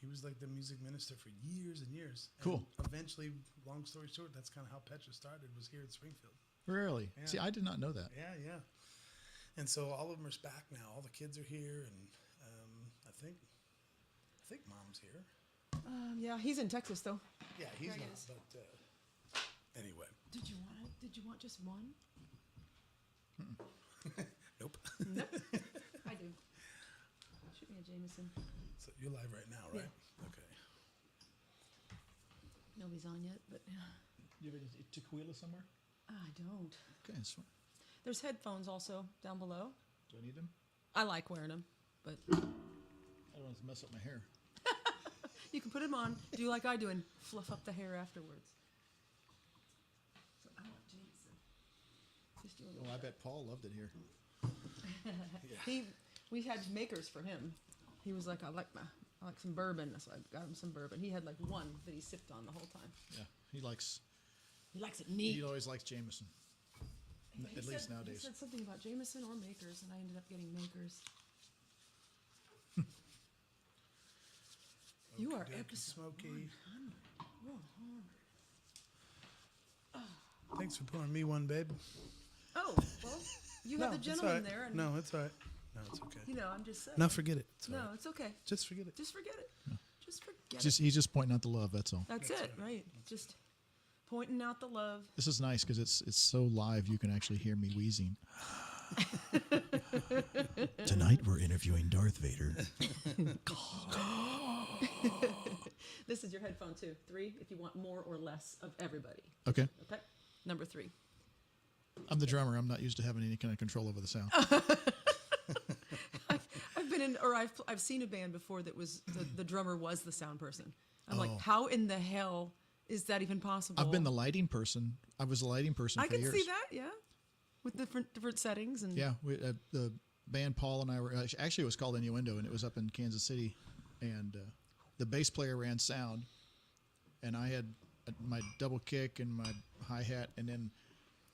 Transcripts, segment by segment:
He was like the music minister for years and years. Cool. And eventually, long story short, that's kind of how Petra started, was here in Springfield. Really? Yeah. See, I did not know that. Yeah. And so all of them are back now. All the kids are here, and I think Mom's here. Yeah, he's in Texas though. Yeah, he's There he not. is. But anyway, Did you want it? Did you want just one? nope. Nope. I do. Shoot me a Jameson. So you're live right now, right? Okay. Nobody's on yet, but You have a tequila somewhere? I don't. Okay, that's fine. There's headphones also down below. Do I need them? I like wearing them, but I don't want to mess up my hair. you can put them on, do like I do, and fluff up the hair afterwards. So I want Jameson. Just do a little Oh, I shot. bet Paul loved it here. We had makers for him. He was like, I like some bourbon, so I got him some bourbon. He had like one that he sipped on the whole time. Yeah, he likes it neat. He always likes Jameson. Yeah, At least nowadays. He said something about Jameson or makers, and I ended up getting makers. You are Okey-dokey, episode Smokey. 100. Thanks for pouring me one, babe. Oh, well, you have the it's gentleman all right. there. And, No, it's all right. No, it's okay. You know, I'm just saying. No, forget it. It's all No, right. it's okay. Just forget it. Just forget it. Just forget He's just pointing out the love. That's all. it. That's it, right? Just pointing out the love. This is nice because it's so live. You can actually hear me wheezing. Tonight we're interviewing Darth Vader. This is your headphone too. 3, if you want more or less of everybody. Okay, Okay. Number 3. I'm the drummer. I'm not used to having any kind of control over the sound. I've been in, or I've seen a band before that was the drummer was the sound person. I'm Oh. like, how in the hell is that even possible? I've been the lighting person. I was the lighting person I for can years. see that, yeah, with different settings and Yeah, the band Paul and I were actually it was called Innuendo, and it was up in Kansas City, and the bass player ran sound, and I had my double kick and my hi hat, and then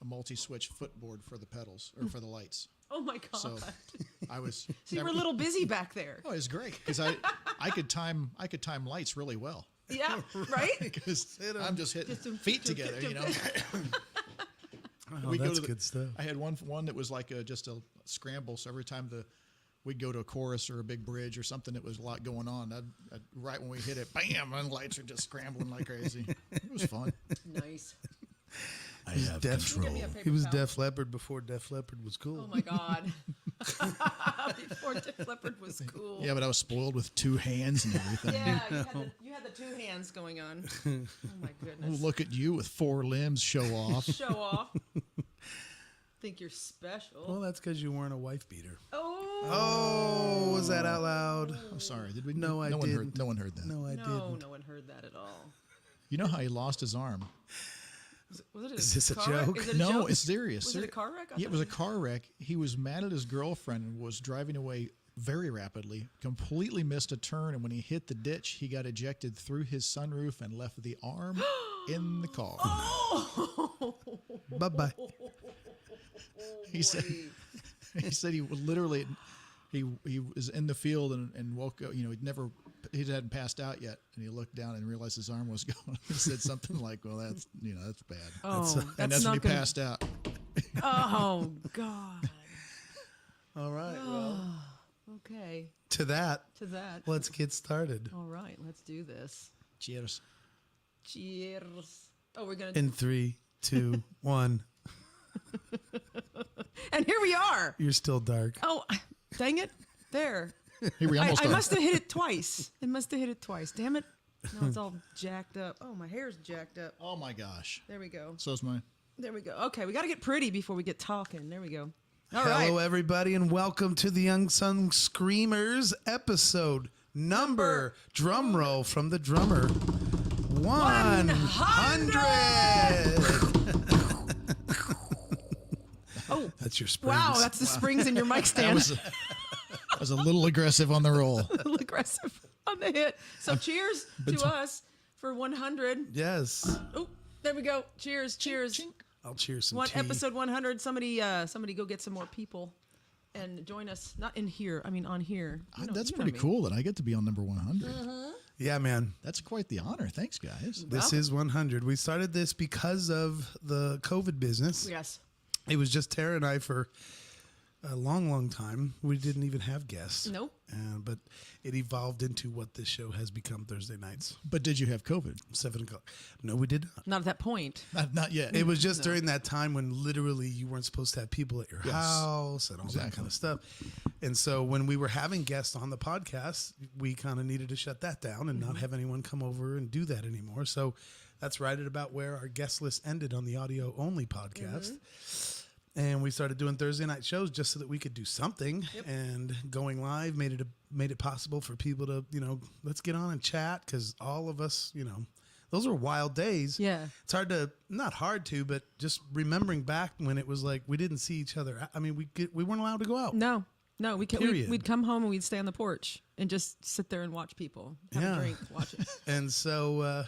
a multi-switch footboard for the pedals or for the lights. Oh my god! So I was. So you were a little busy back there. Oh, it was great because I could time lights really well. Yeah, right. Because I'm just hitting feet together, you know. Oh, that's good stuff. I had one that was like just a scramble. So every time we'd go to a chorus or a big bridge or something that was a lot going on, I'd right when we hit it, bam, and the lights are just scrambling like crazy. It was fun. Nice. I have control. Get me a paper He was towel. Def Leppard before Def Leppard was cool. Oh my god! Before Def Leppard was cool. Yeah, but I was spoiled with 2 hands and everything. Yeah, you had the 2 hands going on. Oh my Oh, goodness! look at you with 4 limbs, show off. Show off. Think you're special. Well, that's because you weren't a wife beater. Oh. Oh, was that out loud? I'm sorry. Did we? No, I no one didn't. heard. No one heard that. No, I No, didn't. no one heard that at all. You know how he lost his arm? Was it Is this a car wreck? joke? Is it a No, joke? it's serious. Was it a car wreck? I Yeah, it thought was a car wreck. He was mad at his girlfriend and was driving away very rapidly, completely missed a turn, and when he hit the ditch, he got ejected through his sunroof and left the arm in the car. Bye-bye. He said he would literally he was in the field and woke up, you know, he hadn't passed out yet, and he looked down and realized his arm was gone. He said something like, well, that's bad. Oh, And that's when he passed out. Oh God. All right. Well, Okay. to that, Let's get started. All right. Let's do this. Cheers. Cheers. Oh, we're gonna. In 3, 2, 1. And here we are. You're still dark. Oh, dang it! There. Here we almost I are. must have hit it twice. It must have hit it twice. Damn it! Now it's all jacked up. Oh, my hair's jacked up. Oh my gosh. There we go. So is mine. There we go. Okay, we got to get pretty before we get talking. There we go. All right. Hello, everybody, and welcome to the Unsung Screamers episode number, drum roll from the drummer, 100. Oh, That's your springs. wow! That's the springs in your mic stand. I was a little aggressive on the roll. A little aggressive on the hit. So cheers to us for 100. Yes. Oh, there we go. Cheers, cheers. I'll cheers some tea. Episode 100. Somebody go get some more people and join us. Not in here. I mean, on here. You know- That's you know pretty me. cool that I get to be on number 100. Yeah, man. That's quite the honor. Thanks, guys. This is 100. We started this because of the COVID business. Yes. It was just Tara and I for a long, long time. We didn't even have guests. Nope. But it evolved into what this show has become Thursday nights, But did you have COVID? 7 o'clock. No, we did not. Not at that point. Not yet. It was just during that time when literally you weren't supposed to have people at your Yes. house and all that kind of stuff. And so when we were having guests on the podcast, we kind of needed to shut that down and not have anyone come over and do that anymore. So that's right at about where our guest list ended on the audio only podcast. And we started doing Thursday night shows just so that we could do something. And going live made it possible for people to, let's get on and chat, because all of us, those were wild days. Yeah. It's not hard to, but just remembering back when it was like we didn't see each other. I mean, we weren't allowed to go out. No, Period. we'd come home and we'd stay on the porch and just sit there and watch people have a drink, watch it. And so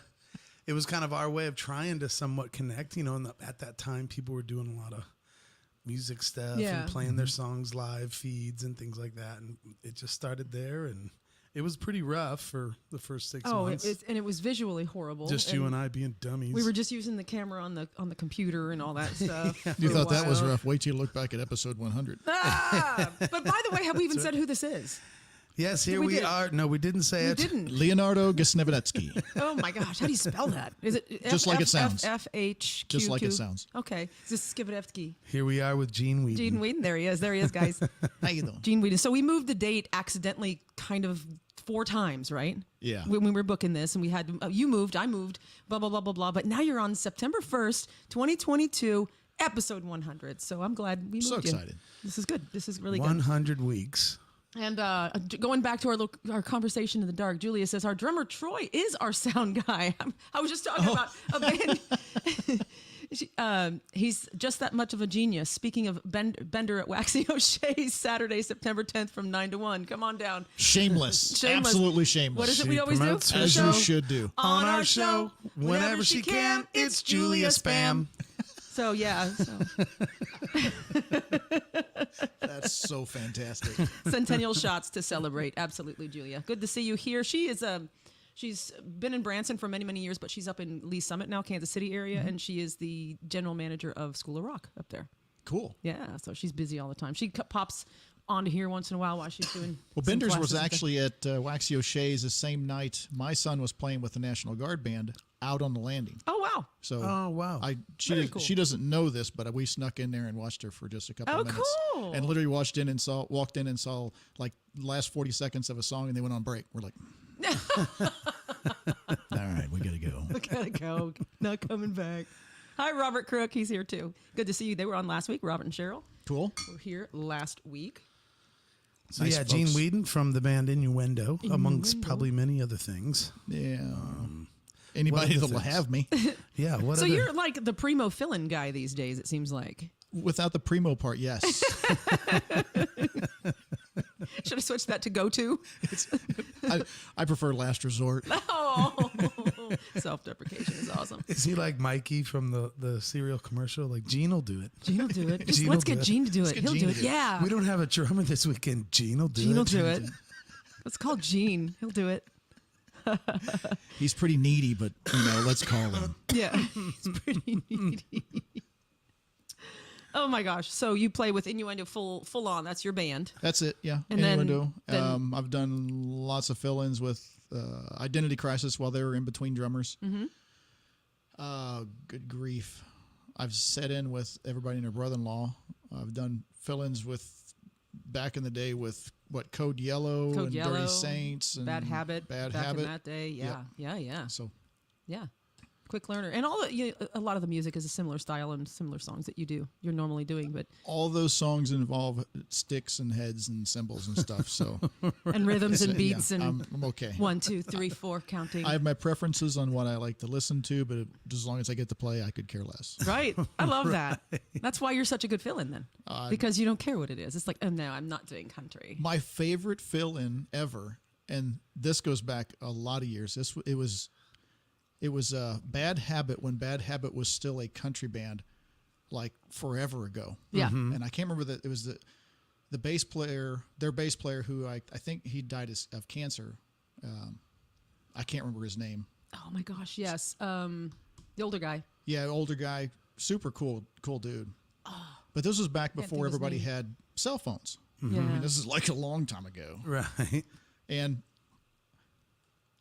it was kind of our way of trying to somewhat connect, and at that time people were doing a lot of music stuff and playing their songs live feeds and things like that. And it just started there, and it was pretty rough for the first 6 months. And it was visually horrible. Just you and I being dummies. We were just using the camera on the computer and all that stuff. You for a thought that was while. rough. Wait till you look back at episode 100. But by the way, have we even said who this is? Yes, here We we did. are. No, we didn't say We it. didn't. Leonardo Gisnevedetsky. Oh my gosh, how do you spell that? Is it Just like it sounds. FH? Just like it sounds. Okay, this is Skivadevsky. Here we are with Gene Weedin. Gene Weedin, there he is, guys. How you doing? Gene Weedin. So we moved the date accidentally, kind of 4 times, right? Yeah. When we were booking this, and we had you moved, I moved, blah blah blah blah blah. But now you're on September 1st, 2022. Episode 100. So I'm glad we moved So you. excited. This is good. This is really good. 100 weeks. And going back to our conversation in the dark, Julia says our drummer Troy is our sound guy. I was just talking about a band. He's just that much of a genius. Speaking of Bender at Waxy O'Shea's Saturday, September 10th from 9 to 1. Come on down. Shameless. Shameless. Absolutely shameless. What is it we She always do? promotes As her you show. should do. On our show, whenever she can, it's Julia Spam. So yeah, That's so fantastic. centennial shots to celebrate. Absolutely, Julia. Good to see you here. She is she's been in Branson for many, many years, but she's up in Lee Summit now, Kansas City area, and she is the general manager of School of Rock up there. Cool. Yeah, so she's busy all the time. She pops onto here once in a while she's doing. Well, some Bender's classes was and actually at Waxy O'Shea's the same night my son was playing with the National Guard band out on the landing. Oh wow! So Oh, wow. Very cool. She doesn't know this, but we snuck in there and watched her for just a couple Oh, of minutes. cool. And literally walked in and saw like the last 40 seconds of a song, and they went on break. We're like, all right, we gotta go. Gotta go. Not coming back. Hi, Robert Crook. He's here too. Good to see you. They were on last week. Robert and Cheryl Cool. were here last week. So Nice yeah, Gene folks. Weedin from the band Innuendo, amongst probably many other things. Yeah. Anybody other that'll things? have me Yeah. What So other? you're like the primo fill-in guy these days. It seems like. without the primo part. Yes. Should I switch that to go-to? I prefer last resort. Oh, self-deprecation is awesome. Is he like Mikey from the cereal commercial? Like Gene will do it. Gene will do it. Gene Let's will do get it. Gene to do it. get He'll Gene do to it. do it. Yeah. We don't have a drummer this weekend. Gene will do Gene it. will do it. Let's call Gene. He'll do it. He's pretty needy, but let's call him. Yeah, he's pretty needy. Oh my gosh! So you play with Innuendo full on. That's your band. That's it. Yeah. And then- Innuendo. then- I've done lots of fill-ins with Identity Crisis while they were in between drummers. Mm-hmm. Good grief! I've set in with everybody and their brother-in-law. I've done fill-ins with back in the day with Code Yellow Code and Yellow, Dirty Saints and Bad Habit. Bad back Habit. in that day. Yeah, yeah. So Yeah. Quick learner, and a lot of the music is a similar style and similar songs that you're normally doing, but all those songs involve sticks and heads and cymbals and stuff. So and rhythms and beats yeah, and I'm okay. 1, 2, 3, 4 counting. I have my preferences on what I like to listen to, but as long as I get to play, I could care less. Right. I love that. That's why you're such a good fill-in then. Because you don't care what it is. It's like, oh no, I'm not doing country. My favorite fill-in ever, and this goes back a lot of years. It was Bad Habit when Bad Habit was still a country band, like forever ago. Yeah. And I can't remember that it was the bass player, their bass player, who I think he died of cancer. I can't remember his name. Oh my gosh, yes. The older guy. Yeah, older guy, super cool dude. But this was back think before of his everybody name. had cell phones. Yeah. I mean, this is like a long time ago. Right. And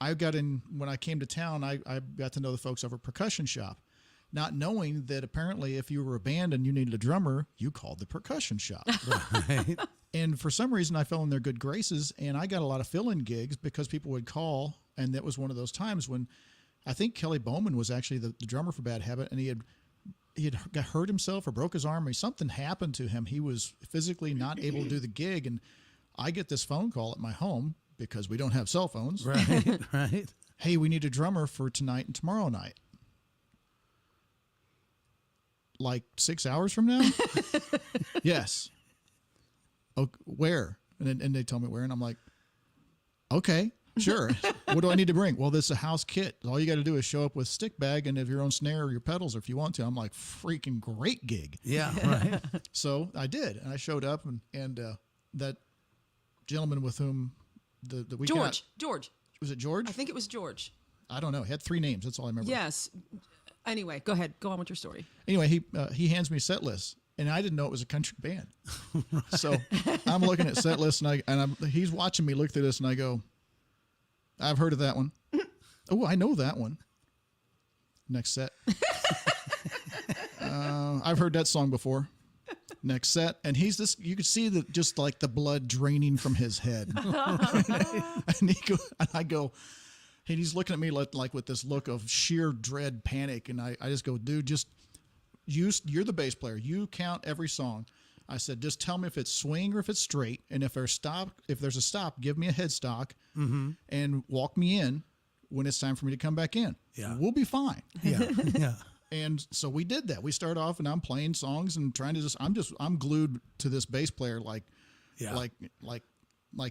I got in, when I came to town, I got to know the folks over at Percussion Shop, not knowing that apparently if you were a band and you needed a drummer, you called the Percussion Shop. Right. And for some reason, I fell in their good graces, and I got a lot of fill-in gigs because people would call, and that was one of those times when I think Kelly Bowman was actually the drummer for Bad Habit, and he had got hurt himself or broke his arm, or something happened to him. He was physically not able to do the gig, and I get this phone call at my home because we don't have cell phones. Right. Right. Hey, we need a drummer for tonight and tomorrow night. Like 6 hours from now? Yes. Okay, where? And they tell me where, and I'm like, okay, sure. What do I need to bring? Well, this is a house kit. All you got to do is show up with stick bag and have your own snare or your pedals, or if you want to. I'm like, freaking great gig. Yeah. Right. So I did, and I showed up, and that gentleman with whom the weekend George. was it George? I think it was George. I don't know. He had 3 names. That's all I remember. Yes. Anyway, go ahead. Go on with your story. Anyway, he hands me a set list, and I didn't know it was a country band. So I'm looking at set lists, and he's watching me look through this, and I go, I've heard of that one. Oh, I know that one. Next set. I've heard that song before. Next set. And he's this, you could see just like the blood draining from his head. and I go, and he's looking at me like with this look of sheer dread panic. And I just go, dude, you're the bass player. You count every song. I said, just tell me if it's swing or if it's straight. And if there's a stop, give me a headstock and walk me in when it's time for me to come back in. Yeah. We'll be fine. Yeah. Yeah. And so we did that. We start off and I'm playing songs and trying to I'm glued to this bass player like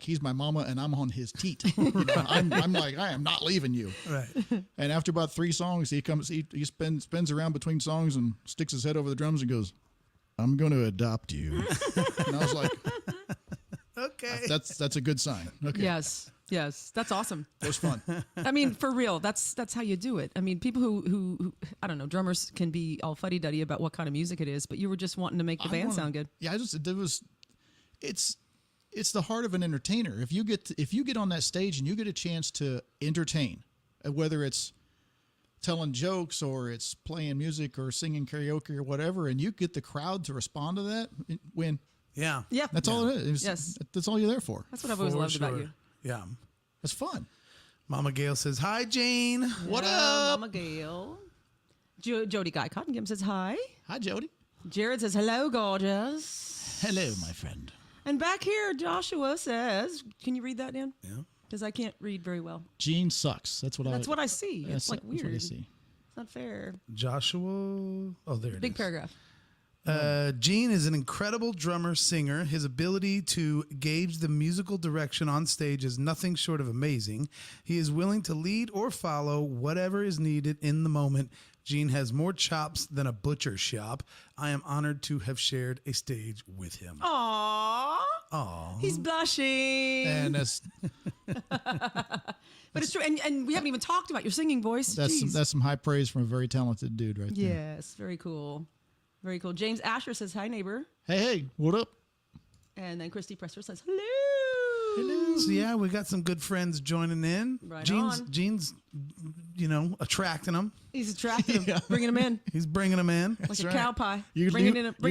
he's my mama and I'm on his teat. You know, I'm like, I am not leaving you. Right. And after about 3 songs, he spins around between songs and sticks his head over the drums and goes, I'm going to adopt you. And I was like, Okay. that's a good sign. Okay. Yes. That's awesome. It was fun. I mean, for real, that's how you do it. I mean, people who I don't know, drummers can be all fuddy-duddy about what kind of music it is, but you were just wanting to make the band sound good. Yeah, it's the heart of an entertainer. If you get on that stage and you get a chance to entertain, whether it's telling jokes or it's playing music or singing karaoke or whatever, and you get the crowd to respond to that, win. Yeah. Yeah. That's all it is. Yes. That's all you're there for. That's what I've always loved about you. Yeah. It's fun. Mama Gail says, hi, Jane. What Hello, up? Mama Gail. Jody Guy Cottingham says hi. Hi, Jody. Jared says hello, gorgeous. Hello, my friend. And back here, Joshua says, can you read that, Dan? Yeah. Because I can't read very well. Gene sucks. That's what I see. It's like That's weird. what I see. It's not fair. Joshua. Oh, there it is. Big paragraph. Gene is an incredible drummer, singer. His ability to gauge the musical direction on stage is nothing short of amazing. He is willing to lead or follow whatever is needed in the moment. Gene has more chops than a butcher shop. I am honored to have shared a stage with him. Aww. He's blushing. And that's but it's true. And we haven't even talked about your singing voice. that's some high praise from a very talented dude right there. Yes, very cool. Very cool. James Asher says, hi, neighbor. Hey, what up? And then Christy Presser says, hello. Hello. So yeah, we got some good friends joining in. Right Gene's, on. Gene's, attracting them. He's attracting him, bringing him in He's bringing them in. like That's a right. cow pie. You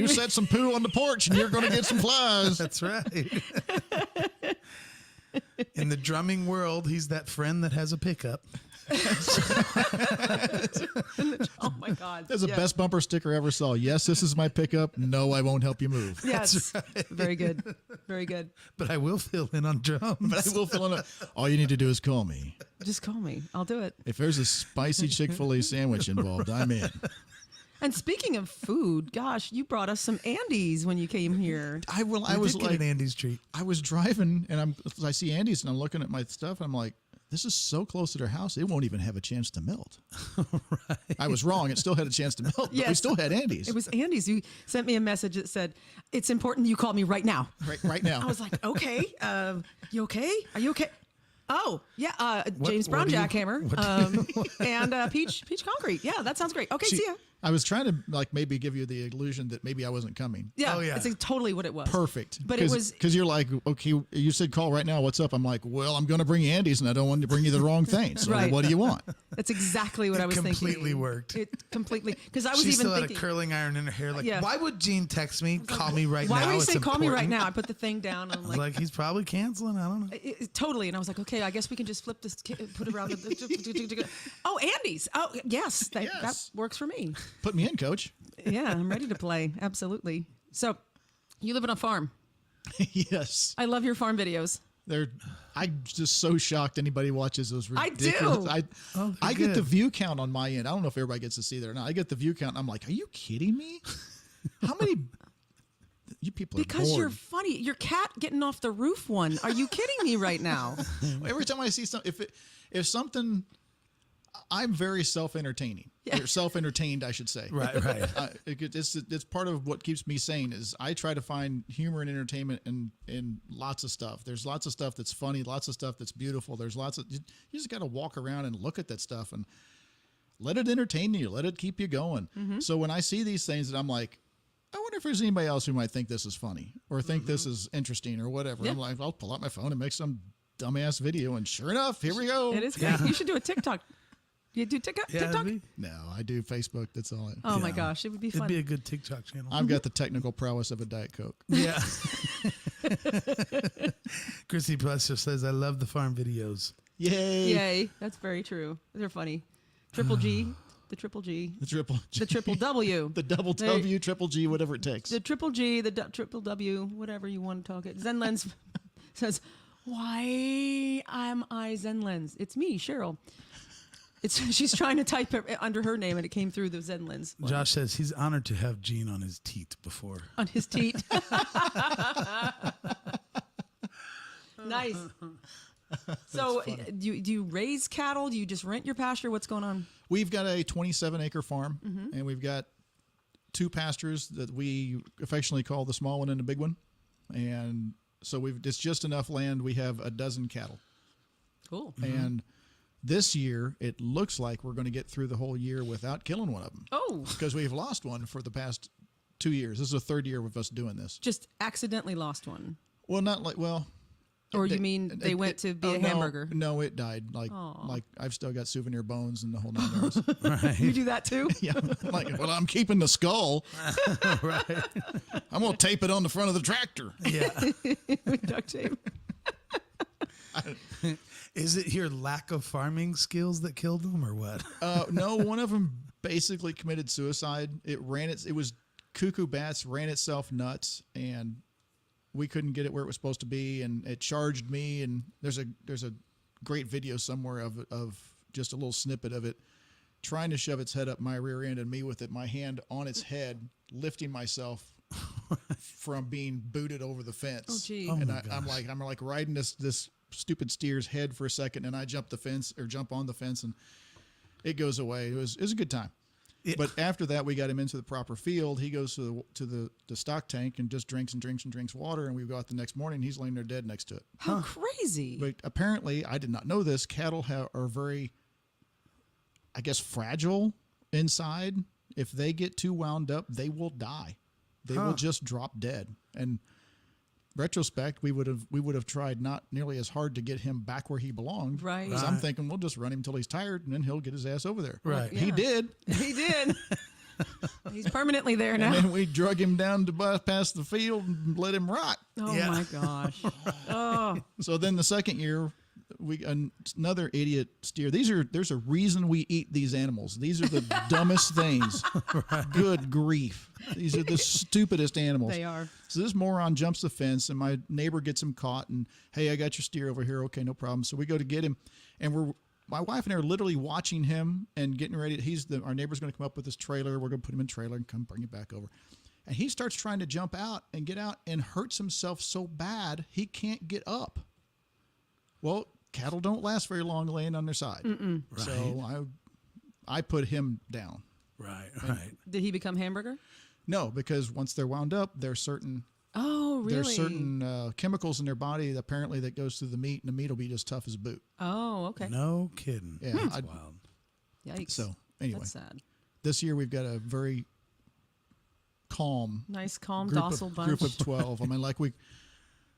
set some poo on the porch and you're going to get some flies. That's right. In the drumming world, he's that friend that has a pickup. Oh, my God. That's the best bumper sticker I ever saw. Yes, this is my pickup. No, I won't help you move. Yes. Very good. Very good. But I will fill in on drums. But I will fill in. All you need to do is call me. Just call me. I'll do it. If there's a spicy Chick-fil-A sandwich involved, I'm in. And speaking of food, gosh, you brought us some Andes when you came here. I I was did get like, an Andy's treat. I was driving and I see Andy's and I'm looking at my stuff and I'm like, this is so close to their house, it won't even have a chance to melt. Right. I was wrong. It still had a chance to melt, but we Yes. still had Andy's. It was Andes. You sent me a message that said, it's important you call me right now. right now. I was like, okay, you okay? Are you okay? Oh, yeah. James Brown what do you- Jackhammer and Peach Concrete. Yeah, that sounds great. Okay, see ya. I was trying to like maybe give you the illusion that maybe I wasn't coming. Yeah, Oh, yeah. it's totally what it was. Perfect. But it was because you're like, okay, you said call right now. What's up? I'm like, well, I'm going to bring you Andy's, and I don't want to bring you the wrong thing. So Right. what do you want? That's exactly what I was thinking. Completely worked. It completely because I was She even still had thinking. a curling iron in her hair. Like, Yeah. why would Gene text me? Call me right now. Why would he It's say call me right important." now? I put the thing down. And I'm I was like, he's probably canceling. I don't know. totally. And I was like, okay, I guess we can just flip this, put it around the. Oh, Andy's. Oh, yes, that Yes. works for me. Put me in, coach. Yeah, I'm ready to play. Absolutely. So, you live on a farm. Yes. I love your farm videos. I'm just so shocked anybody watches those I do. ridiculous. I get the good. view count on my end. I don't know if everybody gets to see that or not. I get the view count. And I'm like, are you kidding me? How many? You people are Because bored. you're funny. Your cat getting off the roof one. Are you kidding me right now? Every time I see something, if something, I'm very self-entertaining. Yeah. Or self-entertained, I should say. Right, right. It's part of what keeps me sane is I try to find humor and entertainment in lots of stuff. There's lots of stuff that's funny, lots of stuff that's beautiful. There's lots of you just got to walk around and look at that stuff and let it entertain you. Let it keep you going. Mm-hmm. So when I see these things, and I'm like, I wonder if there's anybody else who might think this is funny or think this is interesting or whatever. Yeah. I'm like, I'll pull out my phone and make some dumbass video, and sure enough, here we go. It is great. You should do a TikTok. You do TikTok? Yeah, TikTok? No, I do Facebook. That's all. Oh my gosh, it would be It'd fun. be a good TikTok channel. I've got the technical prowess of a Diet Coke. Yeah. Chrissy Presser says, I love the farm videos. Yay! Yay, that's very true. They're funny. Triple G, the Triple G, The triple G, the Triple W, the double W, triple G, whatever it takes. the Triple G, the Triple W, whatever you want to talk it. Zen Lens says, "Why am I Zen Lens? It's me, Cheryl." She's trying to type it under her name, and it came through the Zen Lens one. Josh says he's honored to have Gene on his teat before. On his teat. Nice. So, do you raise cattle? Do you just rent your pasture? What's going on? We've got a 27-acre farm, Mm-hmm. and we've got 2 pastures that we affectionately call the small one and the big one. And so it's just enough land. We have a dozen cattle. Cool. And this year, it looks like we're going to get through the whole year without killing one of them. Oh, Because we've lost one for the past 2 years. This is the third year of us doing this. just accidentally lost one. Well, not like, well. Or you mean they went to be a hamburger? No, it died. Like I've still got souvenir bones and the whole 9 yards. You do that too? Yeah. Like, well, I'm keeping the skull. Right. I'm going to tape it on the front of the tractor. Yeah. With duct tape. Is it your lack of farming skills that killed him or what? No, one of them basically committed suicide. It was cuckoo bats, ran itself nuts, and we couldn't get it where it was supposed to be, and it charged me. And there's a great video somewhere of just a little snippet of it trying to shove its head up my rear end, and me with my hand on its head, lifting myself from being booted over the fence. Oh, gee. And I'm like riding this stupid steer's head for a second, and I jump on the fence, and it goes away. It was a good time. Yeah. But after that, we got him into the proper field. He goes to the stock tank and just drinks and drinks and drinks water. And we go out the next morning. He's laying there dead next to it. How crazy. But apparently, I did not know this. Cattle are very, I guess, fragile inside. If they get too wound up, they will die. They will just drop dead. And retrospect, we would have tried not nearly as hard to get him back where he belonged. Right. Because I'm thinking we'll just run him until he's tired, and then he'll get his ass over there. Right. He Yeah. did. He did. He's permanently there now. And then we drug him down to bypass the field and let him rot. Oh Yeah. my gosh. Oh, So then the second year, another idiot steer. There's a reason we eat these animals. These are the dumbest things. Good grief. These are the stupidest animals. they are. So this moron jumps the fence, and my neighbor gets him caught. And hey, I got your steer over here. Okay, no problem. So we go to get him, and my wife and I are literally watching him and getting ready. Our neighbor's going to come up with this trailer. We're going to put him in a trailer and come bring it back over. And he starts trying to jump out and get out and hurts himself so bad he can't get up. Well, cattle don't last very long laying on their side. So I put him down. Right. Did he become hamburger? No, because once they're wound up, there's certain Oh, Oh, really? There's certain chemicals in their body apparently that goes through the meat, and the meat will be just tough as a boot. Oh, okay. No kidding. Yeah, That's wild. Yikes. So anyway, That's sad. this year we've got a very calm, Nice, calm, group docile of, bunch. group of 12. I mean, like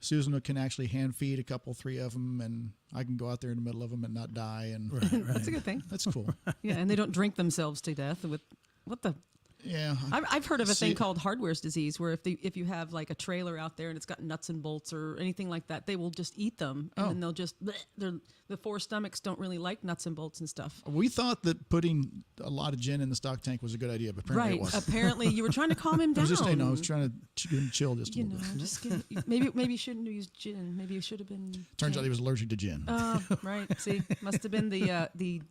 Susan can actually hand feed a couple, 3 of them, and I can go out there in the middle of them and not die. And That's a good thing. that's cool. Yeah, and they don't drink themselves to death with what the. Yeah. I've heard of a thing See- called hardware's disease, where if you have like a trailer out there and it's got nuts and bolts or anything like that, they will just eat them, and then they'll just the 4 stomachs don't really like nuts and bolts and stuff. We thought that putting a lot of gin in the stock tank was a good idea, but apparently it Right. wasn't. Apparently, you were trying to calm him I down. was just, I was trying to get him chill just a You little know, bit. just maybe you shouldn't have used gin. Maybe you should have been. Turns out he was allergic to gin. Oh, right. See, must have been the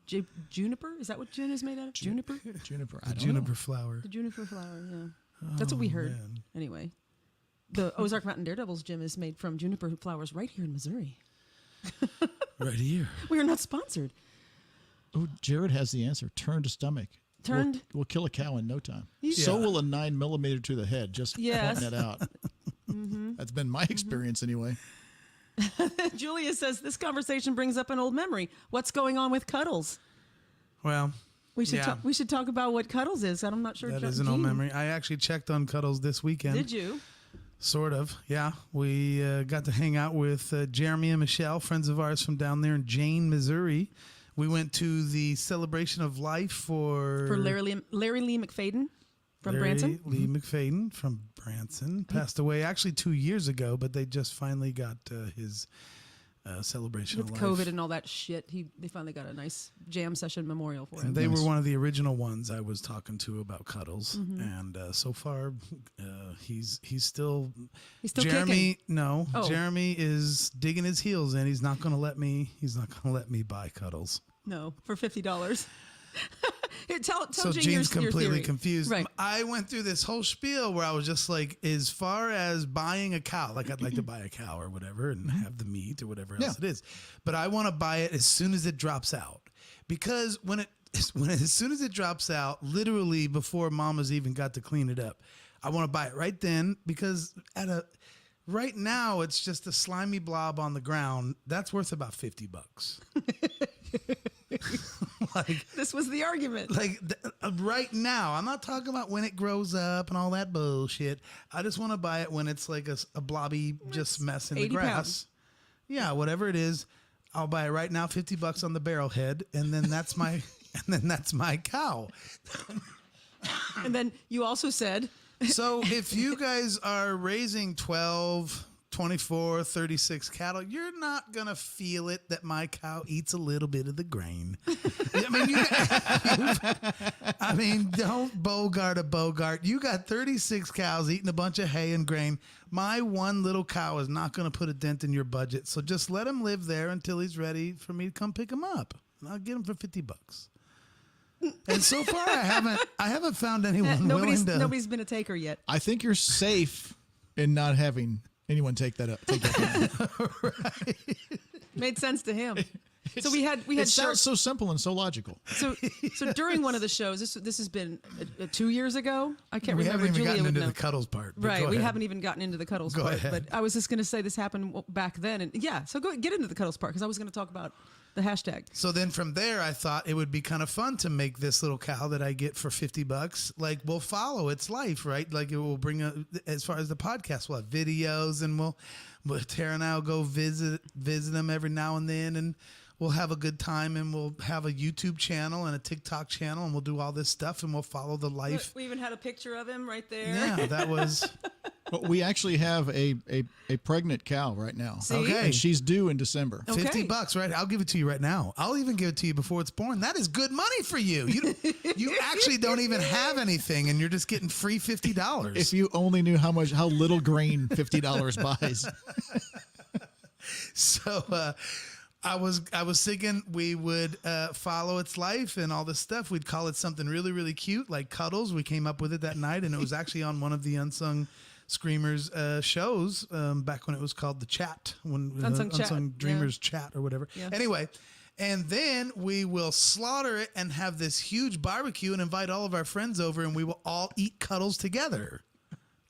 juniper. Is that what gin is made out of? Juniper. Juniper. I don't Juniper know. flower. The juniper flower. Yeah, that's what we heard. man. Anyway, the Ozark Mountain Daredevils gin is made from juniper flowers right here in Missouri. Right here. We are not sponsored. Oh, Jared has the answer. Turned to stomach. Turned. We'll kill a cow in no time. Yeah. So will a 9mm to the head. Just Yes. pointing that out. That's been my experience anyway. Julia says this conversation brings up an old memory. What's going on with Cuddles? Well, We should Yeah. we should talk about what Cuddles is. I'm not sure. that is an old memory. I actually checked on Cuddles this weekend. Did you? Sort of, yeah. We got to hang out with Jeremy and Michelle, friends of ours from down there in Jane, Missouri. We went to the celebration of life for Larry Lee McFadden from Larry Branson. Lee McFadden from Branson. Passed away actually 2 years ago, but they just finally got his celebration With of COVID life. and all that shit, they finally got a nice jam session memorial for him. And they Nice. were one of the original ones I was talking to about Cuddles, and so far he's still. He's still Jeremy. kicking. No, Oh. Jeremy is digging his heels in. He's not going to let me. He's not going to let me buy Cuddles. No, for $50. Here, tell So Gene Gene's your completely theory. confused. Right. I went through this whole spiel where I was just like, as far as buying a cow, like I'd like to buy a cow or whatever and have the meat or whatever else Yeah. it is, but I want to buy it as soon as it drops out, because as soon as it drops out, literally before Mama's even got to clean it up, I want to buy it right then, because right now it's just a slimy blob on the ground that's worth about $50. Like. This was the argument. Right now, I'm not talking about when it grows up and all that bullshit. I just want to buy it when it's like a blobby just mess in the 80 grass. pounds. Yeah, whatever it is, I'll buy it right now, $50 on the barrel head, and then that's my cow. And then you also said, So if you guys are raising 12, 24, 36 cattle, you're not going to feel it that my cow eats a little bit of the grain. I mean, don't bogart a bogart. You got 36 cows eating a bunch of hay and grain. My one little cow is not going to put a dent in your budget. So just let him live there until he's ready for me to come pick him up. And I'll get him for $50. And so far, I haven't found anyone willing to. nobody's been a taker yet. I think you're safe in not having anyone take that up. Take that down. Made sense to him. So we had It sounds shirts. so simple and so logical. So during one of the shows, this has been 2 years ago. I can't We remember. haven't even Julia gotten would into know. the Cuddles part. but Right, go we ahead. haven't even gotten into the Cuddles Go part. ahead. But I was just going to say this happened back then, and yeah. So get into the Cuddles part, because I was going to talk about the hashtag. So then from there, I thought it would be kind of fun to make this little cow that I get for $50. Like, we'll follow its life, right? Like, it will bring as far as the podcast, we'll have videos, and Tara and I will go visit them every now and then, and we'll have a good time, and we'll have a YouTube channel and a TikTok channel, and we'll do all this stuff, and we'll follow the life. We even had a picture of him right there. Yeah, that was Well, we actually have a pregnant cow right now. See? Okay. And she's due in December. Okay. $50, right? I'll give it to you right now. I'll even give it to you before it's born. That is good money for you. You actually don't even have anything, and you're just getting free $50. If you only knew how little grain $50 buys. So I was thinking we would follow its life and all this stuff. We'd call it something really, really cute, like Cuddles. We came up with it that night, and it was actually on one of the Unsung Screamers shows back when it was called The Chat, when Unsung Chat, Unsung Dreamers Chat or whatever. Yeah. Anyway, and then we will slaughter it and have this huge barbecue and invite all of our friends over, and we will all eat Cuddles together.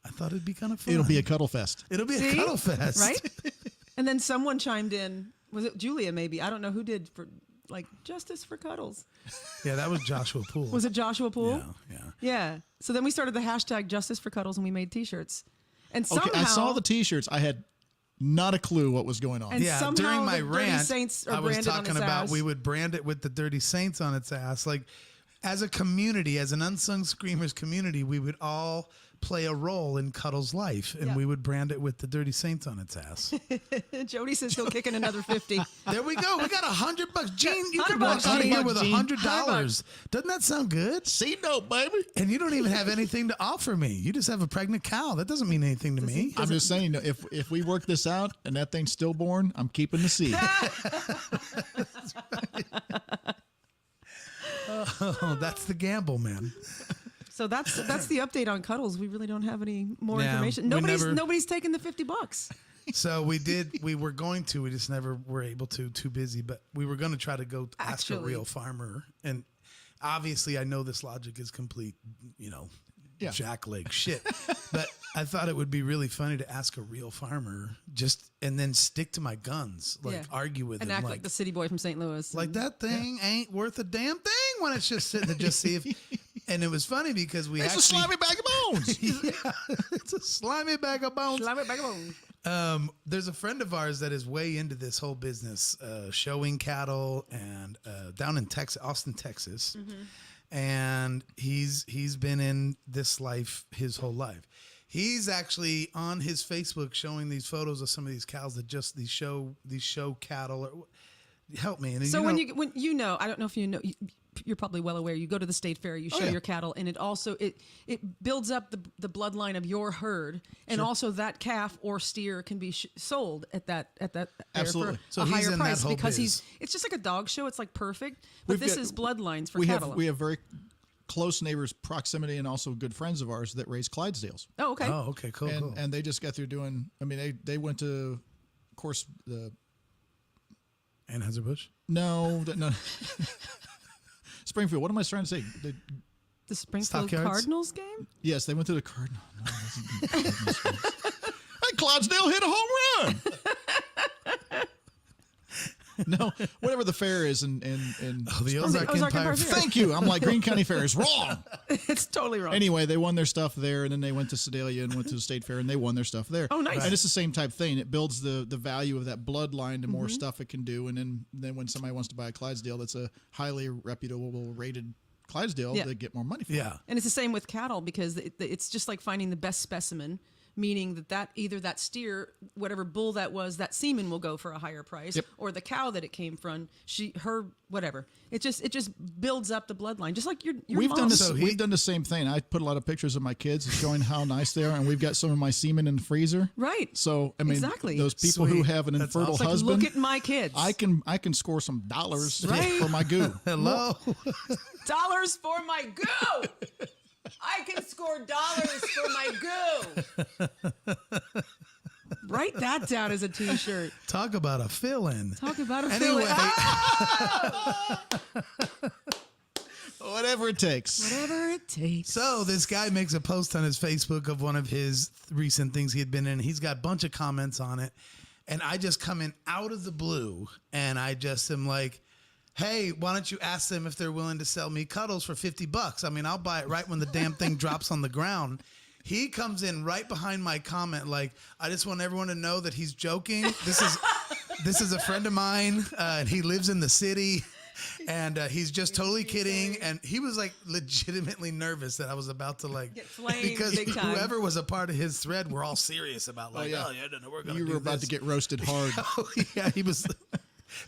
I thought it'd be kind of fun. It'll be a cuddle fest. It'll be See? a cuddle fest. Right? And then someone chimed in. Was it Julia, maybe? I don't know who did, for like, justice for cuddles. Yeah, that was Joshua Poole. Was it Joshua Poole? Yeah. Yeah. So then we started the hashtag justice for cuddles and we made T-shirts. And somehow, Okay, I saw the T-shirts. I had not a clue what was going on. And Yeah, somehow during my the Dirty rant, Saints are I was branded on talking its about ass. we would brand it with the Dirty Saints on its ass. Like, as a community, as an Unsung Screamers community, we would all play a role in Cuddle's life, and Yeah. we would brand it with the Dirty Saints on its ass. Jody says he'll kick in another 50. There we go. We got $100. Gene, you could $100, walk out of here Gene. with $100. Doesn't that sound good? C note, baby. And you don't even have anything to offer me. You just have a pregnant cow. That doesn't mean anything to me. I'm just saying, if we work this out and that thing's stillborn, I'm keeping the seed. Oh, that's the gamble, man. So that's the update on cuddles. We really don't have any more Yeah, information. we Nobody's taken the $50. So we were going to, we just never were able to, too busy, but we were going to try to go ask a Actually. real farmer. And obviously I know this logic is complete, Yeah. jackleg shit, but I thought it would be really funny to ask a real farmer and then stick to my guns, like argue with And him. act like the city boy from St. Louis. Like that thing ain't worth a damn thing when it's just sitting to just see if. And it was funny because we It's a actually slimy bag of bones. yeah, it's a slimy bag of bones. Slime it back alone. There's a friend of ours that is way into this whole business, showing cattle, and down in Texas, Austin, Texas, and he's been in this life his whole life. He's actually on his Facebook showing these photos of some of these cows that just these show cattle. Or help me. And So when you know, I don't know if you know. You're probably well aware. You go to the state fair, you show yeah. your cattle, and it also it builds up the bloodline of your herd, and also that calf or steer can be sold at that fair Absolutely. for So a he's higher in that price whole because biz. it's just like a dog show. It's like perfect, but We've this got- is bloodlines for we cattle. have very close neighbors, proximity, and also good friends of ours that raise Clydesdales. Oh, okay. Oh, okay, cool, cool. And they just got through doing. I mean, they went to, of course, the Anheuser-Busch? no. Springfield. What am I trying to say? The Springfield Stockyards? Cardinals game. Yes, they went to the Cardinal. No, it wasn't the Cardinals. Hey, Clydesdale hit a home run. No, whatever the fair is, and The Ozark Ozark Empire. Empire Fair. thank you. I'm like Greene County Fair is wrong. It's totally wrong. Anyway, they won their stuff there, and then they went to Sedalia and went to the state fair, and they won their stuff there. Oh, nice. And it's the same type thing. It builds the value of that bloodline, the more stuff it can do, and then when somebody wants to buy a Clydesdale that's a highly reputable, rated Clydesdale, Yeah. they get more money for it. Yeah. And it's the same with cattle because it's just like finding the best specimen, meaning that either that steer, whatever bull that was, that semen will go for a higher price, Yep. or the cow that it came from, her whatever. It just builds up the bloodline, just like your We've mom. done this. So We've done the same thing. I put a lot of pictures of my kids showing how nice they are, and we've got some of my semen in the freezer. Right. So I mean, Exactly. those people who Sweet. have an That's infertile It's like, husband, look at my kids. I can score some dollars Right. for my goo. Hello. dollars for my goo. I can score dollars for my goo. Write that down as a T-shirt. Talk about a fill-in. Talk about a Anyway. Whatever it takes. Whatever it takes. So this guy makes a post on his Facebook of one of his recent things he had been in. He's got a bunch of comments on it. And I just come in out of the blue and I just am like, hey, why don't you ask them if they're willing to sell me cuddles for $50? I mean, I'll buy it right when the damn thing drops on the ground. He comes in right behind my comment like, I just want everyone to know that he's joking. This is a friend of mine, and he lives in the city. And he's just totally kidding. And he was like legitimately nervous that I was about to like Get flamed because big time. whoever was a part of his thread were all serious about like, yeah. oh yeah, no, we're gonna You do were about this. to get roasted hard. Oh yeah, he was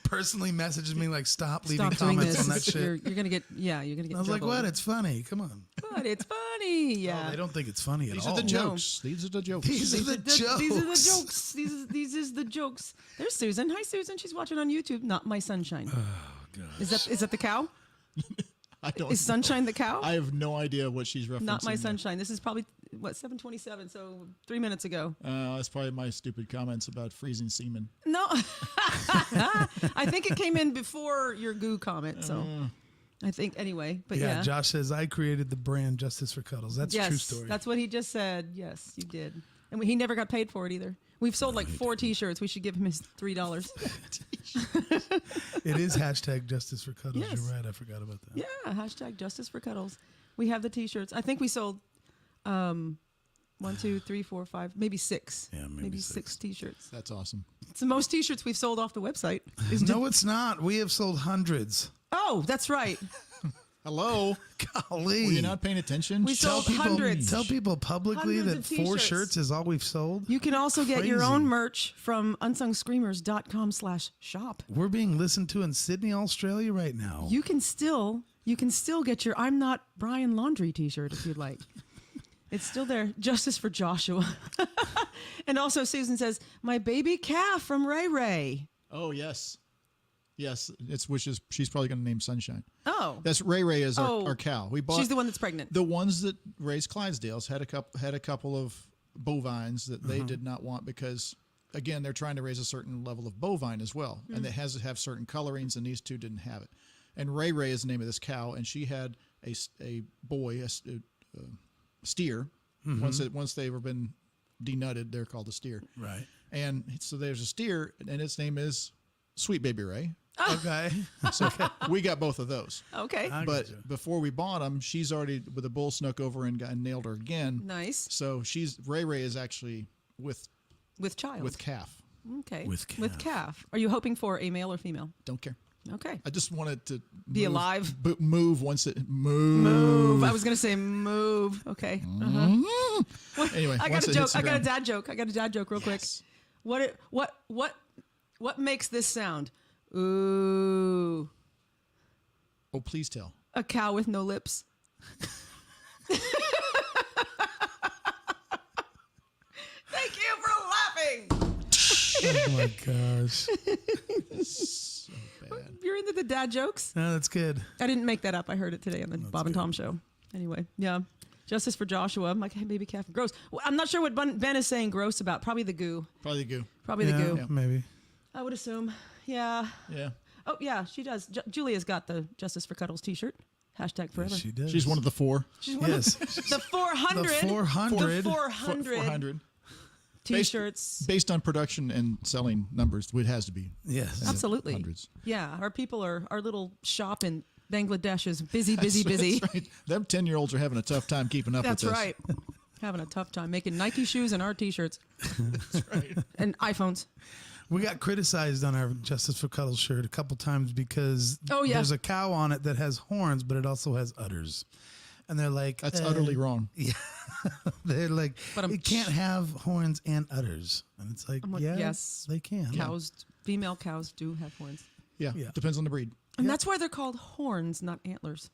personally messaging me like, stop leaving Stop doing comments this. on that shit. You're gonna get you're gonna get. I was like, trouble. what? It's funny. Come on. But it's funny. Yeah. Oh, they don't think it's funny at These all. are the jokes. These are the jokes. These are the jokes. These are the jokes. These is the jokes. There's Susan. Hi, Susan. She's watching on YouTube. Not my sunshine. Oh God. Is that the cow? I don't. Is Sunshine the cow? I have no idea what she's referencing. Not my there. sunshine. This is probably what 7:27. So 3 minutes ago. That's probably my stupid comments about freezing semen. No, I think it came in before your goo comment. So I think anyway, but Yeah, yeah. Josh says I created the brand Justice for Cuddles. That's a Yes, true story. that's what he just said. Yes, you did. And he never got paid for it either. We've sold like 4 T-shirts. We should give him his $3. It is hashtag Justice for Cuddles. Yes. You're right. I forgot about that. Yeah, hashtag Justice for Cuddles. We have the T-shirts. I think we sold 1, 2, 3, 4, 5, maybe 6. Yeah, maybe 6 T-shirts. That's awesome. It's the most T-shirts we've sold off the website. No, it's not. We have sold hundreds. Oh, that's right. Hello. Golly. Were you not paying attention? We sold hundreds. Tell people publicly Hundreds that of 4 T-shirts. shirts is all we've sold. You can also get your Crazy. own merch from unsungscreamers.com/shop. We're being listened to in Sydney, Australia right now. You can still get your I'm Not Brian Laundry T-shirt if you'd like. It's still there. Justice for Joshua. And also Susan says, my baby calf from Ray Ray. Oh, yes. Yes, she's probably going to name Sunshine. Oh. That's Ray Ray is Oh. our cow. We bought She's the one that's pregnant. the ones that raised Clydesdales had a couple of bovines that they did not want because again they're trying to raise a certain level of bovine as well, and it has to have certain colorings, and these two didn't have it. And Ray Ray is the name of this cow, and she had a steer. Once they've been denutted, they're called a steer. Right. And so there's a steer, and its name is Sweet Baby Ray. Okay. So we got both of those. Okay. I But gotcha. before we bought them, she's already with a bull snuck over and nailed her again. Nice. So Ray Ray is actually with With calf. Okay. With calf. Are you hoping for a male or female? Don't care. Okay. I just wanted to Be alive. Move once it Move. I was gonna say move. Okay. Uh-huh. Anyway, I got once a it joke. hits the I got a ground. dad joke. Real quick. Yes. What makes this sound? Ooh. Oh, please tell. A cow with no lips. Thank you for laughing. Oh my gosh. So bad. You're into the dad jokes? No, that's good. I didn't make that up. I heard it today on the Bob and Tom show. Anyway, yeah. Justice for Joshua. My baby calf. Gross. Well, I'm not sure what Ben is saying gross about. Probably the goo. Probably goo. Probably the goo. Maybe. I would assume. Yeah. Yeah. Oh, yeah, she does. Julia's got the Justice for Cuddles T-shirt. Hashtag forever. She does. She's one of the 4. She's one Yes. of the 400. The 400. The 400 400. T-shirts. Based on production and selling numbers, it has to be. Yes. Absolutely. Hundreds. Yeah, our people our little shop in Bangladesh is busy, busy. That's right. Them 10-year-olds are having a tough time keeping up That's with this. right. Having a tough time making Nike shoes and our T-shirts. That's right. And iPhones. We got criticized on our Justice for Cuddles shirt a couple times because there's a cow on it that has horns, but it also has udders. And they're like... That's utterly wrong. Yeah. They're like, But it can't have horns and udders. And it's like, like, yeah, yes, they can. Female cows do have horns. Yeah. Depends on the breed. And that's why they're called horns, not antlers.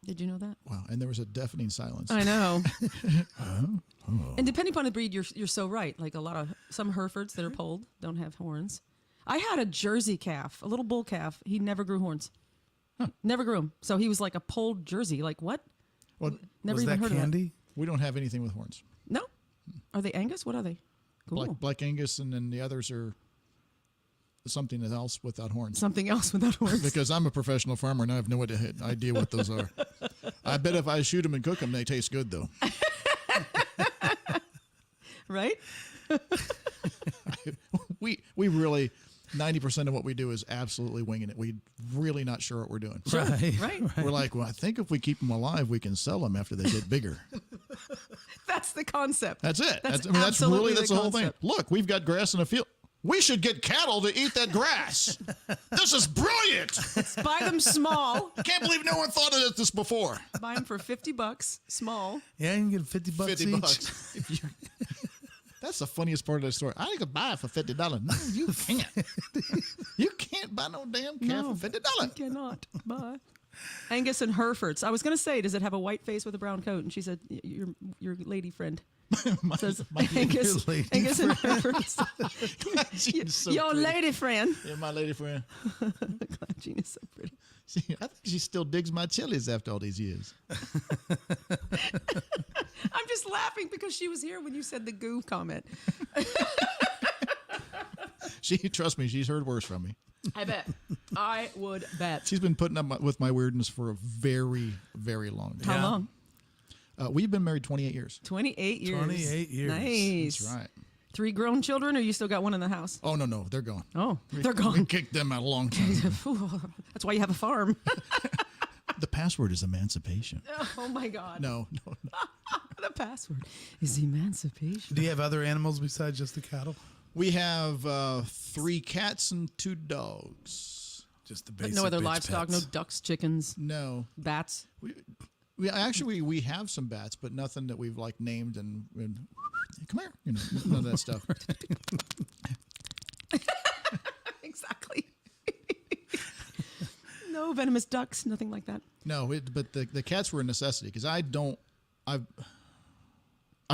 Did you know that? Wow. And there was a deafening silence. I know. And depending upon the breed, you're so right. Like some Herefords that are polled don't have horns. I had a Jersey calf, a little bull calf. He never grew horns. Never grew them. So he was like a polled Jersey. Like what? Well, Never Was even that heard of candy? we don't have anything with horns. that. No. Are they Angus? What are they? Cool. Black Angus, and then the others are something else without horns. Something else without horns. Because I'm a professional farmer and I have no idea what those are. I bet if I shoot them and cook them, they taste good, though. Right? We really, 90% of what we do is absolutely winging it. We're really not sure what we're doing. Right. Right. We're like, well, I think if we keep them alive, we can sell them after they get bigger. That's the concept. That's it. That's That's absolutely the the whole thing. concept. Look, we've got grass in a field. We should get cattle to eat that grass. This is brilliant. Buy them small. I can't believe no one thought of this before. Buy them for $50, small. Yeah, you can get $50 $50 each. If you- That's the funniest part of the story. I could buy it for $50. No, you can't. You can't buy no damn calf No. for $50. You cannot buy. Angus and Herefords. I was going to say, does it have a white face with a brown coat? And she said, your lady friend. Says Angus, lady Angus and Herefords. She's so Your pretty. lady friend. Yeah, my lady friend. Gene is so pretty. I think she still digs my chilies after all these years. I'm just laughing because she was here when you said the goo comment. Trust me, she's heard worse from me. I bet. I would bet. She's been putting up with my weirdness for a very, very long time. How long? We've been married 28 years. 28 years. 28 years. Nice. That's right. 3 grown children, or you still got one in the house? Oh, no, they're gone. Oh, they're We gone. kicked them out a long time. That's why you have a farm. The password is emancipation. Oh my God. No. The password is emancipation. Do you have other animals besides just the cattle? We have 3 cats and 2 dogs. Just the But basic no other bitch livestock, pets. no ducks, chickens, No. bats. We have some bats, but nothing that we've like named and come here. None of that stuff. Exactly. No venomous ducks, nothing like that. No, but the cats were a necessity because I've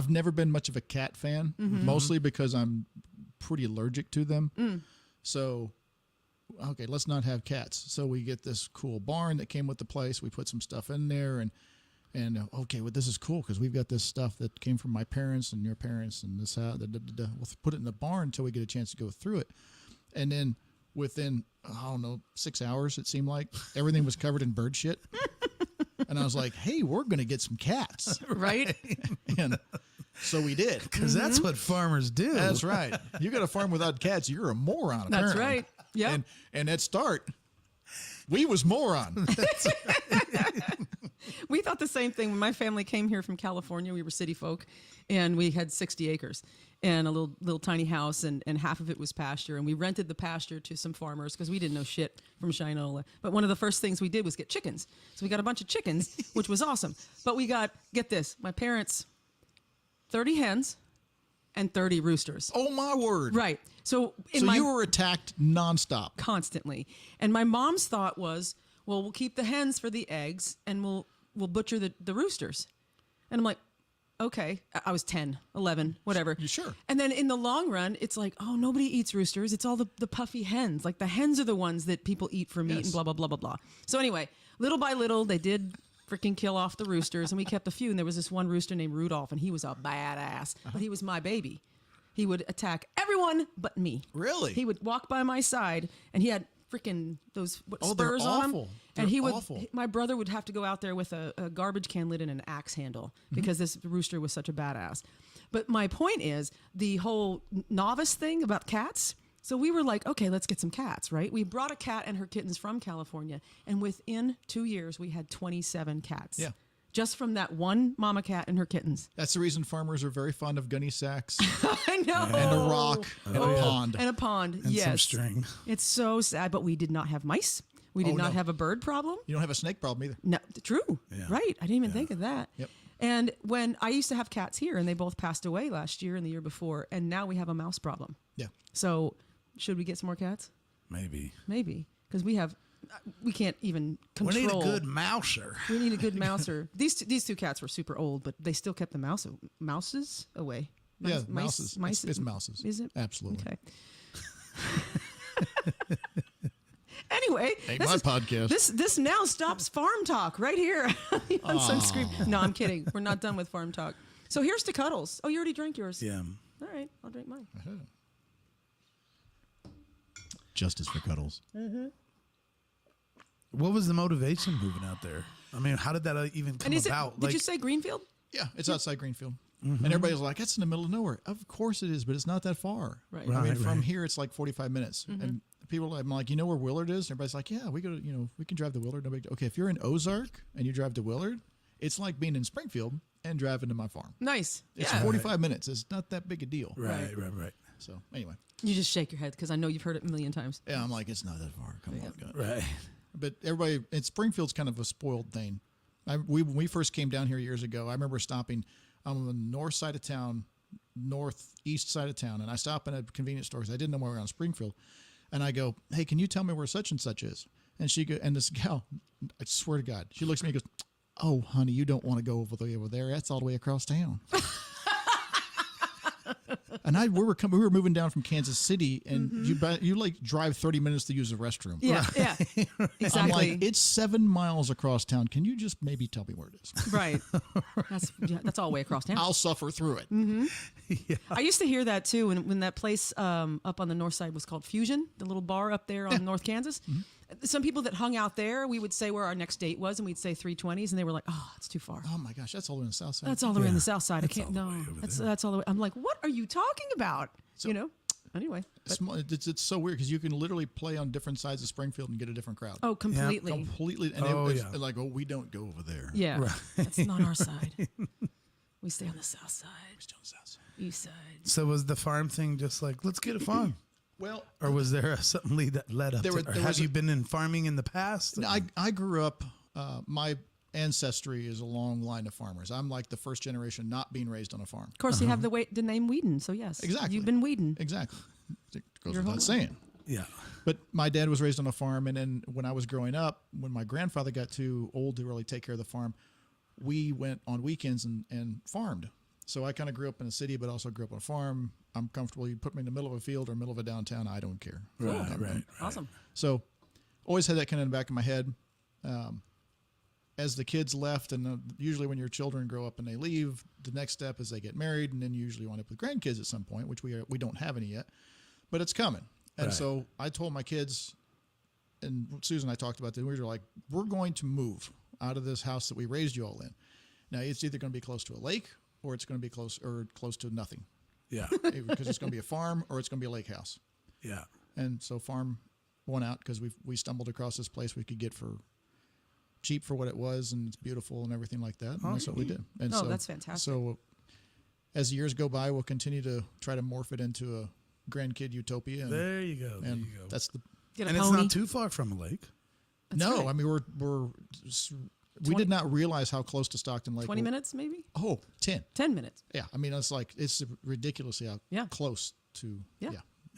never been much of a cat fan, mostly because I'm pretty allergic to them. So, okay, let's not have cats. So we get this cool barn that came with the place. We put some stuff in there and okay, well, this is cool because we've got this stuff that came from my parents and your parents and this how we'll put it in the barn until we get a chance to go through it. And then within, I don't know, 6 hours, it seemed like everything was covered in bird shit. And I was like, hey, we're going to get some cats. Right? And so we did. Because that's what farmers do. That's right. You got a farm without cats, you're a moron, apparently. That's right. Yeah. And at start, we was moron. We thought the same thing when my family came here from California. We were city folk, and we had 60 acres and a little tiny house, and half of it was pasture. And we rented the pasture to some farmers because we didn't know shit from Shinola. But one of the first things we did was get chickens. So we got a bunch of chickens, which was awesome. But we got, get this, my parents, 30 hens and 30 roosters. Oh, my word. Right. So You were attacked nonstop. constantly. And my mom's thought was, well, we'll keep the hens for the eggs and we'll butcher the roosters. And I'm like, okay. I was 10, 11, whatever. You sure? And then in the long run, it's like, oh, nobody eats roosters. It's all the puffy hens. Like the hens are the ones that people eat for meat Yes. and blah, blah, blah, blah, blah. So anyway, little by little, they did freaking kill off the roosters, and we kept a few. And there was this one rooster named Rudolph, and he was a badass, but he was my baby. He would attack everyone but me. Really? He would walk by my side, and he had freaking those Oh, they're spurs on him. awful. And They're he would. awful. My brother would have to go out there with a garbage can lid and an axe handle because this rooster was such a badass. But my point is the whole novice thing about cats. So we were like, okay, let's get some cats, right? We brought a cat and her kittens from California, and within 2 years, we had 27 cats. Yeah. Just from that one mama cat and her kittens. That's the reason farmers are very fond of gunny sacks I know. and a rock and a pond. And a pond, And yes. some string. It's so sad, but we did not have mice. We did Oh, not no. have a bird problem. You don't have a snake problem either. No, true. Yeah. Right. I didn't even think of that. Yep. And when I used to have cats here, and they both passed away last year and the year before, and now we have a mouse problem. Yeah. So should we get some more cats? Maybe. Maybe, because we can't even control. We need a good mouser. We need a good mouser. These two cats were super old, but they still kept the mouses away. Yeah, mouses. It's mouses. Is it? Absolutely. Okay. Anyway, Ain't my podcast. This now stops farm talk right here on the Unsung Script. No, I'm kidding. We're not done with farm talk. So here's to cuddles. Oh, you already drank yours. Yeah. All right, I'll drink mine. Justice for cuddles. What was the motivation moving out there? I mean, how did that even come And is it? about? Did you say Greenfield? Yeah, it's outside Greenfield. And everybody's like, it's in the middle of nowhere. Of course it is, but it's not that far. Right. I mean, Right, from right. here, it's like 45 minutes. And people, I'm like, you know where Willard is? And everybody's like, yeah, we can drive to Willard. No big deal. Okay, if you're in Ozark and you drive to Willard, it's like being in Springfield and driving to my farm. Nice. It's Yeah. 45 minutes. It's not that big a deal. right. So anyway, You just shake your head because I know you've heard it a million times. yeah, I'm like, it's not that far. Come on, God. Right. But everybody, Springfield's kind of a spoiled thing. When we first came down here years ago, I remember stopping on the north side of town, northeast side of town, and I stopped in a convenience store because I didn't know where we were on Springfield. And I go, hey, can you tell me where such and such is? And and this gal, I swear to God, she looks at me and goes, oh, honey, you don't want to go over there. That's all the way across town. And we were moving down from Kansas City, and you like drive 30 minutes to use the restroom. Yeah, yeah, exactly. I'm like, it's 7 miles across town. Can you just maybe tell me where it is? Right. That's all the way across town. I'll suffer through it. I used to hear that too when that place up on the north side was called Fusion, the little bar up there on North Kansas. Some people that hung out there, we would say where our next date was, and we'd say 320s, and they were like, "Oh, it's too far. Oh my gosh, that's all in the south side. That's all the way on Yeah. the south side. I That's can't. all the No, way over that's all the way." I'm like, "What are you talking about?" Anyway. It's so weird because you can literally play on different sides of Springfield and get a different crowd. Oh, completely. Completely. And it's like, oh, we don't go over there. Yeah, that's not our side. We stay on the south side, We stay on the south side. east side. So was the farm thing just like, let's get a farm? Well, Or was there something that led up There to were- it? Or there have was you a- been in farming in the past? I grew up, my ancestry is a long line of farmers. I'm like the first generation not being raised on a farm. Of course, you have the name Weedin, so yes, Exactly. you've been Weedin. Exactly. It goes Your whole without life. saying. Yeah. But my dad was raised on a farm, and then when I was growing up, when my grandfather got too old to really take care of the farm, we went on weekends and farmed. So I kind of grew up in a city, but also grew up on a farm. I'm comfortable. You put me in the middle of a field or middle of a downtown, I don't care. Right. Awesome. So always had that kind of in the back of my head. As the kids left, and usually when your children grow up and they leave, the next step is they get married, and then you usually wind up with grandkids at some point, which we don't have any yet, but it's coming. And Right. so I told my kids, and Susan and I talked about this, we were like, we're going to move out of this house that we raised you all in. Now it's either going to be close to a lake or it's going to be close to nothing, Yeah. because it's going to be a farm or it's going to be a lake house. Yeah. And so farm won out because we stumbled across this place we could get for cheap for what it was, and it's beautiful and everything like that. And that's what we did. And Oh, that's fantastic. So as the years go by, we'll continue to try to morph it into a grandkid utopia. And, There you go. There and you go. that's the Get a And pony. it's not too far from a lake. no. right. I mean, we did not realize how close to Stockton Lake. 20 minutes, maybe 10. 10 minutes. Yeah. I mean, it's ridiculously how Yeah. close to. Yeah.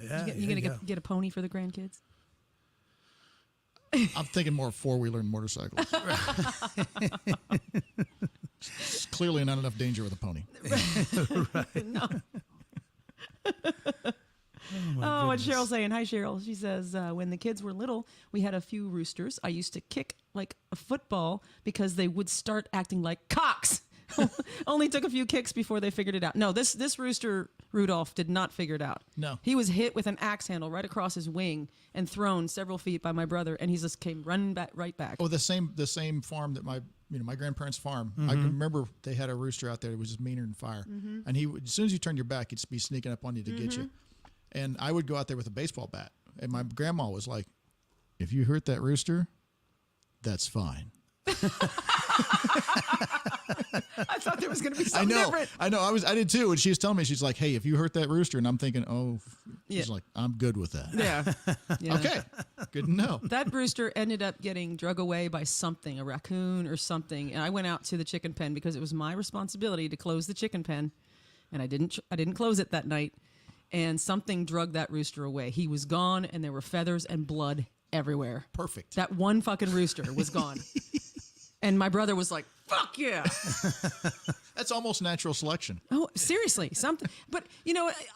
Yeah. You gonna get a pony for the grandkids? I'm thinking more four-wheeler and motorcycles. It's clearly not enough danger with a pony. No. Oh, what's Cheryl saying? Hi, Cheryl. She says, when the kids were little, we had a few roosters. I used to kick like a football because they would start acting like cocks. Only took a few kicks before they figured it out. No, this rooster, Rudolph, did not figure it out. No. He was hit with an axe handle right across his wing and thrown several feet by my brother, and he just came running right back. Oh, the same farm that my grandparents' farm. I can remember they had a rooster out there that was just meaner than fire. And he as soon as you turned your back, he'd just be sneaking up on you to get you. And I would go out there with a baseball bat, and my grandma was like, "If you hurt that rooster, that's fine." I thought there was going to be something different. I know. I did too. And she was telling me, she's like, "Hey, if you hurt that rooster," and I'm thinking, "Oh," she's Yeah. like, "I'm good with that." Yeah. Okay, good to know. That rooster ended up getting drug away by something, a raccoon or something. And I went out to the chicken pen because it was my responsibility to close the chicken pen, and I didn't close it that night. And something drugged that rooster away. He was gone, and there were feathers and blood everywhere. Perfect. That one fucking rooster was gone. And my brother was like, "Fuck yeah." That's almost natural selection. Oh, seriously, something. But,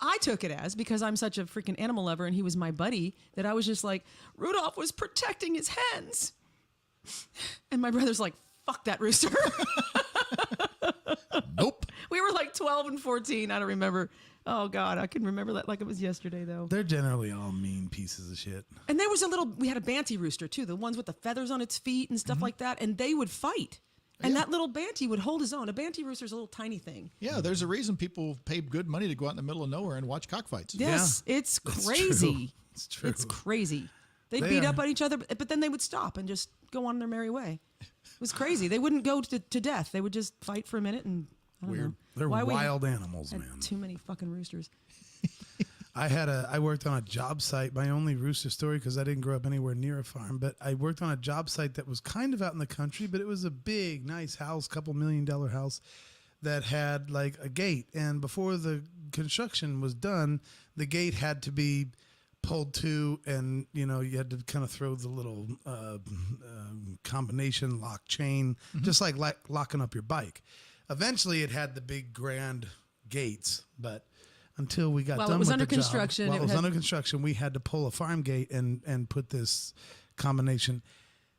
I took it as, because I'm such a freaking animal lover and he was my buddy, that I was just like, Rudolph was protecting his hens. And my brother's like, "Fuck that rooster." Nope. We were like 12 and 14. I don't remember. Oh, God, I can remember that like it was yesterday, though. They're generally all mean pieces of shit. And there was we had a Banty rooster, too, the ones with the feathers on its feet and stuff like that, and they would fight. And Yeah. that little Banty would hold his own. A Banty rooster's a little tiny thing. Yeah, there's a reason people pay good money to go out in the middle of nowhere and watch cockfights. Yes, it's That's crazy. true. It's true. It's crazy. They'd They beat are. up on each other, but then they would stop and just go on their merry way. It was crazy. They wouldn't go to death. They would just fight for a minute and I don't Weird. know. They're Why we wild animals, had man. too many fucking roosters. I worked on a job site. My only rooster story, because I didn't grow up anywhere near a farm, but I worked on a job site that was kind of out in the country, but it was a big, nice house, $2 million house that had like a gate. And before the construction was done, the gate had to be pulled to, and you had to kind of throw the little combination lock chain, just like locking up your bike. Eventually, it had the big grand gates, but until we got While done it was with under the job, construction, while it it was had- under construction, we had to pull a farm gate and put this combination.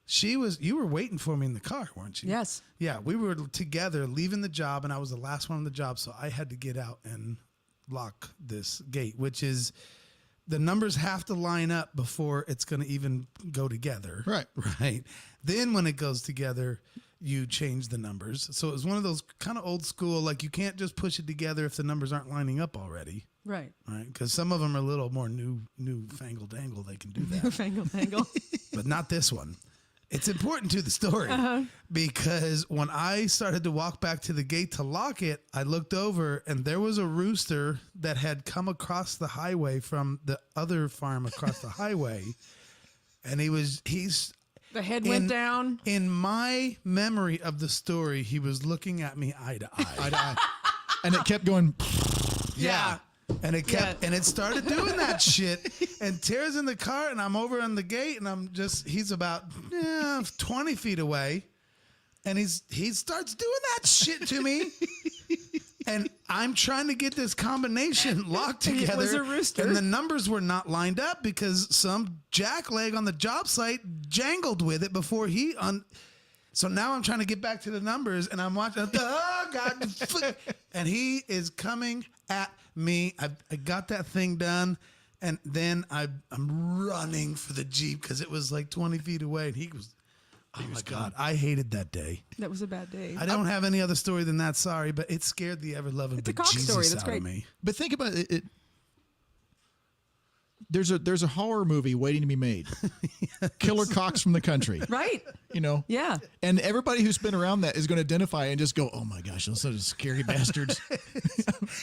You were waiting for me in the car, weren't you? Yes. Yeah, we were together leaving the job, and I was the last one on the job, so I had to get out and lock this gate, which is the numbers have to line up before it's going to even go together. Right. Right. Then when it goes together, you change the numbers. So it was one of those kind of old school, like you can't just push it together if the numbers aren't lining up already. Right. Right. Because some of them are a little more newfangled angle. They can do that. Fangle. But not this one. It's important to the story because when I started to walk back to the gate to lock it, I looked over and there was a rooster that had come across the highway from the other farm across the highway. And he's The head went down. In my memory of the story, he was looking at me eye to eye. Eye to eye. And it kept going. Yeah. And it kept, and it started doing that shit. And Tara's in the car, and I'm over on the gate, and he's about 20 feet away, and he starts doing that shit to me. And I'm trying to get this combination locked together. It was a rooster. And the numbers were not lined up because some jackleg on the job site jangled with it before so now I'm trying to get back to the numbers, and I'm watching. Oh God! And he is coming at me. I got that thing done, and then I'm running for the Jeep because it was like 20 feet away, and he was. Oh my God! I hated that day. That was a bad day. I don't have any other story than that. Sorry, but it scared the ever loving It's a cock bejesus story. That's out great. of me. But think about it. There's a horror movie waiting to be made. Killer Cocks from the Country. Right. You know? Yeah. And everybody who's been around that is going to identify and just go, oh my gosh, those are scary bastards.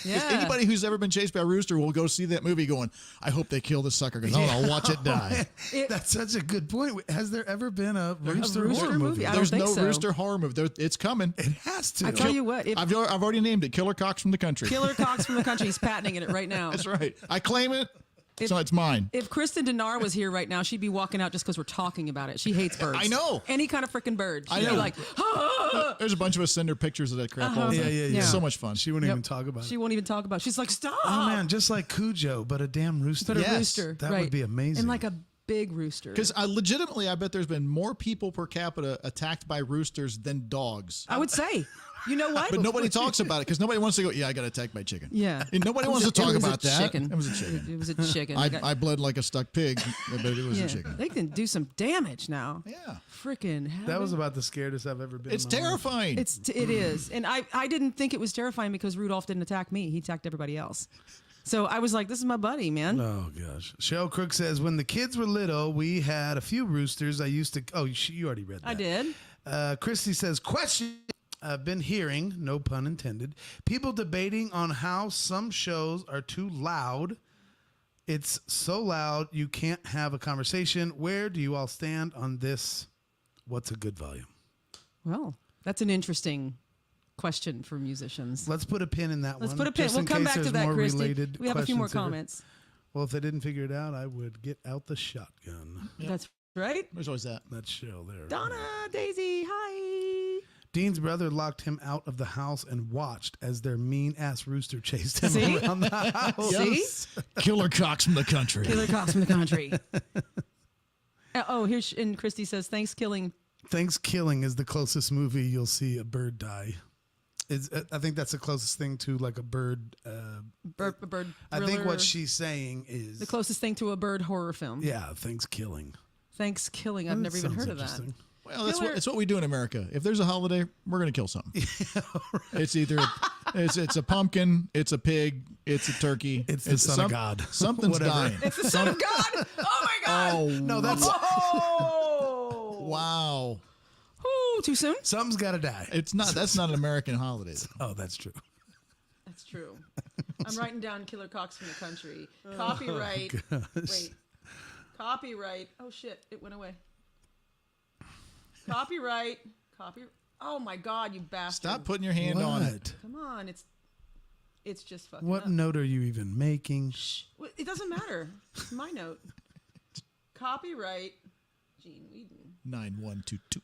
Yeah. Anybody who's ever been chased by a rooster will go see that movie going, I hope they kill this sucker because I'll watch it die. That's such a good point. Has there ever been a rooster rooster horror movie? movie? I don't There's think no so. rooster horror movie. It's coming. It has to. I tell you what, if I've already named it Killer Cocks from the Country. Killer Cocks from the Country is patenting it right now. That's right. I claim it. So it's mine. If Kristen Dennar was here right now, she'd be walking out just because we're talking about it. She hates birds. I know. Any kind of freaking bird. She'd I know. be like, ah! There's a bunch of us send her pictures of that crap all the time. Yeah. It's so much fun. She wouldn't Yep. even talk about She it. won't even talk about it. She's like, stop. Oh man, just like Cujo, but a damn rooster. But a Yes. rooster. That right. would be amazing. And like a big rooster. Because I bet there's been more people per capita attacked by roosters than dogs. I would say, you know what? But nobody talks about it because nobody wants to go, yeah, I got attacked by a chicken. Yeah. And nobody It was wants to a- talk it was a about that. chicken. It was a chicken. It was a chicken. I bled like a stuck pig, but it was yeah. a chicken. They can do some damage now. Yeah. Freaking hell. That was about the scariest I've ever been. It's in my life. terrifying. It is. And I didn't think it was terrifying because Rudolph didn't attack me. He attacked everybody else. So I was like, this is my buddy, man. Oh gosh. Shell Crook says when the kids were little, we had a few roosters. I used to. Oh, you already read that. I did. Christy says question. I've been hearing, no pun intended, people debating on how some shows are too loud. It's so loud you can't have a conversation. Where do you all stand on this? What's a good volume? Well, that's an interesting question for musicians. Let's put a pin in that Let's one. put a pin. just We'll in come case back to there's that, more Christy. related We have a few more questions here. comments. Well, if they didn't figure it out, I would get out the shotgun. That's right. There's always that. That's Shell there. Donna, Daisy, hi. Dean's brother locked him out of the house and watched as their mean-ass rooster chased him See? around the house. See? Killer Cocks from the Country. Killer Cocks from the Country. And Christy says, Thanksgiving. Thanksgiving is the closest movie you'll see a bird die. I think that's the closest thing to like a bird. Bird I think thriller. what she's saying is The closest thing to a bird horror film. yeah, Thanksgiving. Thanksgiving. I've never even heard of that. Well, that's Killer- it's what we do in America. If there's a holiday, we're going to kill something. It's either it's a pumpkin, it's a pig, it's a turkey. It's the son of God. Something's Whatever. dying. It's the Son of God. Oh my God. Oh, No, that's Oh. wow. Ooh, too soon? something's got to die. That's not an American holiday. Oh, that's true. That's true. I'm writing down Killer Cocks from the Country. Copyright. Wait. Copyright. Oh shit! It went away. Copyright. Oh my God, you bastard! Stop putting your hand on it. Come on, it's just fucking What up. note are you even making? Shh. Well, it doesn't matter. It's my note. Copyright. Gene Weedin. 9122.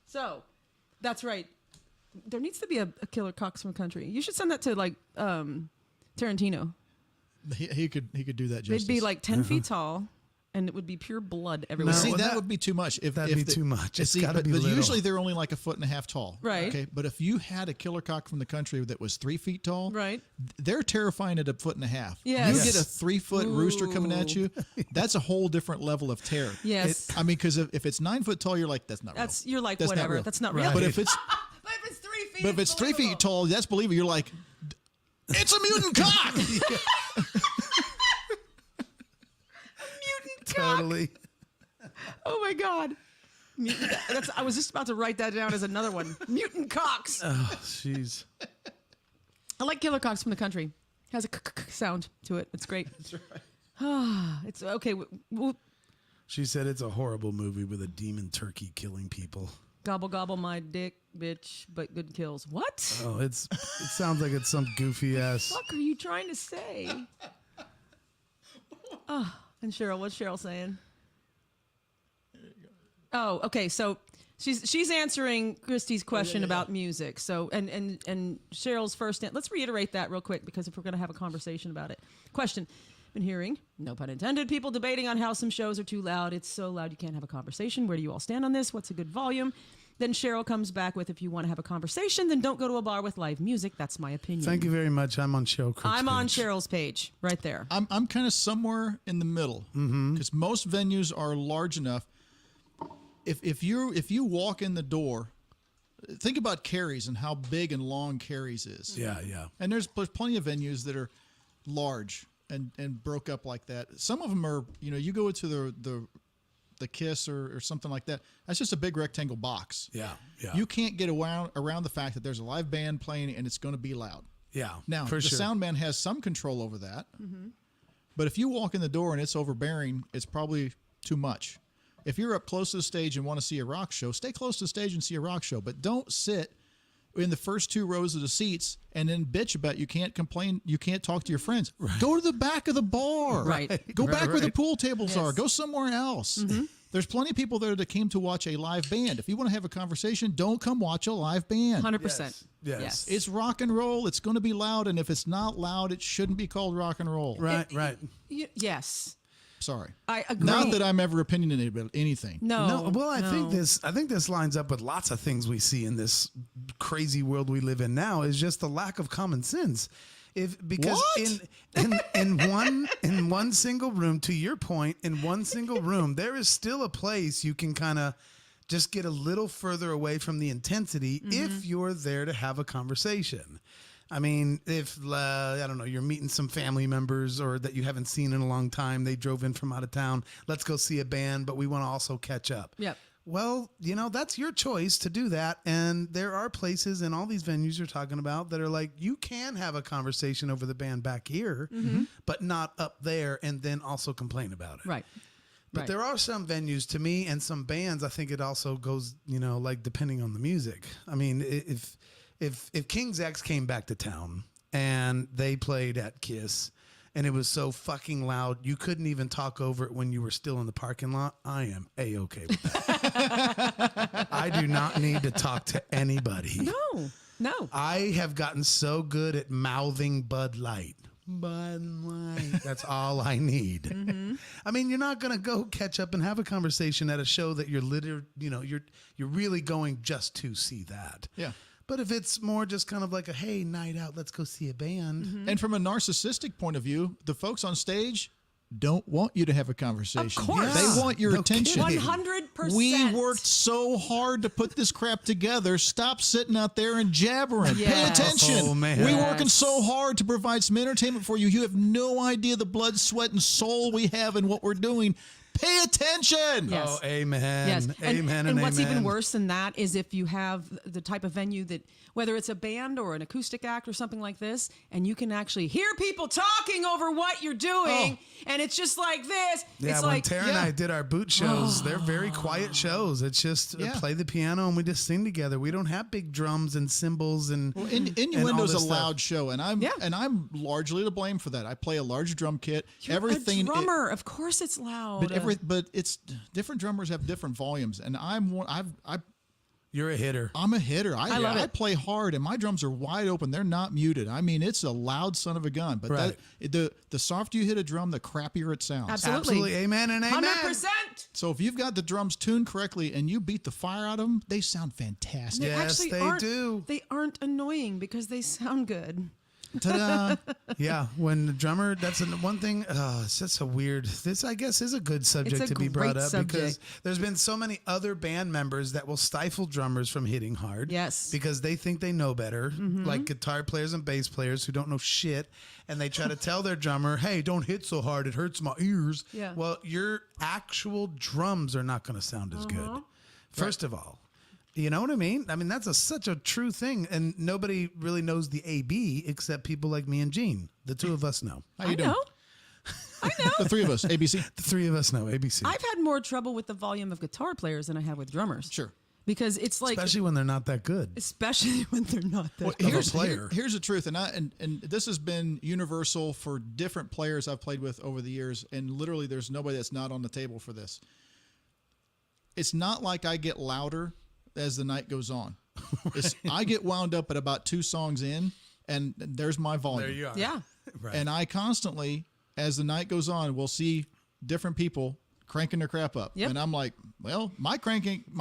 So, that's right. There needs to be a Killer Cocks from the Country. You should send that to like Tarantino. He could do that justice. They'd be like 10 feet tall. and it would be pure blood everywhere. No, See, well, that that- would be too much. that'd be too much. It's gotta but be little. usually they're only like 1.5 feet tall. Right. Okay. But if you had a killer cock from the country that was 3 feet tall, Right. they're terrifying at 1.5 feet. Yes. You get a 3-foot rooster coming at you, that's a whole different level of terror. Yes. I mean, because if it's 9 foot tall, you're like, that's not real. You're like, That's not whatever. real. That's not Right. real. But if it's But if it's 3 feet, but if it's 3 feet tall, that's believable. You're like, it's a mutant cock. mutant cock. Totally. Oh my God. I was just about to write that down as another one. Mutant cocks. Oh, jeez. I like killer cocks from the country. Has a sound to it. It's great. That's right. It's okay. She said it's a horrible movie with a demon turkey killing people. Gobble gobble my dick, bitch, but good kills. What? Oh, it sounds like it's some goofy ass. What the fuck are you trying to say? Oh, and Cheryl, what's Cheryl saying? Oh, okay. So she's answering Christy's question about music. So and Cheryl's first. Let's reiterate that real quick because if we're going to have a conversation about it. Question. Been hearing, no pun intended, people debating on how some shows are too loud. It's so loud you can't have a conversation. Where do you all stand on this? What's a good volume? Then Cheryl comes back with, if you want to have a conversation, then don't go to a bar with live music. That's my opinion. Thank you very much. I'm on Cheryl Crook's I'm on page. Cheryl's page right there. I'm kind of somewhere in the middle because most venues are large enough. If you walk in the door, think about Carrie's and how big and long Carrie's is. Yeah, yeah. And there's plenty of venues that are large and broke up like that. Some of them are, you go into the Kiss or something like that. That's just a big rectangle box. Yeah, yeah. You can't get around the fact that there's a live band playing and it's going to be loud. Yeah, Now, for the sure. sound man has some control over that. But if you walk in the door and it's overbearing, it's probably too much. If you're up close to the stage and want to see a rock show, stay close to the stage and see a rock show. But don't sit in the first 2 rows of the seats and then bitch about you can't complain, you can't talk to your friends. Right. Go to the back of the bar. Right. Go back where the right. pool tables are. Yes. Go somewhere else. There's plenty of people there that came to watch a live band. If you want to have a conversation, don't come watch a live band. 100%. Yes. It's rock and roll. It's going to be loud. And if it's not loud, it shouldn't be called rock and roll. Right, right. Yes. Sorry. I agree. Not that I'm ever opinionated about anything. No. Well, I think this lines up with lots of things we see in this crazy world we live in now is just the lack of common sense. Because What? in one single room, to your point, in one single room, there is still a place you can kind of just get a little further away from the intensity if you're there to have a conversation. I mean, if, I don't know, you're meeting some family members or that you haven't seen in a long time, they drove in from out of town, let's go see a band, but we want to also catch up. Yep. Well, that's your choice to do that. And there are places in all these venues you're talking about that are like, you can have a conversation over the band back here, but not up there and then also complain about it. Right. But there are some venues to me and some bands, I think it also goes, like depending on the music. I mean, if King's X came back to town and they played at Kiss and it was so fucking loud you couldn't even talk over it when you were still in the parking lot, I am A-okay with that. I do not need to talk to anybody. No. I have gotten so good at mouthing Bud Light. Bud Light. That's all I need. I mean, you're not going to go catch up and have a conversation at a show that you're really going just to see that. Yeah. But if it's more just kind of like a, hey, night out, let's go see a band. And from a narcissistic point of view, the folks on stage don't want you to have a conversation. Of course. They want your No attention. kidding. 100%. We worked so hard to put this crap together. Stop sitting out there and jabbering. Pay Yes. attention. Oh, man. We're working so hard to provide some entertainment for you. You have no idea the blood, sweat, and soul we have in what we're doing. Pay attention. Yes. Oh, amen. Yes. Amen And what's amen. even worse than that is if you have the type of venue that, whether it's a band or an acoustic act or something like this, and you can actually hear people talking over what you're doing, and it's just like this. Yeah, it's when like, Tara and I did our boot shows, they're very quiet shows. It's just play the piano and we just sing together. We don't have big drums and cymbals and Well, and all Innuendo's a this stuff. loud show, and I'm largely to blame for that. I play a large drum kit. you're Everything. a drummer. Of course it's loud. But it's different drummers have different volumes, and You're a hitter. I'm a hitter. I love I it. play hard, and my drums are wide open. They're not muted. I mean, it's a loud son of a gun. But Right. the softer you hit a drum, the crappier it sounds. Absolutely. Amen and amen. 100%. So if you've got the drums tuned correctly and you beat the fire out of them, they sound fantastic. Yeah. Yes, they do. They aren't annoying because they sound good. Ta-da! Yeah, when the drummer, that's one thing. It's just a weird. This, I guess, is a good subject It's a to be brought great up because subject. there's been so many other band members that will stifle drummers from hitting hard. Yes. because they think they know better, like guitar players and bass players who don't know shit, and they try to tell their drummer, "Hey, don't hit so hard; it hurts my ears." Yeah. Well, your actual drums are not going to sound as good. First of all. You know what I mean? I mean, that's such a true thing. And nobody really knows the AB except people like me and Gene. The two of us know. How you I doing? know. I know. The three of us, ABC. The three of us know ABC. I've had more trouble with the volume of guitar players than I have with drummers. Sure. Because it's like, Especially when they're not that good. especially when they're not that Well, good. player. Here's the truth, and this has been universal for different players I've played with over the years, and literally there's nobody that's not on the table for this. It's not like I get louder as the night goes on. I get wound up at about 2 songs in, and there's my volume. There you are. Yeah. Right. And I constantly, as the night goes on, will see different people cranking their crap up. Yep. And I'm like, well, my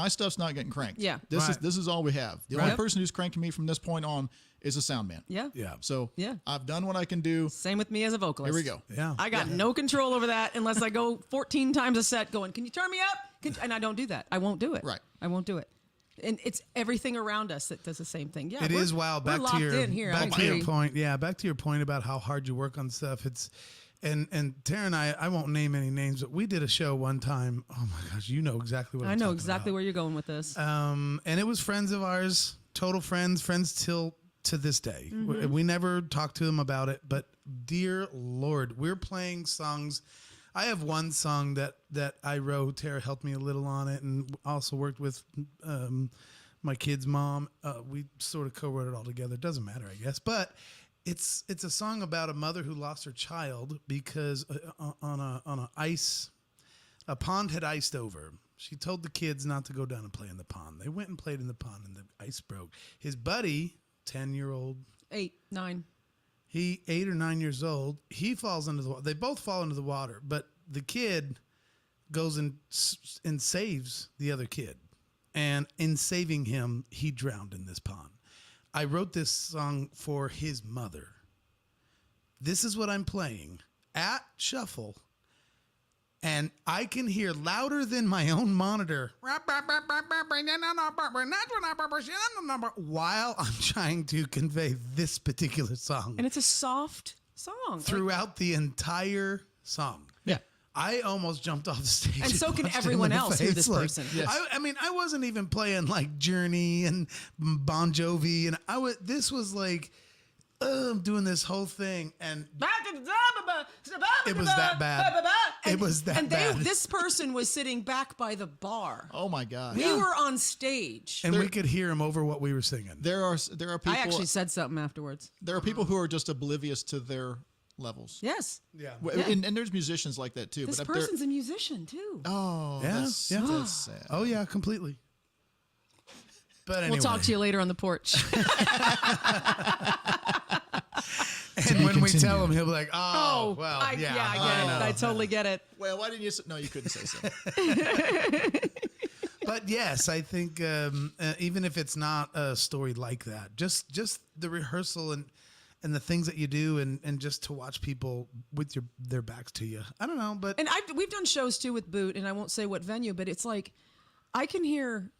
stuff's not getting cranked. Yeah. This is all we have. The only Right. person who's cranking me from this point on is a sound man. Yeah. yeah. So Yeah. I've done what I can do. Same with me as a vocalist. Here we go. Yeah. I got no control over that unless I go 14 times a set going, can you turn me up? And I don't do that. I won't do it. Right. I won't do it. And it's everything around us that does the same thing. Yeah. It is wild. We're Back locked to your in here. I back to your agree. point. Yeah, back to your point about how hard you work on stuff. It's and Tara and I won't name any names, but we did a show one time. Oh my gosh, you know exactly what I I'm know talking exactly about. where you're going with this. And it was friends of ours, total friends till to this day. Mm-hmm. We never talked to them about it, but dear Lord, we're playing songs. I have one song that I wrote. Tara helped me a little on it, and also worked with my kid's mom. We sort of co-wrote it all together. Doesn't matter, I guess, but it's a song about a mother who lost her child because a pond had iced over. She told the kids not to go down and play in the pond. They went and played in the pond, and the ice broke. His buddy, 10-year-old, 8, 9. he 8 or 9 years old, he falls into the water. They both fall into the water, but the kid goes and saves the other kid. And in saving him, he drowned in this pond. I wrote this song for his mother. This is what I'm playing at Shuffle. And I can hear louder than my own monitor while I'm trying to convey this particular song And it's a soft song. throughout the entire song. Yeah. I almost jumped off the stage. And so can punched him everyone in the else hear face. this Like, person. Yes. I mean, I wasn't even playing like Journey and Bon Jovi, and this was like doing this whole thing, and it was that bad. It was that bad. This person was sitting back by the bar. Oh my God. We were on stage. And we could hear him over what we were singing. There are people. I actually said something afterwards. There are people who are just oblivious to their levels. Yes. Yeah. And there's musicians like that too. This but person's a musician too. oh, Yeah, that's, yeah. that's sad. Oh yeah, completely. But anyway, We'll talk to you later on the porch. And when we continue. tell him, he'll be like, "Oh, well, I yeah, get it. know." I totally get it. Well, why didn't you say? No, you couldn't say so. But yes, I think even if it's not a story like that, just the rehearsal and the things that you do, and just to watch people with their backs to you. I don't know, but And we've done shows too with Boot, and I won't say what venue, but it's like I can hear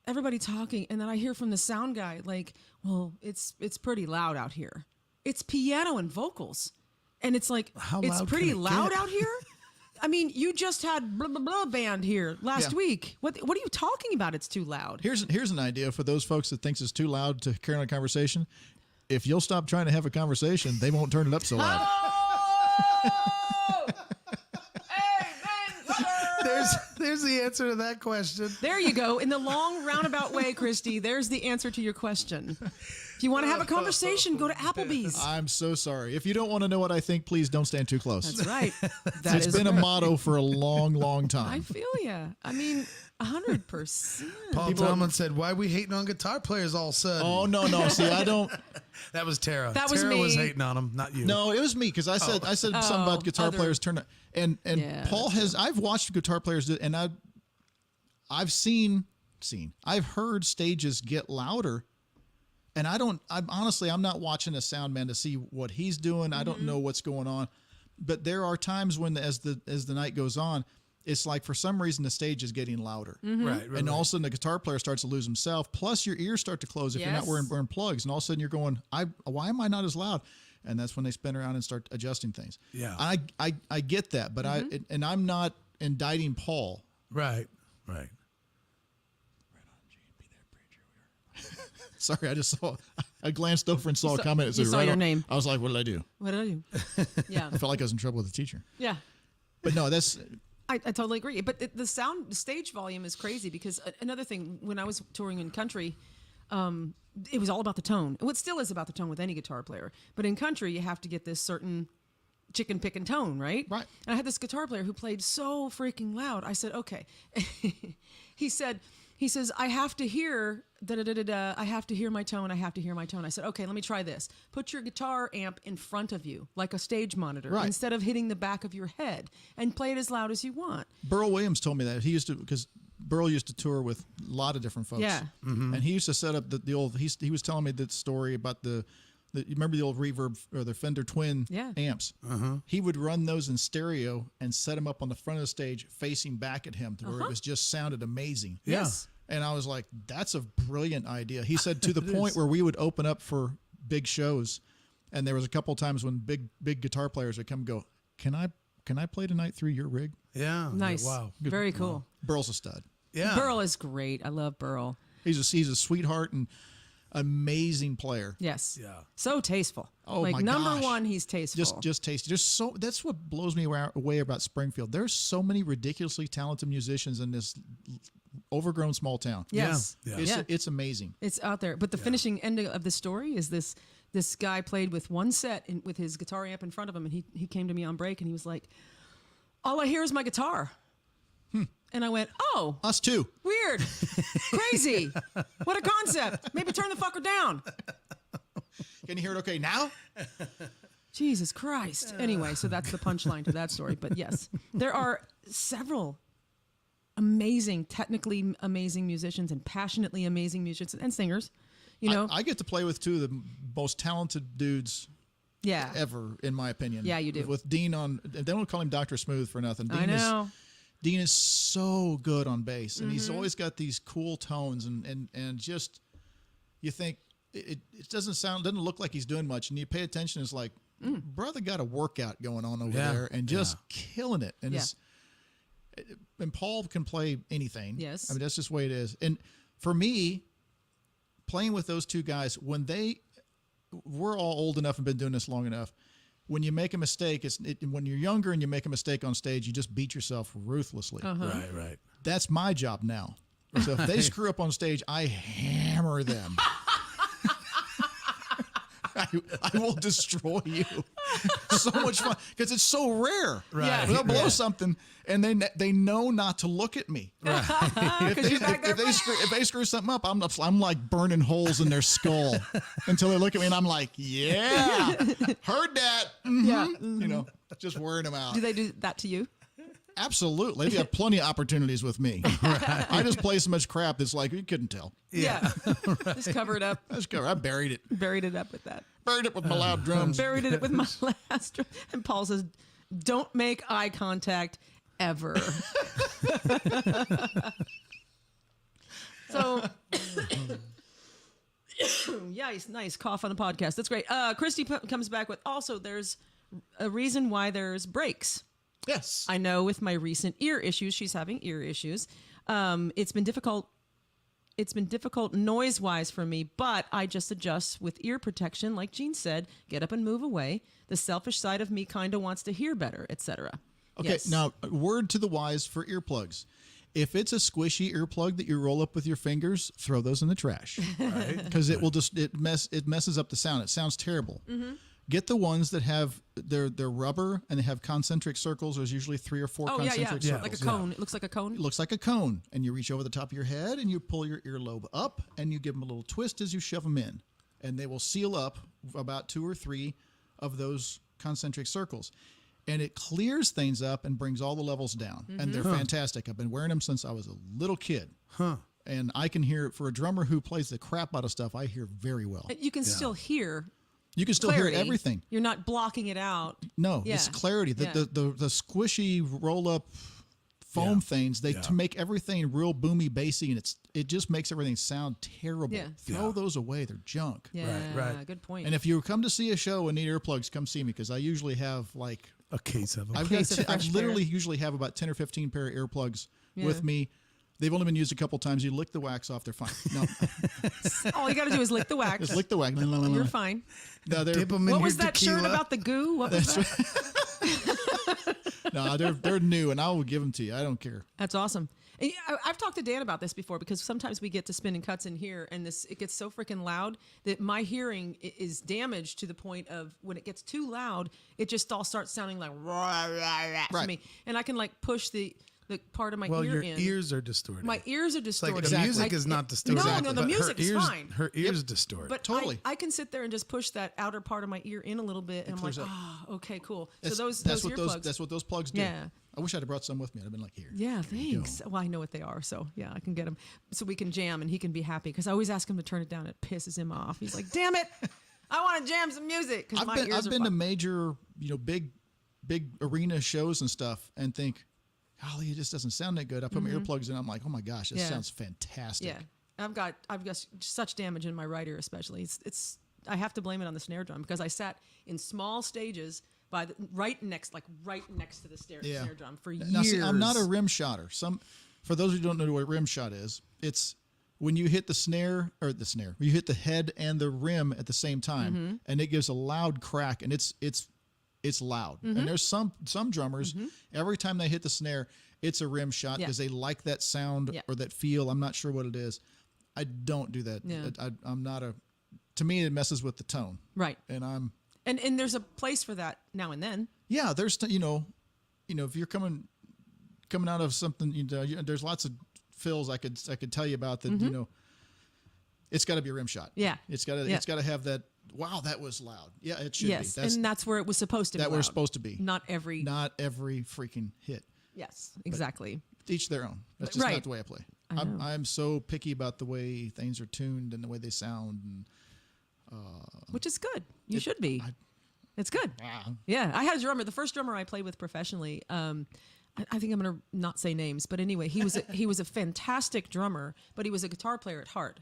everybody talking, and then I hear from the sound guy like, "Well, it's pretty loud out here. It's piano and vocals," and it's like How it's loud pretty can it loud get? out here. I mean, you just had blah blah blah band here last Yeah. week. What are you talking about? It's too loud. Here's an idea for those folks that thinks it's too loud to carry on a conversation. If you'll stop trying to have a conversation, they won't turn it up so loud. Oh! Hey, man, brother! There's the answer to that question. There you go. In the long roundabout way, Christy, there's the answer to your question. If you want to have a conversation, go to Applebee's. I'm so sorry. If you don't want to know what I think, please don't stand too close. That's right. It's been a motto for a long, long I time. feel ya. I mean, 100%. Paul Tomlin said, "Why are we hating on guitar players all of a sudden?" Oh, no. See, I don't. That was Tara. That was Tara me. was hating on him, not you. No, it was me because I said something about guitar players turn. And Yeah, Paul has. I've watched guitar players do, and I've seen. I've heard stages get louder. And I'm honestly, I'm not watching a sound man to see what he's doing. I don't know what's going on, but there are times when, as the night goes on, it's like for some reason the stage is getting louder, Right. and all of a sudden the guitar player starts to lose himself. Plus your ears start to close if you're not Yes. wearing plugs, and all of a sudden you're going, why am I not as loud? And that's when they spin around and start adjusting things. Yeah. I get that, but I'm not indicting Paul. Right. Sorry, I glanced over and saw a comment. It said, you saw your name. I was like, what did I do? What did I do? Yeah. I felt like I was in trouble with the teacher. Yeah. But no, that's I totally agree. But the stage volume is crazy because another thing, when I was touring in country, it was all about the tone. Well, it still is about the tone with any guitar player. But in country, you have to get this certain chicken picking tone, right? Right. And I had this guitar player who played so freaking loud. I said, okay. He says, I have to hear da-da-da-da-da. I have to hear my tone. I have to hear my tone. I said, okay, let me try this. Put your guitar amp in front of you like a stage monitor Right. instead of hitting the back of your head, and play it as loud as you want. Burl Williams told me that. He used to, because Burl used to tour with a lot of different folks. Yeah. And he used to set up the old, he was telling me that story about you remember the old reverb or the Fender Twin Yeah. amps? He would run those in stereo and set them up on the front of the stage facing back at him to where it was just sounded amazing. Yeah. Yes. And I was like, that's a brilliant idea. He said to the point where we would open up for big shows, and there was a couple of times when big guitar players would come and go, can I play tonight through your rig? Yeah. Nice. Wow. Very cool. Burl's a stud. Yeah. Burl is great. I love Burl. He's a sweetheart and amazing player. Yes. Yeah. So tasteful. Oh, like my number gosh. one, he's tasteful. Just tasty. That's what blows me away about Springfield. There's so many ridiculously talented musicians in this overgrown small town. yes. Yeah. It's amazing. It's out there. But the finishing end of the story is this guy played with one set with his guitar amp in front of him, and he came to me on break and he was like, all I hear is my guitar. And I went, oh, Us too. weird. Crazy. What a concept. Maybe turn the fucker down. Can you hear it okay now? Jesus Christ. Anyway, so that's the punchline to that story. But yes, there are several amazing, technically amazing musicians and passionately amazing musicians and singers. You know? I get to play with two of the most talented dudes yeah. ever, in my opinion. Yeah, you do. With Dean on, they don't call him Dr. Smooth for nothing. I know. Dean is so good on bass, and he's always got these cool tones, and just you think it doesn't look like he's doing much, and you pay attention, it's like brother got a workout going on over there, and just killing it, and and Paul can play anything. Yes. I mean that's just the way it is, and for me, playing with those two guys we're all old enough and been doing this long enough. When you make a mistake, when you're younger and you make a mistake on stage, you just beat yourself ruthlessly. Right. That's my job now. So if they screw up on stage, I hammer them. I will destroy you. So much fun because it's so rare. Right. Yeah. They'll blow something, and they know not to look at me. If they screw something up, I'm like burning holes in their skull until they look at me, and I'm like, yeah, heard that. Mhm. Yeah. You know, just wearing them out. Do they do that to you? Absolutely. They have plenty of opportunities with me. I just play so much crap that's like, you couldn't tell. Yeah. Just cover it up. I buried it. Buried it up with that. Buried it with my loud drums. Buried it with my last drum. And Paul says, don't make eye contact ever. So, yeah, he's nice. Cough on the podcast. That's great. Christy comes back with also there's a reason why there's breaks. Yes. I know with my recent ear issues, she's having ear issues. It's been difficult. It's been difficult noise-wise for me, but I just adjust with ear protection, like Gene said. Get up and move away. The selfish side of me kind of wants to hear better, etc. Okay, now, word to the wise for earplugs. If it's a squishy earplug that you roll up with your fingers, throw those in the trash. Right. Because it will just it messes up the sound. It sounds terrible. Get the ones that have they're rubber and they have concentric circles. There's usually 3 or 4 Oh yeah, concentric yeah, circles. like a cone. It looks like a cone. It looks like a cone, and you reach over the top of your head and you pull your earlobe up and you give them a little twist as you shove them in, and they will seal up about 2 or 3 of those concentric circles. And it clears things up and brings all the levels down. And they're fantastic. I've been wearing them since I was a little kid. And I can hear, for a drummer who plays the crap out of stuff, I hear very well. You can still hear. You can still clarity. hear everything. You're not blocking it out. No, Yeah. it's clarity. Yeah. The squishy roll-up foam things, to make everything real boomy, bassy, and it just makes everything sound terrible. Yeah. Throw those away. They're junk. Yeah, right. good point. And if you come to see a show and need earplugs, come see me, because I usually have like A case of them. I've case of got I fresh literally usually have about 10 or 15 pair of earplugs Yeah. with me. They've only been used a couple times. You lick the wax off, they're fine. No, all you got to do is lick the wax. just lick the wax. You're fine. No, they're Dip them in What your was that tequila. shirt about the goo? What was that? no, they're new, and I will give them to you. I don't care. That's awesome. And I've talked to Dan about this before, because sometimes we get to spinning cuts in here, and it gets so freaking loud that my hearing is damaged to the point of when it gets too loud, it just all starts sounding like rah, rah, rah to Right. me, and I can like push the part of my Well, ear your in. ears are distorted. My ears are like distorted. the music is not distorted. No, the but music her is ears, fine. Her ears distorted. But Totally. I can sit there and just push that outer part of my ear in a little bit, and I'm like, clears up. okay, cool. That's, so those earplugs. That's what those plugs do. Yeah. I wish I'd have brought some with me. I'd have been like, here. Yeah, thanks. Well, I know what they are, so yeah, I can get them so we can jam and he can be happy. Because I always ask him to turn it down. It pisses him off. He's like, "Damn it, I want to jam some music." Because my ears I've are been to fucked. major, big arena shows and stuff, and think, golly, it just doesn't sound that good. I put my earplugs in. I'm like, oh my gosh, this Yeah. sounds fantastic. Yeah, I've got such damage in my right ear, especially. It's I have to blame it on the snare drum, because I sat in small stages by right next to the snare drum for years. Now, see, I'm not a rim shotter. For those who don't know what a rim shot is, it's when you hit you hit the head and the rim at the same time, and it gives a loud crack, and it's loud. And there's some drummers, every time they hit the snare, it's a rim shot because they like that sound or that feel. I'm not sure what it is. I don't do that. Yeah. I'm not to me, it messes with the tone. Right. And And there's a place for that now and then. yeah, there's, if you're coming out of something, there's lots of fills I could tell you about that, it's got to be a rim shot. Yeah. It's got to have that. Wow, that was loud. Yeah, it should Yes, be. and that's where it was supposed to be. that we're loud. supposed to be. Not every. Not every freaking hit. Yes, exactly. Each their own. That's just Right. not the way I play. I know. I'm so picky about the way things are tuned and the way they sound. And Which is good. You should be. It's good. ah, Yeah, I had a drummer. The first drummer I played with professionally. I think I'm gonna not say names, but anyway, he was a fantastic drummer, but he was a guitar player at heart,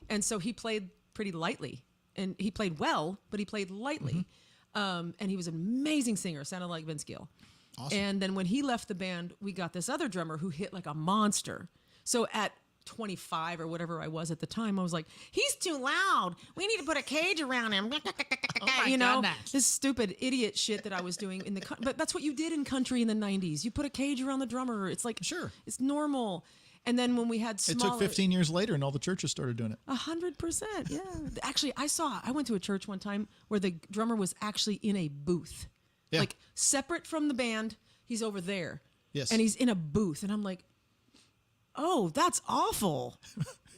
and so he played pretty lightly, and he played well, but he played lightly, and he was an amazing singer. Sounded like Vince Gill. Awesome. And then when he left the band, we got this other drummer who hit like a monster. So at 25 or whatever I was at the time, I was like, he's too loud. We need to put a cage around him. This stupid idiot shit that I was doing but that's what you did in country in the 90s. You put a cage around the drummer. It's like, Sure. it's normal. And then when we had it smaller, took 15 years later, and all the churches started doing it. 100%. Yeah. Actually, I went to a church one time where the drummer was actually in a booth, Yeah. like separate from the band. He's over there. Yes. And he's in a booth. And I'm like, oh, that's awful.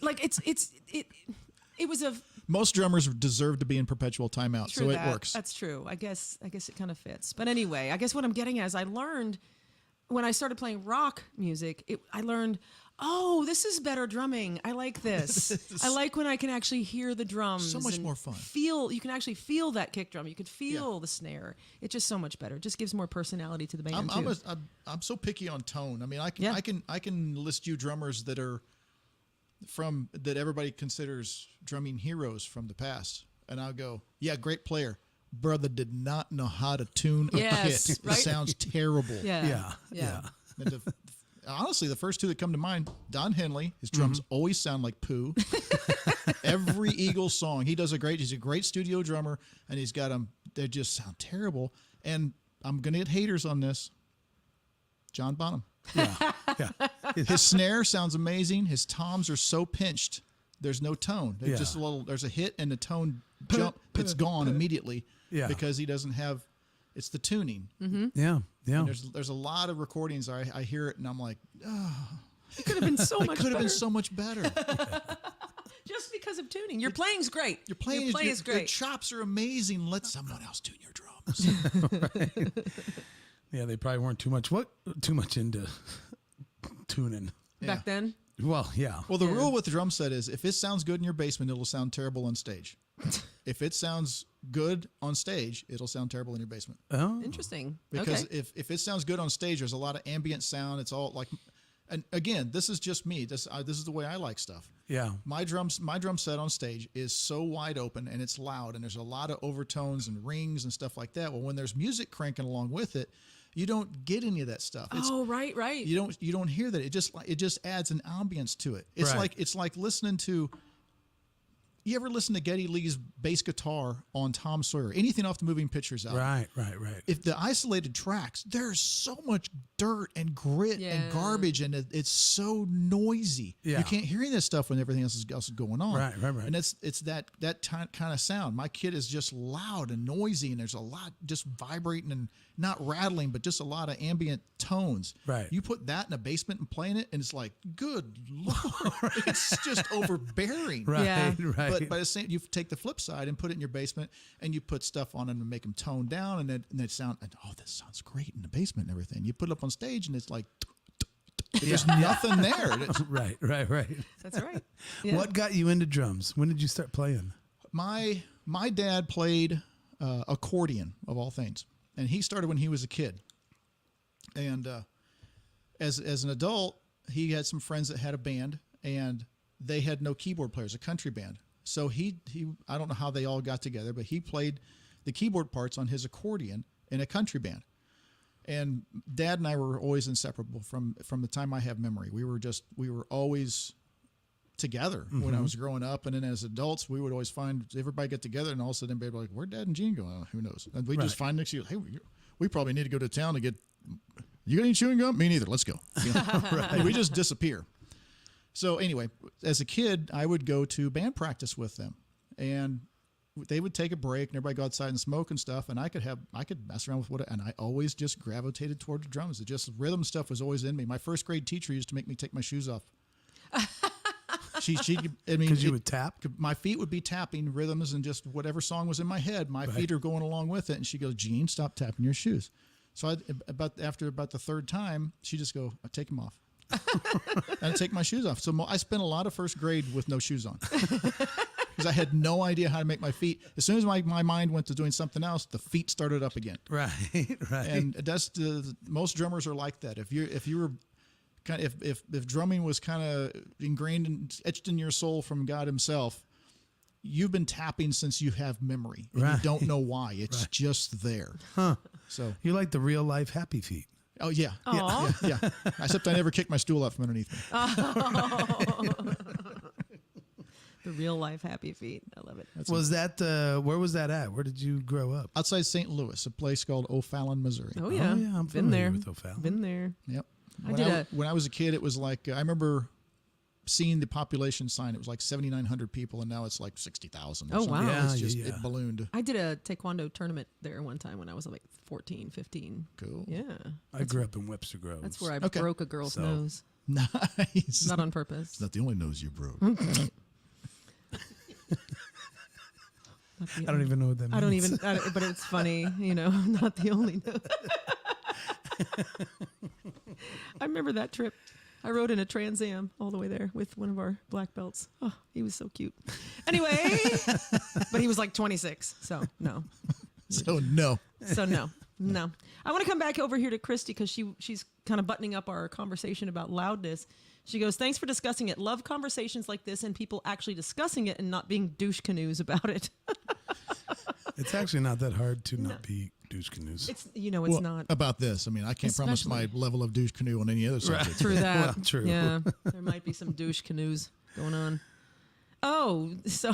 Like it was a Most drummers deserve to be in perpetual timeout, true so that. it works. That's true. I guess it kind of fits. But anyway, I guess what I'm getting at is I learned when I started playing rock music, I learned, oh, this is better drumming. I like this. I like when I can actually hear the drums. So much and more fun. You can actually feel that kick drum. You can feel the snare. It's just so much better. It just gives more personality to the band too. I'm so picky on tone. I mean, Yeah. I can list you drummers that are that everybody considers drumming heroes from the past, and I'll go, yeah, great player. Brother did not know how to tune a Yes, kit. right? It sounds terrible. Yeah. And honestly, the first two that come to mind, Don Henley, his drums always sound like poo. Every Eagles song, he's a great studio drummer, and he's got them, they just sound terrible. And I'm going to get haters on this. John Bonham. Yeah. His snare sounds amazing. His toms are so pinched. There's no tone. There's just a little. There's a hit and the tone jump. It's gone immediately. Yeah. Because he doesn't have. It's the tuning. Yeah. And there's a lot of recordings. I hear it and I'm like, oh, It could have been so much could have better. been so much better. Just because of tuning. Your playing's great. Your playing is your great. chops are amazing. Let someone else tune your drums. Yeah, they probably weren't too much into tuning. Back then. Well, yeah. Well, the rule with the drum set is if it sounds good in your basement, it'll sound terrible on stage. If it sounds good on stage, it'll sound terrible in your basement. Oh, Interesting. Because Okay. if it sounds good on stage, there's a lot of ambient sound. It's all like, and again, this is just me. This is the way I like stuff. yeah. My drum set on stage is so wide open and it's loud and there's a lot of overtones and rings and stuff like that. Well, when there's music cranking along with it, you don't get any of that stuff. Oh, right. You don't hear that. It just adds an ambience to it. It's like listening to. You ever listen to Geddy Lee's bass guitar on Tom Sawyer? Anything off the Moving Pictures album? Right. If the isolated tracks, there's so much dirt and grit and garbage, and it's so noisy. Yeah. You can't hear any of this stuff when everything else is going on. Right. And it's that kind of sound. My kid is just loud and noisy, and there's a lot just vibrating and not rattling, but just a lot of ambient tones. Right. You put that in a basement and playing it, and it's like, good Lord, it's just overbearing. Right. Yeah. Right. But by the same, you take the flip side and put it in your basement, and you put stuff on them to make them tone down, and they sound. And, oh, this sounds great in the basement and everything. You put it up on stage, and it's like there's nothing there. Right. That's right. Yeah. What got you into drums? When did you start playing? My dad played accordion of all things, and he started when he was a kid. And as an adult, he had some friends that had a band, and they had no keyboard players, a country band. So he I don't know how they all got together, but he played the keyboard parts on his accordion in a country band. And Dad and I were always inseparable from the time I have memory. We were always together when I was growing up, and then as adults, we would always find everybody get together, and all of a sudden everybody would be like, "Where'd Dad and Gene go?" Oh, who knows? And we just find next year, "Hey, we probably need to go to town to get. You got any chewing gum? Me neither. Let's go." You know? And we just disappear. So anyway, as a kid, I would go to band practice with them, and they would take a break, and everybody go outside and smoke and stuff, and I could mess around with and I always just gravitated toward the drums. It just rhythm stuff was always in me. My first grade teacher used to make me take my shoes off. Because you would tap? My feet would be tapping rhythms and just whatever song was in my head. My feet are going along with it, and she goes, "Gene, stop tapping your shoes." So after about the third time, she just go, "I take them off." And I take my shoes off. So I spent a lot of first grade with no shoes on because I had no idea how to make my feet. As soon as my mind went to doing something else, the feet started up again. Right. And that's most drummers are like that. If you were kind of, if drumming was kind of ingrained and etched in your soul from God Himself, you've been tapping since you have memory, and you don't know why. It's just there. Huh. So you like the real life happy feet. Oh, yeah. Yeah. Except I never kicked my stool out from underneath me. The real life happy feet. I love it. Where was that at? Where did you grow up? Outside St. Louis, a place called O'Fallon, Missouri. Oh, yeah. I'm Been familiar there. with O'Fallon. Been there. Yep. I When I was a kid, it was like, I remember seeing the population sign. It was like 7,900 people, and now it's like 60,000. Oh, wow. Yeah, It's just, yeah. it ballooned. I did a taekwondo tournament there one time when I was like 14, 15. Cool. Yeah. I grew up in Webster Groves. That's where I Okay. broke a girl's So- nose. Nice. Not on purpose. It's not the only nose you broke. I don't even know what that means. But it's funny, not the only nose. I remember that trip. I rode in a Trans Am all the way there with one of our black belts. Oh, he was so cute. Anyway, but he was like 26, so no. So no. No. I want to come back over here to Christy because she's kind of buttoning up our conversation about loudness. She goes, "Thanks for discussing it. Love conversations like this and people actually discussing it and not being douche canoes about it." It's actually not that hard to not be douche canoes. It's it's not. About this, I mean, I can't promise my level of douche canoe on any other subject. True that. Well, true. Yeah, there might be some douche canoes going on. Oh, so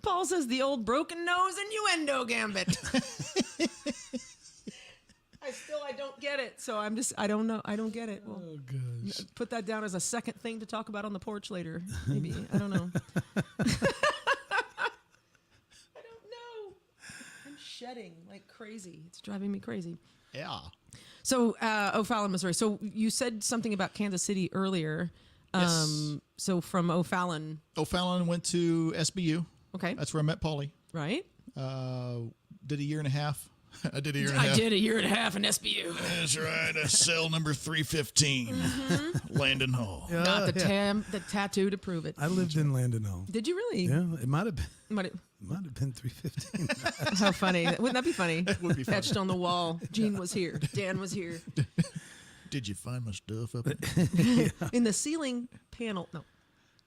Paul says the old broken nose innuendo gambit. I don't get it. So I don't know. I don't get it. Well, Oh gosh. put that down as a second thing to talk about on the porch later. Maybe. I don't know. I don't know. I'm shedding like crazy. It's driving me crazy. Yeah. So, O'Fallon, Missouri. So you said something about Kansas City earlier. Yes. So from O'Fallon. O'Fallon went to SBU. Okay. That's where I met Paulie. Right. Did a year and a half. I did a year and a half. I did a year and a half in SBU. That's right. Cell number 315. Landon Hall. Got the tattoo to prove it. I lived in Landon Hall. Did you really? Yeah, it might have been. Might it- Might have been 315. How funny. Wouldn't that be funny? It would be funny. Etched on the wall. Gene was here. Dan was here. Did you find my stuff up? In the ceiling panel. No.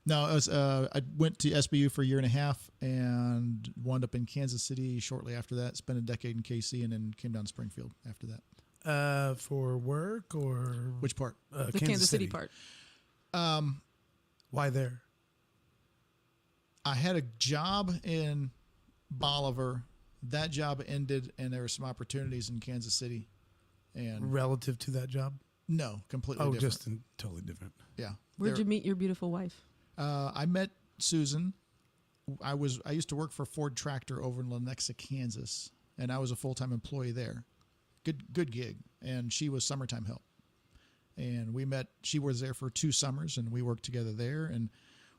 No, it was. I went to SBU for a year and a half and wound up in Kansas City shortly after that. Spent a decade in KC and then came down to Springfield after that. For work or Which part? The Kansas City part. Why there? I had a job in Bolivar. That job ended, and there were some opportunities in Kansas City. And Relative to that job? no, completely Oh, different. just totally different. Yeah. Where'd you meet your beautiful wife? I met Susan. I used to work for Ford Tractor over in Lenexa, Kansas, and I was a full-time employee there. Good gig, and she was summertime help. And we met. She was there for 2 summers, and we worked together there. And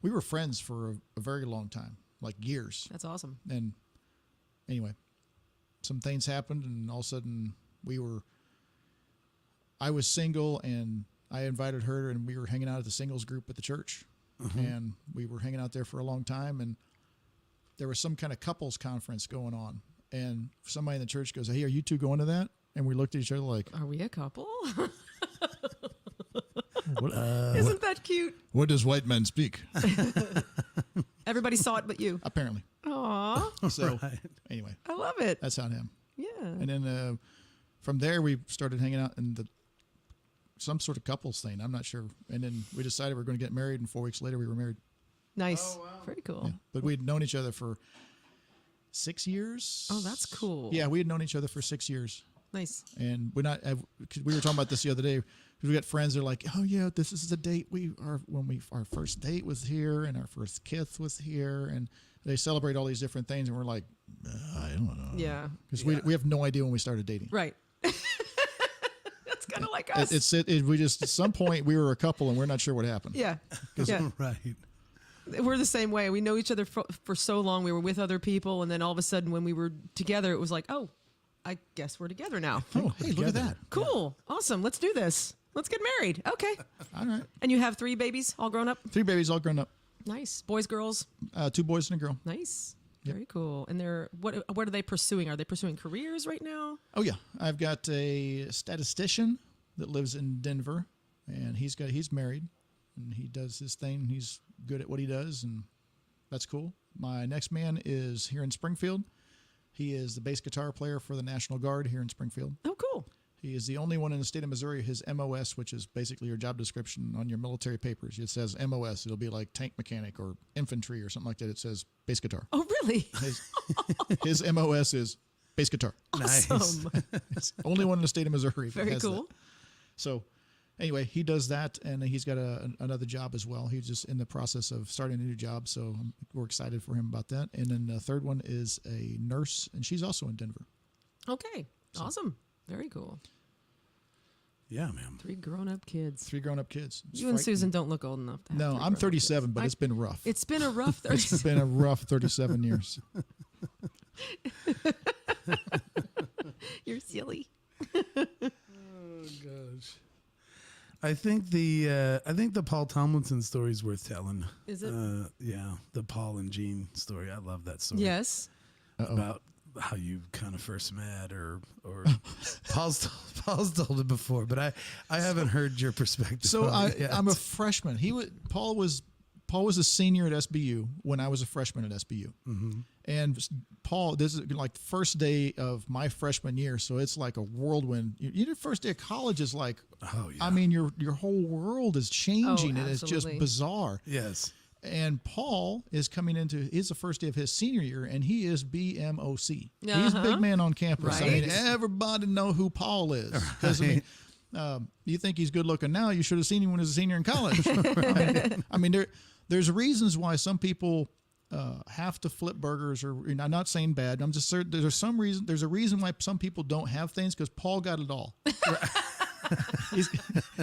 we were friends for a very long time, like years. That's awesome. And anyway, some things happened, and all of a sudden I was single, and I invited her, and we were hanging out at the singles group at the church. And we were hanging out there for a long time, and there was some kind of couples conference going on. And somebody in the church goes, "Hey, are you two going to that?" And we looked at each other like, Are we a couple? what, Isn't that cute? what does white men speak? Everybody saw it but you. Apparently. Aw. So Right. anyway, I love it. that's how it happened. Yeah. And then from there, we started hanging out in some sort of couples thing. I'm not sure. And then we decided we were going to get married, and 4 weeks later, we were married. Nice. Oh, wow. Very cool. Yeah. But we'd known each other for 6 years. Oh, that's cool. Yeah, we had known each other for 6 years. Nice. And we were talking about this the other day. Because we got friends that are like, "Oh yeah, this is the date our first date was here, and our first kiss was here," and they celebrate all these different things, and we're like, I don't know. Yeah. Because we have no idea when we started dating. Right. That's kind of like us. We just at some point we were a couple, and we're not sure what happened. Yeah. Yeah. Right. We're the same way. We know each other for so long. We were with other people, and then all of a sudden when we were together, it was like, oh, I guess we're together now. Oh, hey, look at that. Cool. Awesome. Let's do this. Let's get married. Okay. All right. And you have 3 babies all grown up? 3 babies, all grown up. Nice. Boys, girls? 2 boys and a girl. Nice. Very cool. And what are they pursuing? Are they pursuing careers right now? Oh yeah, I've got a statistician that lives in Denver, and he's married, and he does his thing. He's good at what he does, and that's cool. My next man is here in Springfield. He is the bass guitar player for the National Guard here in Springfield. Oh, cool. He is the only one in the state of Missouri. His MOS, which is basically your job description on your military papers, it says MOS. It'll be like tank mechanic or infantry or something like that. It says bass guitar. Oh, really? His MOS is bass guitar. Awesome. It's the only one in the state of Missouri. that Very has cool. that. So anyway, he does that, and he's got another job as well. He's just in the process of starting a new job, so we're excited for him about that. And then the third one is a nurse, and she's also in Denver. Okay. Awesome. Very cool. Yeah, man. 3 grown-up kids. 3 grown-up kids. It's You and frightening. Susan don't look old enough to have No, 3 I'm grown-up 37, kids. but it's been rough. It's been a rough It's 37. been a rough 37 years. You're silly. Oh gosh. I think the Paul Tomlinson story is worth telling. Is it? Yeah, the Paul and Jean story. I love that story. Yes. About how you kind of first met, or Paul's told it before, but I haven't heard your perspective. So on it yet. I'm a freshman. Paul was a senior at SBU when I was a freshman at SBU. Mm-hmm. And Paul, this is like the first day of my freshman year, so it's like a whirlwind. Your first day of college is like, oh yeah. I mean, your whole world is changing, and it's just absolutely. bizarre. Yes. And Paul is coming into, it's the first day of his senior year, and he is BMOC. He's a Uh-huh. big man on campus. I mean, Right. everybody know who Paul is. Because, I mean, you think he's good looking now, you should have seen him when he was a senior in college. I mean, there's reasons why some people have to flip burgers, or I'm not saying bad. I'm just certain there's a reason why some people don't have things, because Paul got it all.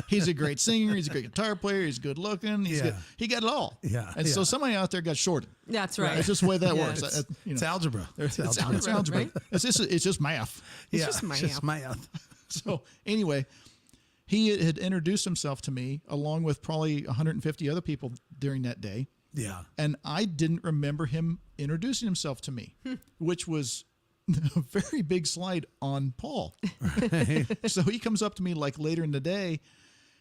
He's a great singer. He's a great guitar player. He's good looking. He got it all. Yeah, And so somebody out there got shorted. That's right. It's just the way that Yes. works. It's algebra. It's algebra, algebra. right? It's just math. It's just math. math. So anyway, he had introduced himself to me along with probably 150 other people during that day. Yeah. And I didn't remember him introducing himself to me, which was a very big slide on Paul. So he comes up to me like later in the day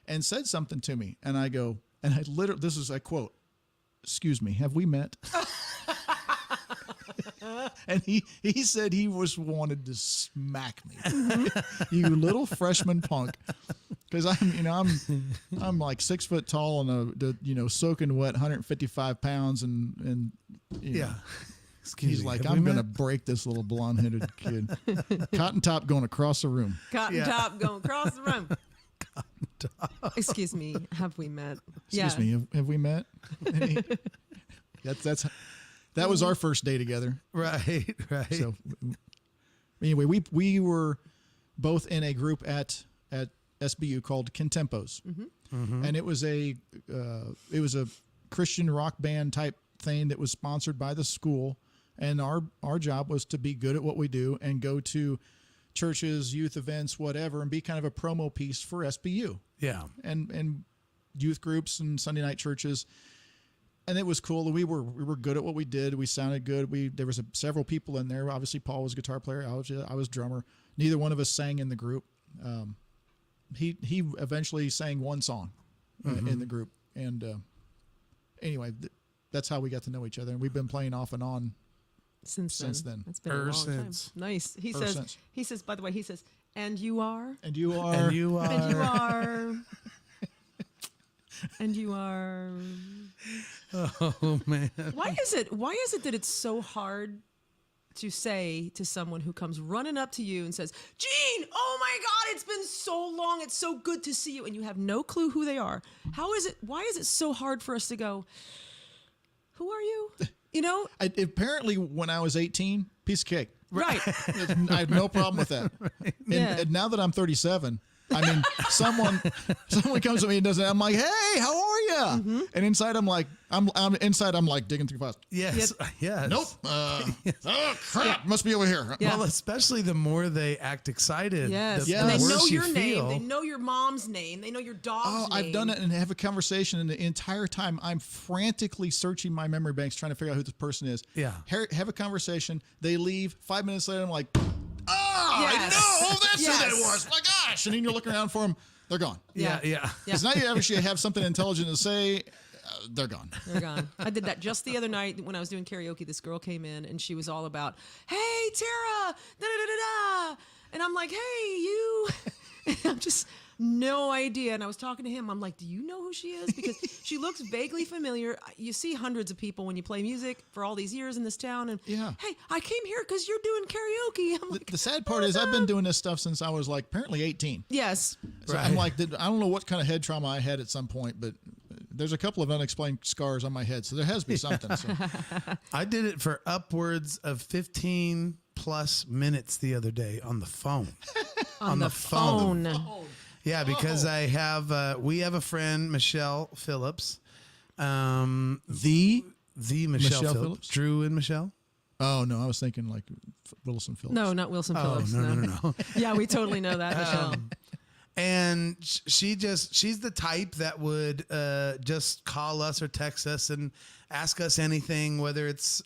and said something to me. And I go, and I literally, this is a quote, "Excuse me, have we met?" And he said he wanted to smack me. You little freshman punk. Because I'm like 6 foot tall and soaking wet, 155 pounds, and you know, Excuse he's me, like, have we I'm gonna met? break this little blonde headed kid. Cotton top going across the room. Cotton Yeah. top going across the room. Excuse me, have we met? Excuse me, have we met? And that was our first day together. Right. So anyway, we were both in a group at SBU called Contempos, and it was a Christian rock band type thing that was sponsored by the school, and our job was to be good at what we do and go to churches, youth events, whatever, and be kind of a promo piece for SBU Yeah. and youth groups and Sunday night churches. And it was cool. We were good at what we did. We sounded good. There was several people in there. Obviously, Paul was guitar player. I was drummer. Neither one of us sang in the group. He eventually sang one song in the group. And anyway, that's how we got to know each other. And we've been playing off and on Since then. That's been a Ever long since. time. Nice. He Ever says, since. by the way, he says, and you are, And you are. And you are. and you are, and you are. Oh man. Why is it that it's so hard to say to someone who comes running up to you and says, "Gene, oh my God, it's been so long. It's so good to see you," and you have no clue who they are? Why is it so hard for us to go, "Who are you?" You know? Apparently, when I was 18, piece of cake. Right. I have no problem with that. And now that I'm 37, I mean, someone comes to me and does that. I'm like, "Hey, how are you?" And inside, I'm like digging through files. Yes. Yes. Nope. Oh crap! Must be over here. Yeah. Well, especially the more they act excited. Yes. the And they worse know you your name. feel. They know your mom's name. They know your dog's Oh, name. I've done it and have a conversation, and the entire time I'm frantically searching my memory banks trying to figure out who this person is. Yeah. Have a conversation. They leave. 5 minutes later, I'm like, "Oh, Yes. I know. Oh, that's who Yes. that was. My gosh!" And then you're looking around for them. They're gone. Yeah. Yeah. Because now you actually have something intelligent to say. They're gone. They're gone. I did that just the other night when I was doing karaoke. This girl came in and she was all about, "Hey, Tara, da da da da da," and I'm like, "Hey, you." I'm just no idea. And I was talking to him. I'm like, "Do you know who she is?" Because she looks vaguely familiar. You see hundreds of people when you play music for all these years in this town. And Yeah. hey, I came here because you're doing karaoke. I'm like, The sad part is I've been doing this stuff since I was like apparently 18. yes. So Right. I'm like, I don't know what kind of head trauma I had at some point, but there's a couple of unexplained scars on my head. So there has to be something. So. I did it for upwards of 15 plus minutes the other day on the phone. On the phone. Yeah, because we have a friend, Michelle Phillips, the Michelle Phillips, Drew and Michelle. Oh, no, I was thinking like Wilson Phillips. No, not Wilson Phillips. no. Yeah, we totally know that, Michelle. And she's the type that would just call us or text us and ask us anything, whether it's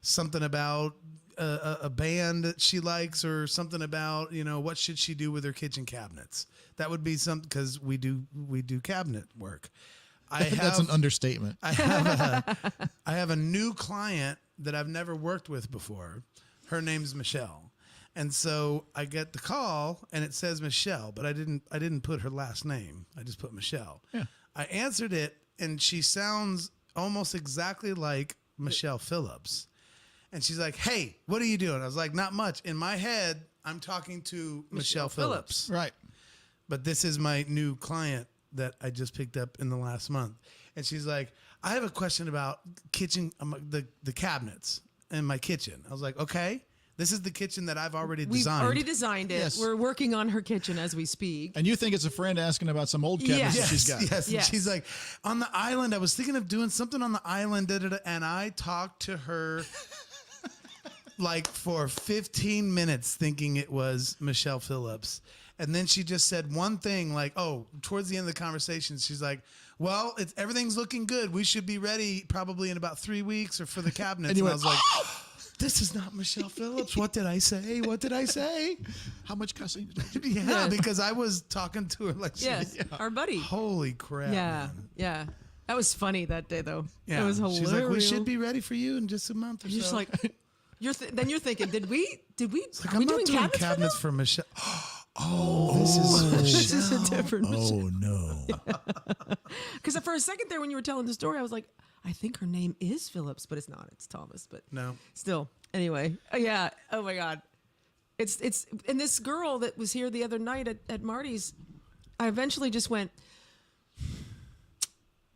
something about a band that she likes or something about, what should she do with her kitchen cabinets. That would be something, because we do cabinet work. That's an understatement. I have a new client that I've never worked with before. Her name's Michelle. And so I get the call and it says Michelle, but I didn't put her last name. I just put Michelle. Yeah. I answered it and she sounds almost exactly like Michelle Phillips. And she's like, hey, what are you doing? I was like, not much. In my head, I'm talking to Michelle Phillips. Right. But this is my new client that I just picked up in the last month. And she's like, I have a question about kitchen, the cabinets in my kitchen. I was like, okay, this is the kitchen that I've already designed. We've already designed it. Yes. We're working on her kitchen as we speak. And you think it's a friend asking about some old cabinets that she's got. Yes. Yes. And she's like, on the island, I was thinking of doing something on the island, and I talked to her like for 15 minutes thinking it was Michelle Phillips. And then she just said one thing like, towards the end of the conversation, she's like, well, everything's looking good. We should be ready probably in about 3 weeks or for the cabinets. And I was like, this is not Michelle Phillips. What did I say? What did I say? How much cussing did I do? Yeah, because I was talking to her like she was, Our buddy. holy crap. Yeah, man. yeah. That was funny that day, though. Yeah. That was hilarious. She's like, we should be ready for you in just a month or You're just so. like, then you're thinking, did we? Like, Are I'm we not doing cabinets cabinets for Michelle. This is This is a different. Oh, no. Because for a second there, when you were telling the story, I was like, I think her name is Phillips, but it's not. It's Thomas. But No. still, anyway, yeah. Oh my God, it's and this girl that was here the other night at Marty's, I eventually just went,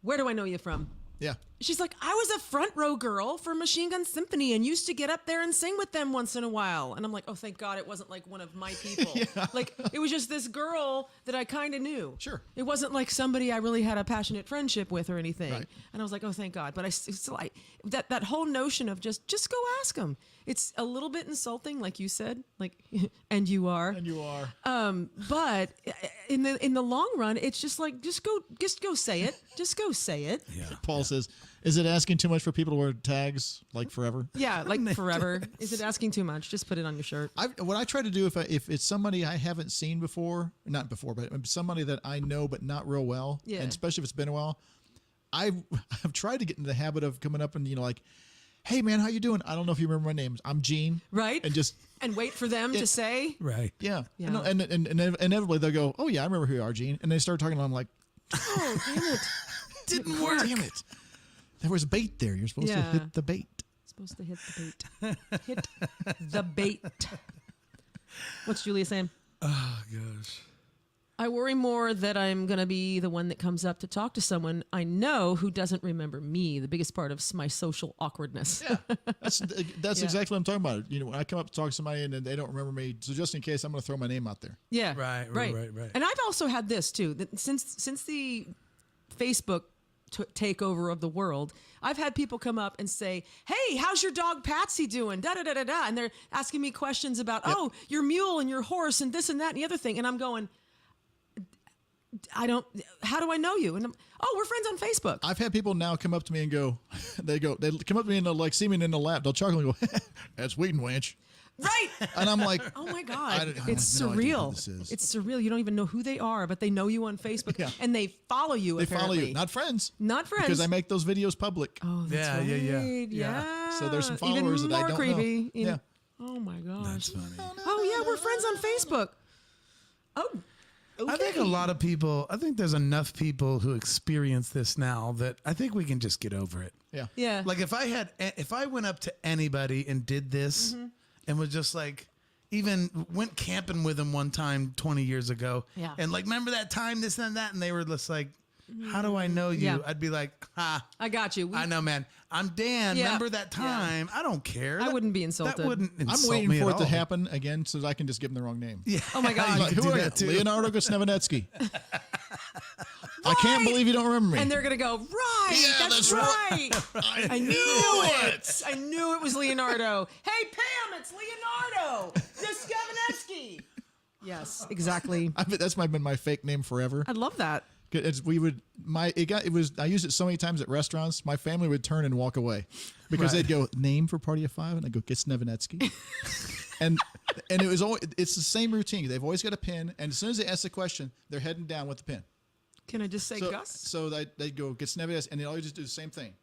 where do I know you from? Yeah. She's like, I was a front row girl for Machine Gun Symphony and used to get up there and sing with them once in a while. And I'm like, oh, thank God it wasn't like one of my people. Like, it was just this girl that I kind of knew. Sure. It wasn't like somebody I really had a passionate friendship with or anything. Right. And I was like, oh, thank God. But that whole notion of just go ask them. It's a little bit insulting, like you said, like, and you are. And you are. But in the long run, it's just like, just go say it. Just go say it. Yeah. Paul says, is it asking too much for people to wear tags like forever? Yeah, like forever. Is it asking too much? Just put it on your shirt. What I try to do if it's somebody I haven't seen before, not before, but somebody that I know but not real well, Yeah. and especially if it's been a while, I've tried to get into the habit of coming up and like, hey man, how you doing? I don't know if you remember my name. I'm Gene. Right. And just And wait for them to say. Right. yeah. Yeah. And inevitably they'll go, oh yeah, I remember who you are, Gene. And they start talking and I'm like, Oh, damn it. Didn't work. damn it. There was bait there. You're supposed to Yeah. hit the bait. Supposed to hit the bait. Hit the bait. What's Julia saying? Oh, gosh. I worry more that I'm going to be the one that comes up to talk to someone I know who doesn't remember me, the biggest part of my social awkwardness. Yeah, that's Yeah. exactly what I'm talking about. You know, when I come up to talk to somebody and they don't remember me, so just in case, I'm going to throw my name out there. Yeah. Right. And I've also had this too. That since the Facebook takeover of the world, I've had people come up and say, "Hey, how's your dog Patsy doing?" Da da da da da, and they're asking me questions about, "Oh, your mule and your horse and this and that and the other thing," and I'm going, "I don't. How do I know you?" And we're friends on Facebook. I've had people now come up to me and go, they come up to me and they'll like see me in the lap. They'll chuckle and go, "That's Weedin Wench." Right. And I'm like, Oh my God. I It's have no idea who surreal. this is. It's surreal. You don't even know who they are, but they know you on Facebook Yeah. and they follow you. they apparently. follow you, not friends, Not friends. because I make those videos public. Oh, that's Yeah, right. yeah. Yeah. So there's some Even followers that I more don't creepy. know. Yeah. Oh my gosh. That's funny. Oh yeah, we're friends on Facebook. Oh. Okay. I think a lot of people, I think there's enough people who experience this now that I think we can just get over it. Yeah. Yeah. Like if I went up to anybody and did this and was just like, even went camping with them one time 20 years ago. Yeah. And like, remember that time, this and that? And they were just like, how do I know you? Yeah. I'd be like, I got you. I know, man. I'm Dan. Yeah. Remember that time? I don't care. I That- wouldn't be insulted. That wouldn't I'm insult waiting me for at it to all. happen again so that I can just give them the wrong name. Yeah. Oh my God. You Like, can who do are you? that too. Leonardo Gosnevenetsky. I can't believe you don't remember me. And they're gonna go, right. Yeah, that's that's right. I knew it. I knew it was Leonardo. Hey Pam, it's Leonardo. Dostoevsky. Yes, exactly. That's been my fake name forever. I love that. I used it so many times at restaurants. My family would turn and walk away because Right. they'd go, "Name for Party of Five," and I'd go, "Gosnevenetsky." and it's the same routine. They've always got a pin, and as soon as they ask the question, they're heading down with the pin. Can I just say So, Gus? so they'd go Gosnevenetsky, and they always just do the same thing.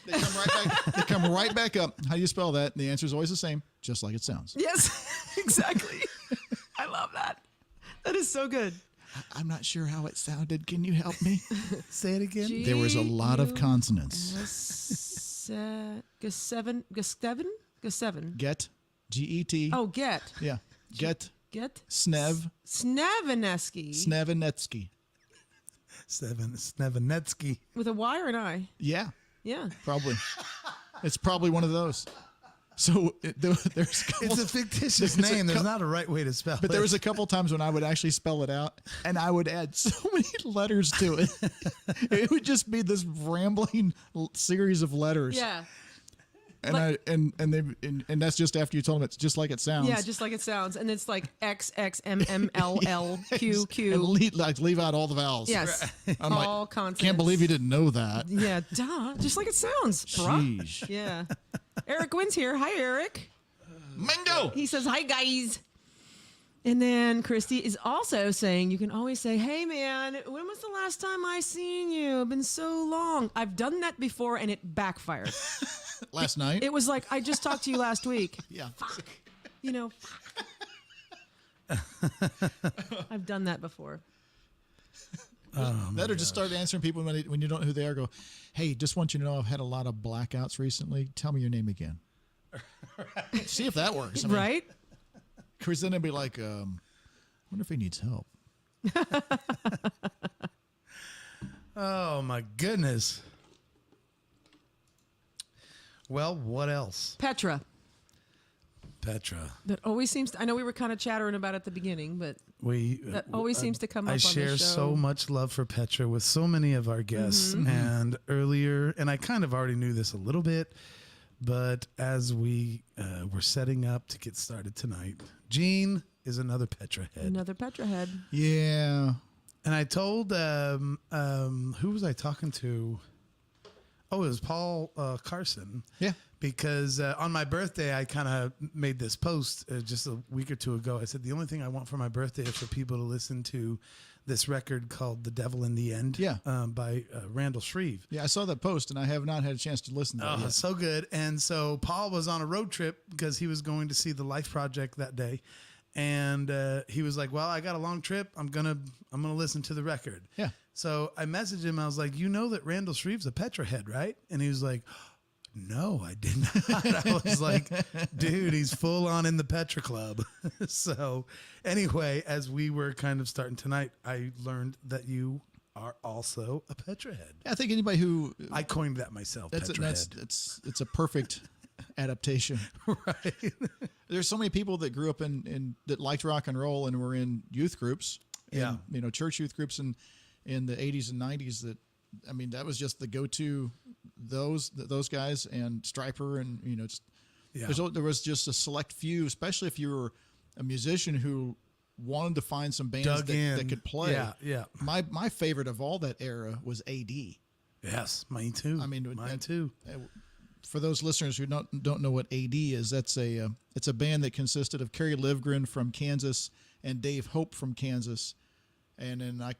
They come right back. They come right back up. How do you spell that? And the answer is always the same, just like it sounds. Yes, exactly. I love that. That is so good. I'm not sure how it sounded. Can you help me? Say it again. G- There was a lot of U- consonants. G7. Get, G-E-T. Oh, get. Yeah. Get, Get. Snev, Snavineski. Snevanetsky. Snevanetsky. With a Y or an I? Yeah, Yeah. probably. It's probably one of those. So there's a couple, It's a fictitious there's a name. There's cou- not a right way to spell it. but there was a couple times when I would actually spell it out, and I would add so many letters to it. It would just be this rambling series of letters. Yeah. And Like- and that's just after you told them it's just like it sounds. Yeah, just like it sounds. And it's like X, X, M, M, L, L, Q, And Q. leave out all the vowels. Yes. I'm like, All consonants. can't believe you didn't know that. Yeah, duh. Just like it sounds, bruh. Sheesh. Yeah. Eric Wynn's here. Hi, Eric. Mango. He says, hi, guys. And then Christy is also saying, you can always say, hey, man, when was the last time I seen you? It's been so long. I've done that before, and it backfired. Last night. It was like, I just talked to you last week. Yeah. Fuck. You know, I've done that before. That or just start answering people when you don't know who they are. Go, hey, just want you to know I've had a lot of blackouts recently. Tell me your name again. See if that works. I mean, Right? Because then they'd be like, wonder if he needs help. Oh my goodness. Well, what else? Petra. Petra. That always seems to, I know we were kind of chattering about it at the beginning, but that always seems to come up I on share the show. so much love for Petra with so many of our guests. And earlier, and I kind of already knew this a little bit, but as we were setting up to get started tonight, Gene is another Petra head. Another Petra head. Yeah. And I told, who was I talking to? Oh, it was Paul Carson. Yeah. Because on my birthday, I kind of made this post just a week or two ago. I said, the only thing I want for my birthday is for people to listen to this record called The Devil in the End by Randall Shreve. Yeah, I saw that post, and I have not had a chance to listen to that Oh, yet. so good. And so Paul was on a road trip because he was going to see the Life Project that day. And he was like, well, I got a long trip. I'm gonna listen to the record. Yeah. So I messaged him. I was like, you know that Randall Shreve's a Petra head, right? And he was like, no, I did not. I was like, dude, he's full on in the Petra Club. So anyway, as we were kind of starting tonight, I learned that you are also a Petra head. I think anybody who I coined that myself, Petra head. it's a perfect adaptation. Right. There's so many people that grew up in that liked rock and roll and were in youth groups. Yeah. And, church youth groups in the 80s and 90s that, I mean, that was just the go-to, those guys and Stryper and, just, there was just a select few, especially if you were a musician who wanted to find some bands that could play. Yeah, yeah. My favorite of all that era was AD. Yes, mine too. I mean, mine too. For those listeners who don't know what AD is, it's a band that consisted of Kerry Livgren from Kansas and Dave Hope from Kansas. And then I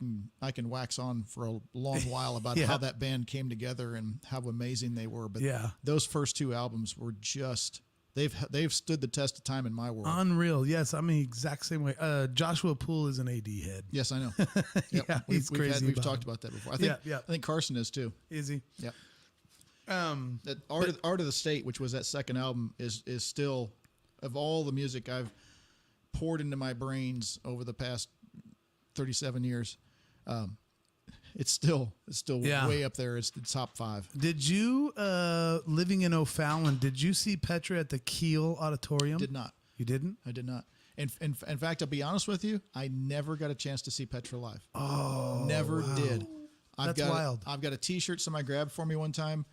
can wax on for a long while about how that band came together and how amazing they were. But those first two albums were just they've stood the test of time in my world. Unreal. Yes, I'm the exact same way. Joshua Poole is an AD head. Yes, I know. Yep. Yeah, he's crazy. We've about talked him. about that before. I think Carson is too. Is he? Yep. Um, That Art of the State, which was that second album, is still, of all the music I've poured into my brains over the past 37 years, it's still way up there. It's the top 5. Did you living in O'Fallon? Did you see Petra at the Kiel Auditorium? Did not. You didn't? I did not. In fact, I'll be honest with you, I never got a chance to see Petra live. Oh, Never did. That's wild. I've got a T-shirt somebody grabbed for me one time,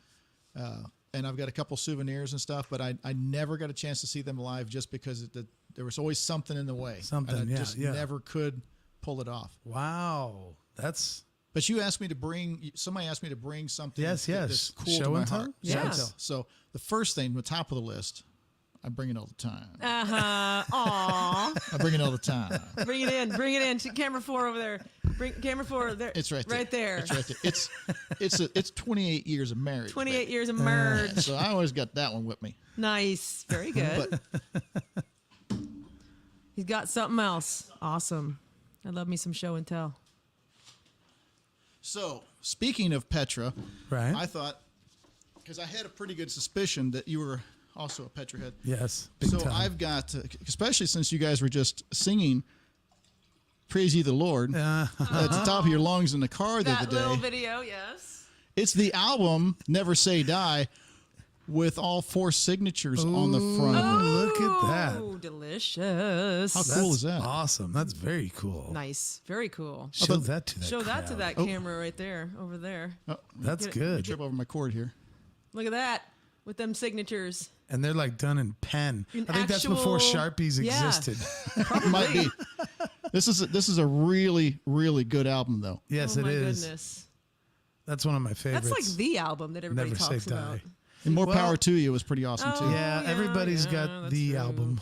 and I've got a couple souvenirs and stuff, but I never got a chance to see them live just because there was always something in the way. Something, and I just never could pull it off. Wow, that's. But somebody asked me to bring something Yes. that's cool Show to my and tell? heart. Yeah. Show and tell. So the first thing, the top of the list, I bring it all the time. Aw. I bring it all the time. Bring it in. Camera 4 over there. Bring camera 4 there. It's right there. Right there. It's right there. It's 28 years of marriage. 28 baby. years of merge. So I always got that one with me. Nice. Very good. He's got something else. Awesome. I love me some show and tell. So, speaking of Petra, Right. I thought, because I had a pretty good suspicion that you were also a Petra head. Yes. Big So time. I've got, especially since you guys were just singing "Praise Ye the Lord" at the top of your lungs in the car the That other little day. video, yes. It's the album "Never Say Die" with all 4 signatures on the front. Ooh, look at that. Oh, delicious. How cool is that? Awesome. That's very cool. Nice. Very cool. Show that to that Show that to crowd. that camera right there, over there. Oh, That's Get it. good. trip over my cord here. Look at that with them signatures. And they're like done in pen. In I think that's before actual- Sharpies yeah. existed. Might be. This is a really, really good album, though. Yes, oh it my is. goodness. That's one of my favorites. That's like the album that everybody Never talks Say about. Die. And more Well- power to you was pretty awesome too. Oh, Yeah, yeah, everybody's yeah, got that's the true. album.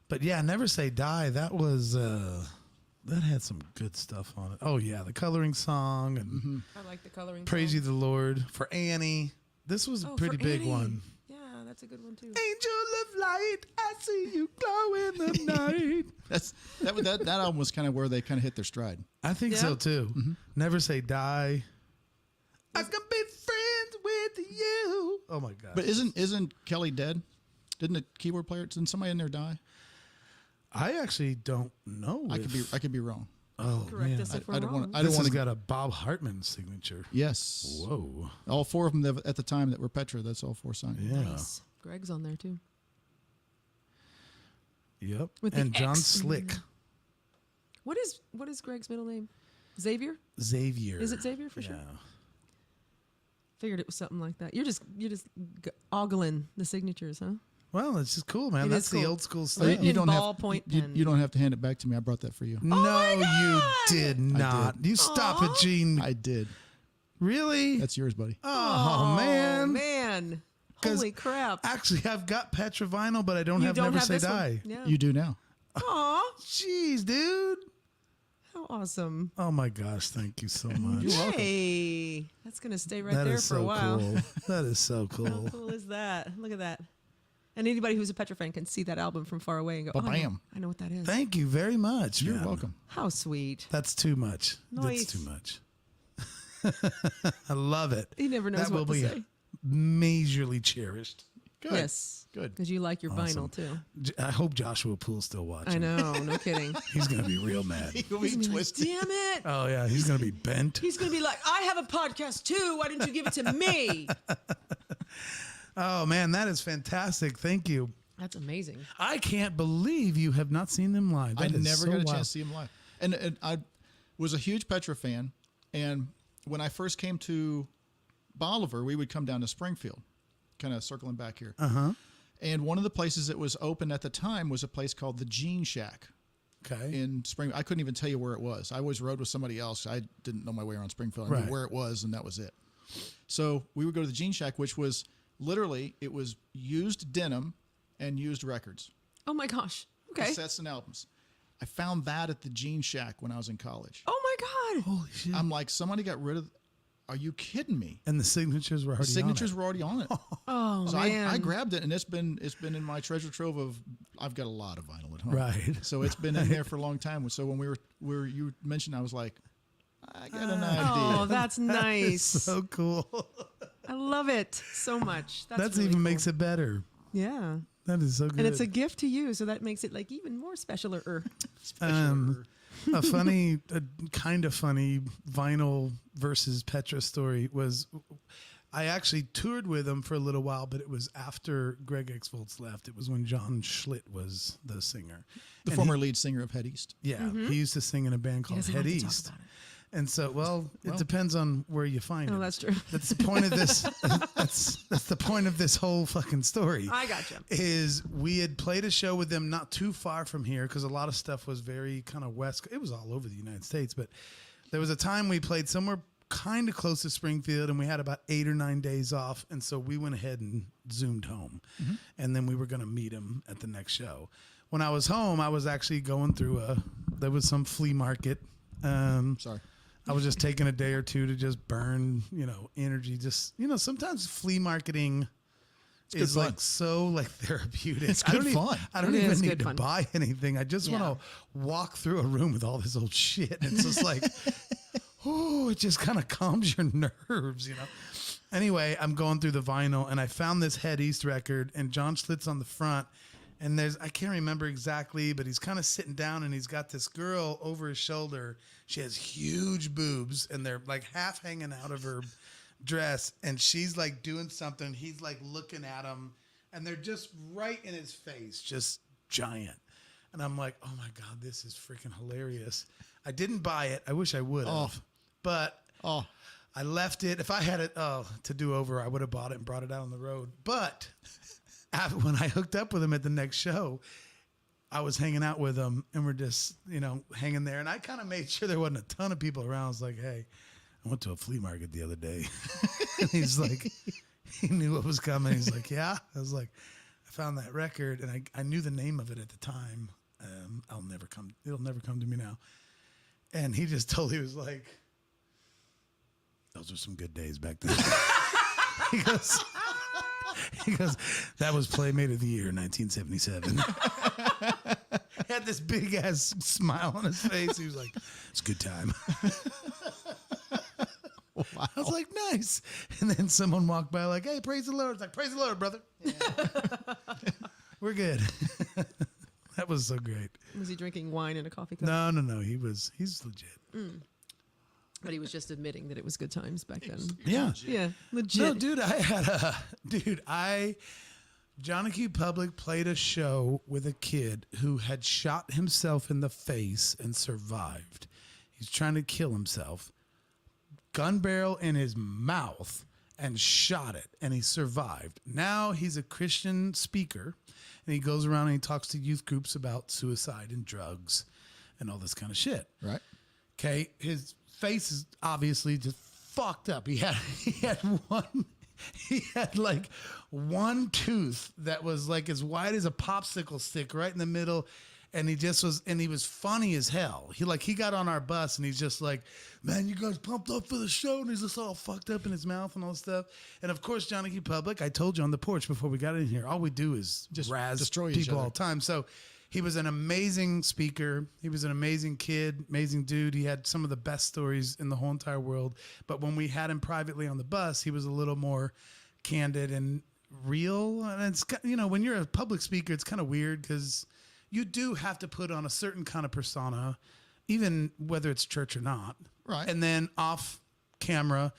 But yeah, Never Say Die. That was that had some good stuff on it. Oh yeah, the coloring song and I like the coloring. Praise song. You the Lord for Annie. This was a Oh, pretty for big Annie. one. Yeah, that's a good one too. Angel of light, I see you glow in the night. That album was kind of where they kind of hit their stride. I think Yeah. so too. Never Say Die. I can be friends with you. Oh my god! But isn't Kelly dead? Didn't the keyboard player? Didn't somebody in there die? I actually don't know. I could be wrong. Oh Correct man, us if we're I don't wrong. want. I this don't want has to. got a Bob Hartman signature. Yes. Whoa. All 4 of them at the time that were Petra. That's all 4 signed. Yeah. Nice. Greg's on there too. Yep. With the and John X. Slick. What is Greg's middle name? Xavier? Xavier. Is it Xavier for yeah. sure? Figured it was something like that. You're just ogling the signatures, huh? Well, it's just cool, man. It That's is the cool. old school Written stuff. in don't have ballpoint you, pen. you don't have to hand it back to me. I brought that for you. No, you God! did not. You stop it, Gene. I did. Really? That's yours, buddy. oh, man. man. 'Cause Holy crap. Actually, I've got Petra vinyl, but I don't You have don't Never have Say this one? Die. Yeah. You do now. Aw, Jeez, dude. how awesome. Oh my gosh, thank you so much. You're welcome. Hey, that's going to stay right That there is for a so while. cool. That is so How cool. cool is that? Look at that. And anybody who's a Petra fan can see that album from far away and go, oh, Ba-bam. I know what that is. Thank you very much. You're man. welcome. How sweet. That's too much. Nice. That's too much. I love it. He never knows That what will to be say. majorly cherished. Good. Yes. Good. Because you like your Awesome. vinyl too. I hope Joshua Poole's still watching. I know. No kidding. He's gonna be real mad. You'll be He's gonna be like, twisted. damn it. Oh yeah, he's gonna be bent. He's going to be like, I have a podcast too. Why didn't you give it to me? Oh man, that is fantastic. Thank you. That's amazing. I can't believe you have not seen them live. I That is never so got a wild. chance to see him live. And I was a huge Petra fan. And when I first came to Bolivar, we would come down to Springfield, kind of circling back here. And one of the places that was open at the time was a place called the Jean Shack Okay. in Spring. I couldn't even tell you where it was. I always rode with somebody else. I didn't know my way around Springfield. I Right. knew where it was, and that was it. So we would go to the Jean Shack, which was literally, it was used denim and used records. Oh my gosh. Okay. Cassettes and albums. I found that at the Jean Shack when I was in college. Oh my God. Holy shit. I'm like, somebody got rid of. Are you kidding me? and the signatures were already Signatures on were already on it. Oh So man. I grabbed it, and it's been in my treasure trove of. I've got a lot of vinyl at home. Right. So it's been in there for a long time. So when you mentioned, I was like, I got an idea. Oh, that's nice. So cool. I love it so much. That's really even cool. makes it better. Yeah. That is so good. And it's a gift to you, so that makes it like even more special. A funny, kind of funny vinyl versus Petra story was I actually toured with them for a little while, but it was after Greg X Volts left. It was when John Schlitt was the singer. The And former lead singer of Head East. Yeah, he used to sing in a band called doesn't Head like to talk East. about it. And so, well, it depends on where you find Oh, it. that's true. That's the point of this. that's the point of this whole fucking story. I gotcha. Is we had played a show with them not too far from here because a lot of stuff was very kind of west. It was all over the United States, but there was a time we played somewhere kind of close to Springfield, and we had about 8 or 9 days off, and so we went ahead and zoomed home, and then we were going to meet them at the next show. When I was home, I was actually going through there was some flea market. Sorry. I was just taking a day or two to just burn, energy. Just, sometimes flea marketing is fun. like so like therapeutic. It's good fun. I don't It even is need good to fun. buy anything. I just Yeah. want to walk through a room with all this old shit. And it's just like, oh, it just kind of calms your nerves, you know? Anyway, I'm going through the vinyl and I found this Head East record and John Schlitt's on the front. And I can't remember exactly, but he's kind of sitting down and he's got this girl over his shoulder. She has huge boobs and they're like half hanging out of her dress. And she's like doing something. He's like looking at him and they're just right in his face, just giant. And I'm like, oh my God, this is freaking hilarious. I didn't buy it. I wish I would have. But I left it. If I had it to do over, I would have bought it and brought it out on the road. But when I hooked up with him at the next show, I was hanging out with him and we're just, hanging there. And I kind of made sure there wasn't a ton of people around. I was like, hey, I went to a flea market the other day. And he's like, he knew what was coming. He's like, yeah. I was like, I found that record and I knew the name of it at the time. It'll never come to me now. And he just totally was like, those were some good days back then. He goes, that was Playmate of the Year, 1977. He had this big ass smile on his face. He was like, it's a good time. Wow. I was like, nice. And then someone walked by like, hey, praise the Lord. It's like, praise the Lord, brother. Yeah. We're good. That was so great. Was he drinking wine in a coffee cup? No. He's legit. But he was just admitting that it was good times back then. Yeah. Yeah, legit. No, dude, Johnny Q. Public played a show with a kid who had shot himself in the face and survived. He's trying to kill himself. Gun barrel in his mouth and shot it, and he survived. Now he's a Christian speaker, and he goes around and he talks to youth groups about suicide and drugs and all this kind of shit. Right. Okay, his face is obviously just fucked up. He had like one tooth that was like as wide as a popsicle stick right in the middle. And he was funny as hell. He got on our bus and he's just like, man, you guys pumped up for the show. And he's just all fucked up in his mouth and all this stuff. And of course, Johnny Q. Public, I told you on the porch before we got in here, all we do is just razz destroy each people other. all the time. So he was an amazing speaker. He was an amazing kid, amazing dude. He had some of the best stories in the whole entire world. But when we had him privately on the bus, he was a little more candid and real. And it's, when you're a public speaker, it's kind of weird because you do have to put on a certain kind of persona, even whether it's church or not. Right. And then off camera,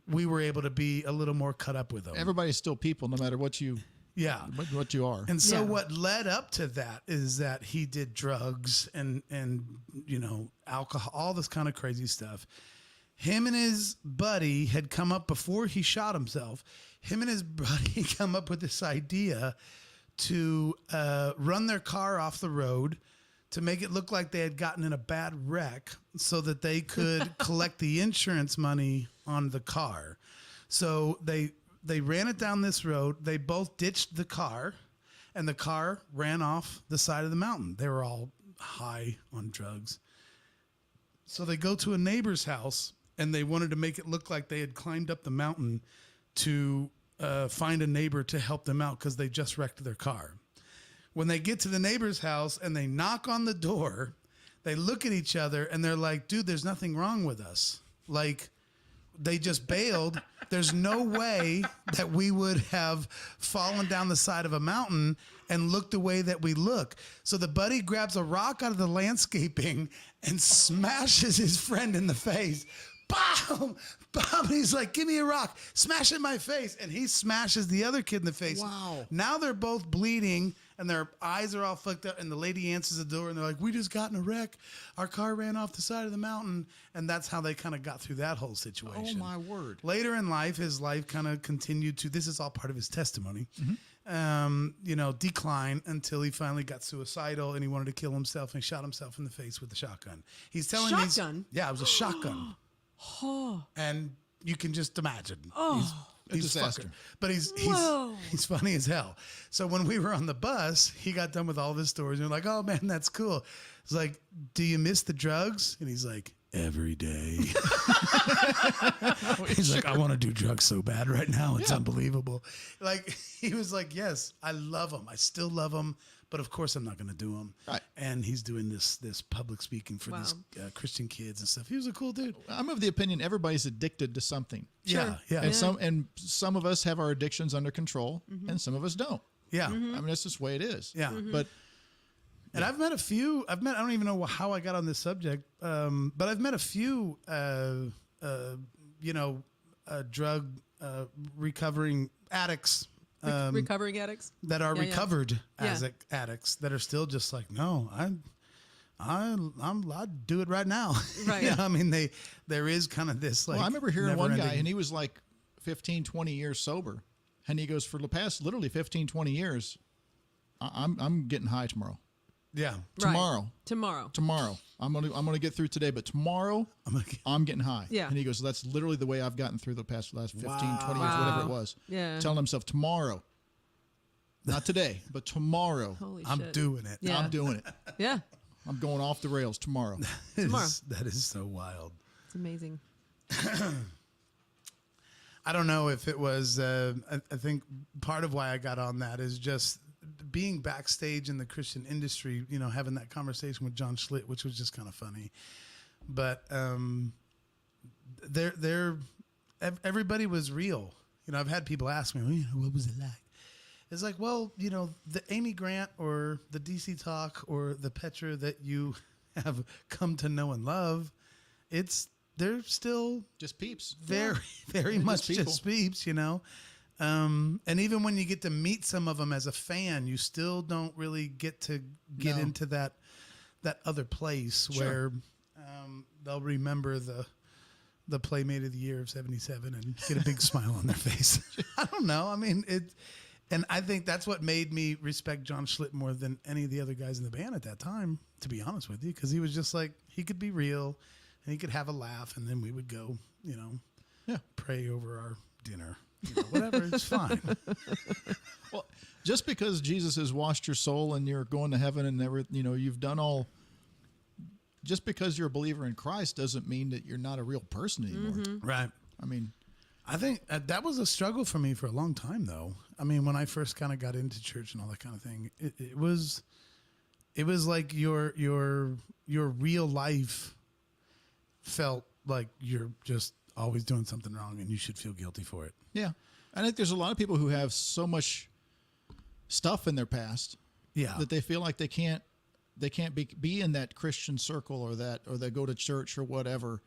we were able to be a little more cut up with them. Everybody's still people, no matter what you are. And so Yeah. what led up to that is that he did drugs and alcohol, all this kind of crazy stuff. Him and his buddy had come up before he shot himself. Him and his buddy come up with this idea to run their car off the road to make it look like they had gotten in a bad wreck so that they could collect the insurance money on the car. So they ran it down this road. They both ditched the car, and the car ran off the side of the mountain. They were all high on drugs. So they go to a neighbor's house, and they wanted to make it look like they had climbed up the mountain to find a neighbor to help them out because they just wrecked their car. When they get to the neighbor's house and they knock on the door, they look at each other and they're like, dude, there's nothing wrong with us. Like, they just bailed. There's no way that we would have fallen down the side of a mountain and looked the way that we look. So the buddy grabs a rock out of the landscaping and smashes his friend in the face. Boom! Boom! He's like, give me a rock. Smash it in my face. And he smashes the other kid in the face. Wow. Now they're both bleeding and their eyes are all fucked up. And the lady answers the door and they're like, we just got in a wreck. Our car ran off the side of the mountain. And that's how they kind of got through that whole situation. Oh, my word. Later in life, his life kind of continued to, this is all part of his testimony, decline until he finally got suicidal and he wanted to kill himself and he shot himself in the face with a shotgun. He's telling me. Shotgun? Yeah, it was a shotgun. And you can just imagine. He's A disaster. fucking- But he's funny as hell. So when we were on the bus, he got done with all of his stories. And we're like, oh man, that's cool. It's like, do you miss the drugs? And he's like, every day. He's like, I want to do drugs so bad right now. It's unbelievable. Like, he was like, yes, I love them. I still love them. But of course, I'm not going to do them. Right. And he's doing this public speaking for these Christian kids and stuff. He was a cool dude. I'm of the opinion everybody's addicted to something. Yeah, yeah. And some of us have our addictions under control, and some of us don't. Yeah. I mean, that's just the way it is. Yeah. But and I've met a few. I don't even know how I got on this subject, but I've met a few, drug recovering addicts. Recovering addicts That are recovered Yeah. addicts that are still just like, no, I'd do it right now. Right. Yeah. I mean, there is kind of this like. well, I remember hearing one guy, never-ending- and he was like 15, 20 years sober, and he goes, for the past literally 15, 20 years, I'm getting high tomorrow. Yeah. Right. Tomorrow. I'm gonna get through today, but tomorrow I'm getting high. Yeah. And he goes, that's literally the way I've gotten through the last 15, 20 years, Wow. whatever it was. Yeah. Telling himself tomorrow. Not today, but tomorrow. Holy I'm shit. doing it. Yeah. I'm doing it. Yeah. I'm going off the rails tomorrow. Tomorrow. That is so wild. It's amazing. I don't know if it was, I think part of why I got on that is just being backstage in the Christian industry, having that conversation with John Schlitt, which was just kind of funny. But everybody was real. I've had people ask me, what was it like? It's like, well, the Amy Grant or the DC Talk or the Petra that you have come to know and love, they're still Just peeps. very They're much just people. just peeps, and even when you get to meet some of them as a fan, you still don't really get to get No. into that other place Sure. where they'll remember the Playmate of the Year of '77 and get a big smile on their face. I don't know. I mean, and I think that's what made me respect John Schlitt more than any of the other guys in the band at that time, to be honest with you, because he was just like, he could be real and he could have a laugh, and then we would go, pray over our dinner. Whatever, it's fine. Well, just because Jesus has washed your soul and you're going to heaven and you've done all. Just because you're a believer in Christ doesn't mean that you're not a real person anymore. Right. I mean, I think that was a struggle for me for a long time, though. I mean, when I first kind of got into church and all that kind of thing, it was like your real life felt like you're just always doing something wrong and you should feel guilty for it. yeah. I think there's a lot of people who have so much stuff in their past Yeah. that they feel like they can't be in that Christian circle or they go to church or whatever.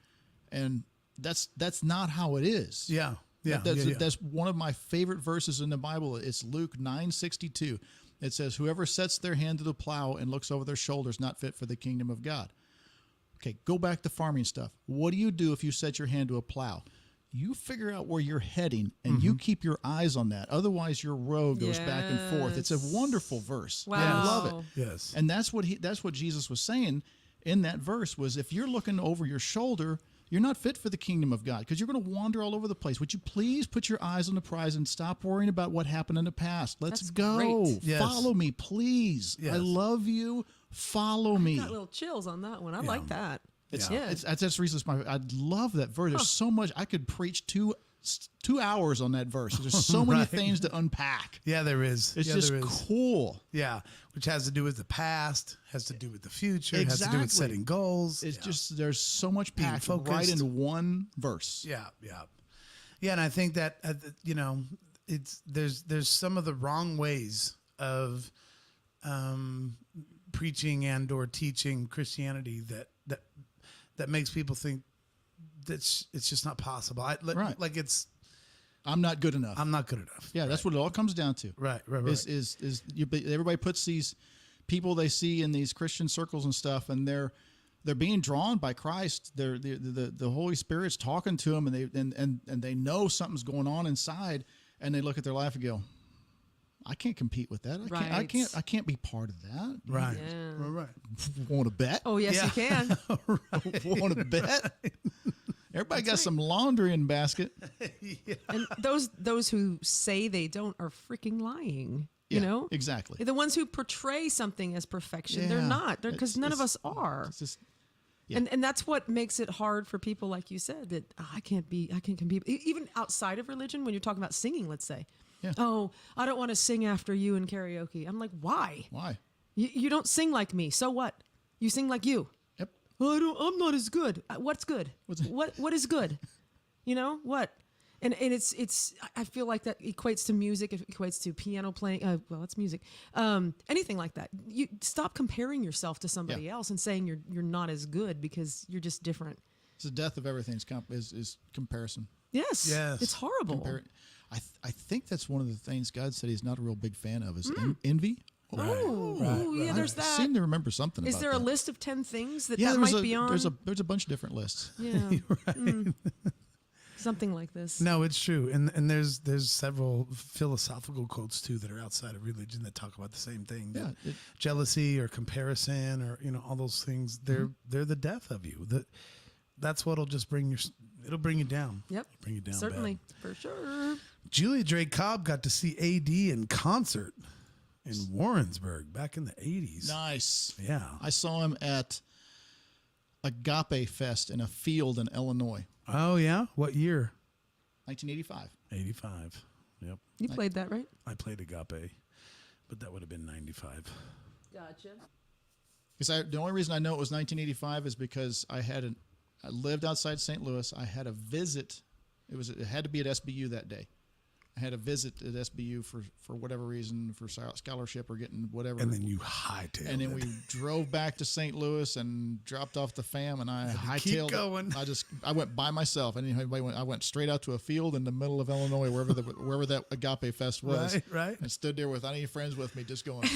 And that's not how it is. Yeah. Yeah. That's one of my favorite verses in the Bible. It's Luke 9:62. It says, whoever sets their hand to the plow and looks over their shoulders, not fit for the kingdom of God. Okay, go back to farming stuff. What do you do if you set your hand to a plow? You figure out where you're heading and you keep your eyes on that. Otherwise, your road goes back and forth. It's a Yes. wonderful verse. Wow. I love it. Yes. And that's what Jesus was saying in that verse was, if you're looking over your shoulder, you're not fit for the kingdom of God because you're going to wander all over the place. Would you please put your eyes on the prize and stop worrying about what happened in the past? Let's That's go. great. Yes. Follow me, please. Yes. I love you. Follow me. Got little chills on that one. I like that. It's, Yeah. that's the reason I love that verse. There's so much. I could preach 2 hours on that verse. There's so many Right. things to unpack. Yeah, there is. It's Yeah, just there is. cool. Yeah, which has to do with the past, has to do with the future, has to do with Exactly. setting goals. It's Yeah. just there's so much Being packed right focused. into one verse. Yeah. And I think that there's some of the wrong ways of preaching and or teaching Christianity that makes people think it's just not possible. Right. Like I'm not good enough. I'm not good enough. Yeah, that's what it all comes down to. Right. Everybody puts these people they see in these Christian circles and stuff, and they're being drawn by Christ. The Holy Spirit's talking to them, and they know something's going on inside, and they look at their life and go, I can't compete with that. I can't be part of that. Right. Yeah. Right. Want to bet? Oh, yes, Yeah. you can. Want to bet? Everybody got some laundry in basket. And those who say they don't are freaking lying. You Yeah, know? exactly. The ones who portray something as perfection, they're Yeah. not. Because none of us are. It's just Yeah. And that's what makes it hard for people, like you said, that I can't compete. Even outside of religion, when you're talking about singing, let's say, Yeah. oh, I don't want to sing after you in karaoke. I'm like, why? Why? You don't sing like me. So what? You sing like you. Yep. I'm not as good. What's good? What's- What is good? You know what? And it's I feel like that equates to music. It equates to piano playing. Well, it's music. Anything like that. You stop comparing yourself to somebody else and saying you're not as good because you're just different. It's the death of everything is comparison. Yes. It's horrible. I think that's one of the things God said He's not a real big fan of is envy. Oh, yeah. There's I that. seem to remember something. Is about there a that. list of 10 things that Yeah, might be on? there's a bunch of different lists. Yeah. Something like this. No, it's true, and there's several philosophical quotes too that are outside of religion that talk about the same thing. Yeah, Jealousy or comparison or all those things. They're they're the death of you. That's what'll just it'll bring you down. Yep. Bring you down. Certainly, bad. for sure. Julia Drake Cobb got to see AD in concert in Warrensburg back in the 80s. Nice. Yeah. I saw him at Agape Fest in a field in Illinois, Oh yeah. What year? 1985. 85. Yep. You played that, right? I played Agape, but that would have been 95. Gotcha. Because the only reason I know it was 1985 is because I lived outside St. Louis. I had a visit. It had to be at SBU that day. I had a visit at SBU for whatever reason, for scholarship or getting whatever. And then you hightailed And then it. we drove back to St. Louis and dropped off the fam, and I keep hightailed. going. I went by myself. I went straight out to a field in the middle of Illinois, wherever that Agape Fest was. Right. And stood there without any friends with me, just going,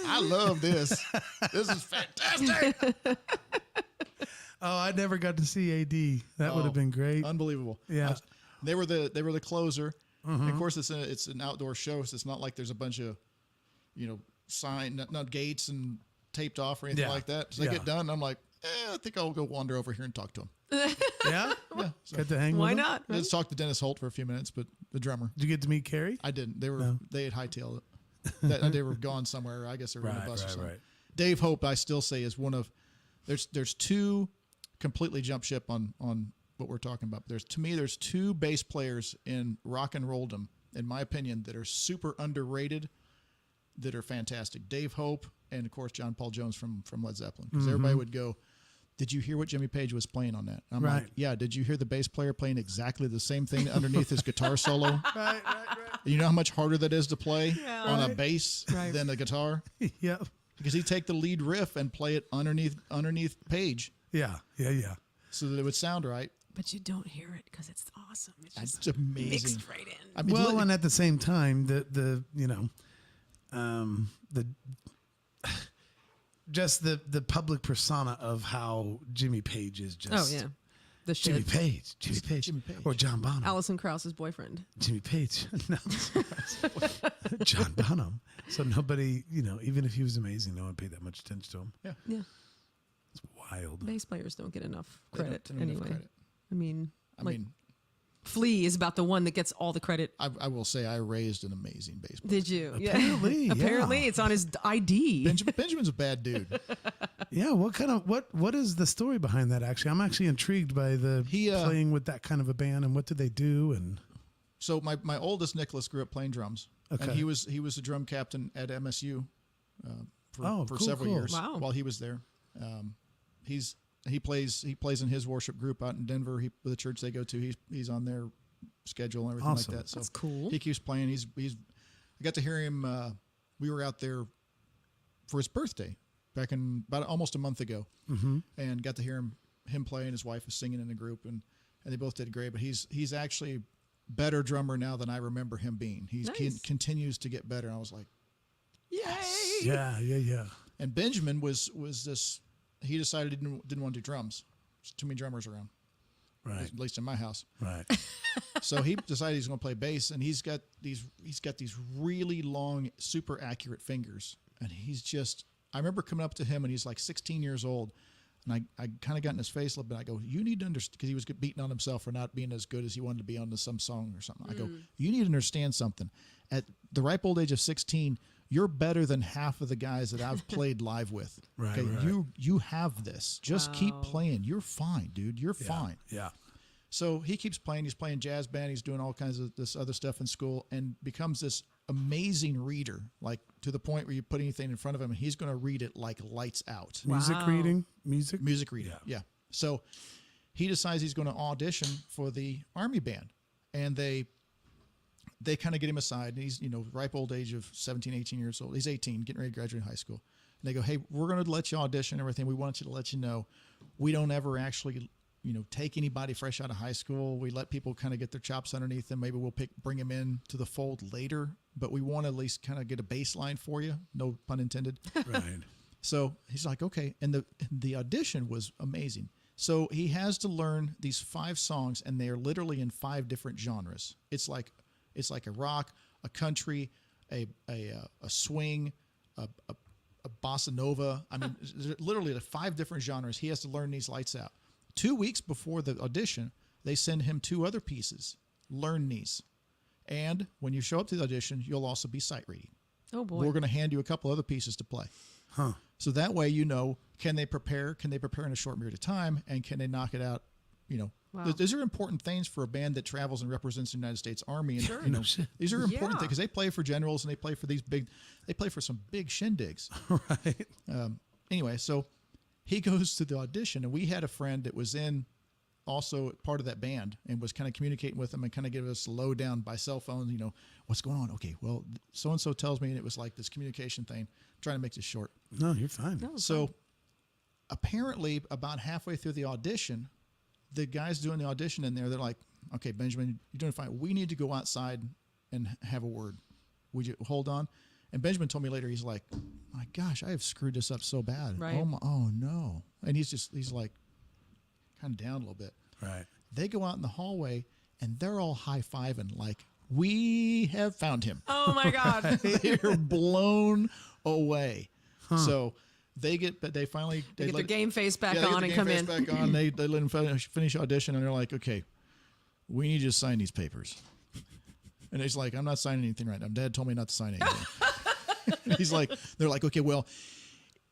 I love this. This is fantastic. Oh, I never got to see AD. That would have been great. Unbelievable. Yeah. They were the closer. And of course, it's an outdoor show, so it's not like there's a bunch of, sign, not gates and taped off or anything like that. So they get done, and I'm like, I think I'll go wander over here and talk to him. Yeah? Yeah. So Get to hang Why with him? not? I Right? just talked to Dennis Holt for a few minutes, but the drummer, Did you get to meet Carrie? I didn't. They had hightailed it. They were gone somewhere. I guess they were in a bus or something. Right. Dave Hope, I still say, is one of there's two completely jump ship on what we're talking about. There's two bass players in rock and rolldom, in my opinion, that are super underrated, that are fantastic. Dave Hope and of course John Paul Jones from Led Zeppelin. Because everybody would go, did you hear what Jimmy Page was playing on that? I'm like, yeah. Did you hear the bass player playing exactly the same thing underneath his guitar solo? Right. You know how much harder that is to play on a bass Right. than a guitar? Yep. Because he'd take the lead riff and play it underneath Page Yeah. so that it would sound right. But you don't hear it because it's awesome. It's just It's amazing. mixed right in. I mean, Well, and at the same time, the just the public persona of how Jimmy Page is just. Oh, yeah. The Jimmy shit. Page. Jimmy Page. Or John Bonham. Alison Krause's boyfriend. Jimmy Page. No. John Bonham. So nobody, even if he was amazing, no one paid that much attention to him. Yeah. It's wild. Bass players don't get enough They don't- credit they don't get enough anyway. credit. I mean, I mean, Flea is about the one that gets all the credit. I will say I raised an amazing bass player. Did you? Apparently, Yeah. Apparently, yeah. it's on his ID. Benjamin's a bad dude. Yeah, what is the story behind that? Actually, I'm actually intrigued by the playing with that kind of a band and what did they do and. So my oldest Nicholas grew up playing drums, and Okay. he was the drum captain at MSU for cool, several cool. years Wow. while he was there. He plays in his worship group out in Denver. The church they go to, he's on their schedule and everything Awesome. like that. So That's cool. He keeps playing. I got to hear him. We were out there for his birthday back in about almost a month ago, and got to hear him play, and his wife was singing in the group, and they both did great. But he's actually better drummer now than I remember him being. He Nice. continues to get better. And I was like, Yay! Yeah. and Benjamin was this. He decided he didn't want to do drums. There's too many drummers around, Right. at least in my house. Right. So he decided he's going to play bass, and he's got these really long, super accurate fingers, and he's just. I remember coming up to him, and he's like 16 years old, and I kind of got in his face a little bit. I go, you need to understand, because he was beating on himself for not being as good as he wanted to be on some song or something. I go, you need to understand something. At the ripe old age of 16, you're better than half of the guys that I've played live with. Right, Okay, right. you have this. Just keep Wow. playing. You're fine, dude. You're Yeah, fine. Yeah. So he keeps playing. He's playing jazz band. He's doing all kinds of this other stuff in school and becomes this amazing reader, like to the point where you put anything in front of him and he's going to read it like lights out. Music Wow. reading? Music? Music reading. Yeah. Yeah. So he decides he's going to audition for the Army band. And they kind of get him aside. And he's, ripe old age of 17, 18 years old. He's 18, getting ready to graduate high school. And they go, hey, we're going to let you audition and everything. We want you to let you know we don't ever actually take anybody fresh out of high school. We let people kind of get their chops underneath them. Maybe we'll bring them in to the fold later, but we want to at least kind of get a baseline for you. No pun intended. Right. So he's like, okay. And the audition was amazing. So he has to learn these 5 songs, and they are literally in 5 different genres. It's like a rock, a country, a swing, a bossa nova. I mean, literally the 5 different genres. He has to learn these lights out. 2 weeks before the audition, they send him 2 other pieces. Learn these. And when you show up to the audition, you'll also be sight reading. Oh boy. We're going to hand you a couple other pieces to play. Huh. So that way, can they prepare? Can they prepare in a short period of time? And can they knock it out? Wow. These are important things for a band that travels and represents the United States Army. And, Sure. No shit. these are important Yeah. things because they play for generals and they play for they play for some big shindigs. Right. Anyway, so he goes to the audition, and we had a friend that was also part of that band and was kind of communicating with them and kind of giving us a lowdown by cell phone, what's going on? Okay, well, so-and-so tells me, and it was like this communication thing. I'm trying to make this short. No, you're fine. No, So apparently about halfway through the audition, the guys doing the audition in there, they're like, okay, Benjamin, you're doing fine. We need to go outside and have a word. Would you hold on? And Benjamin told me later, he's like, my gosh, I have screwed this up so bad. Right. Oh no. And he's like kind of down a little bit. Right. They go out in the hallway and they're all high-fiving like, we have found him. Oh my God. They're blown away. So they finally They get their game face back they get on the and game come face in. Back on. They let him finish audition, and they're like, okay, we need you to sign these papers. And he's like, I'm not signing anything right now. Dad told me not to sign anything. They're like, okay, well,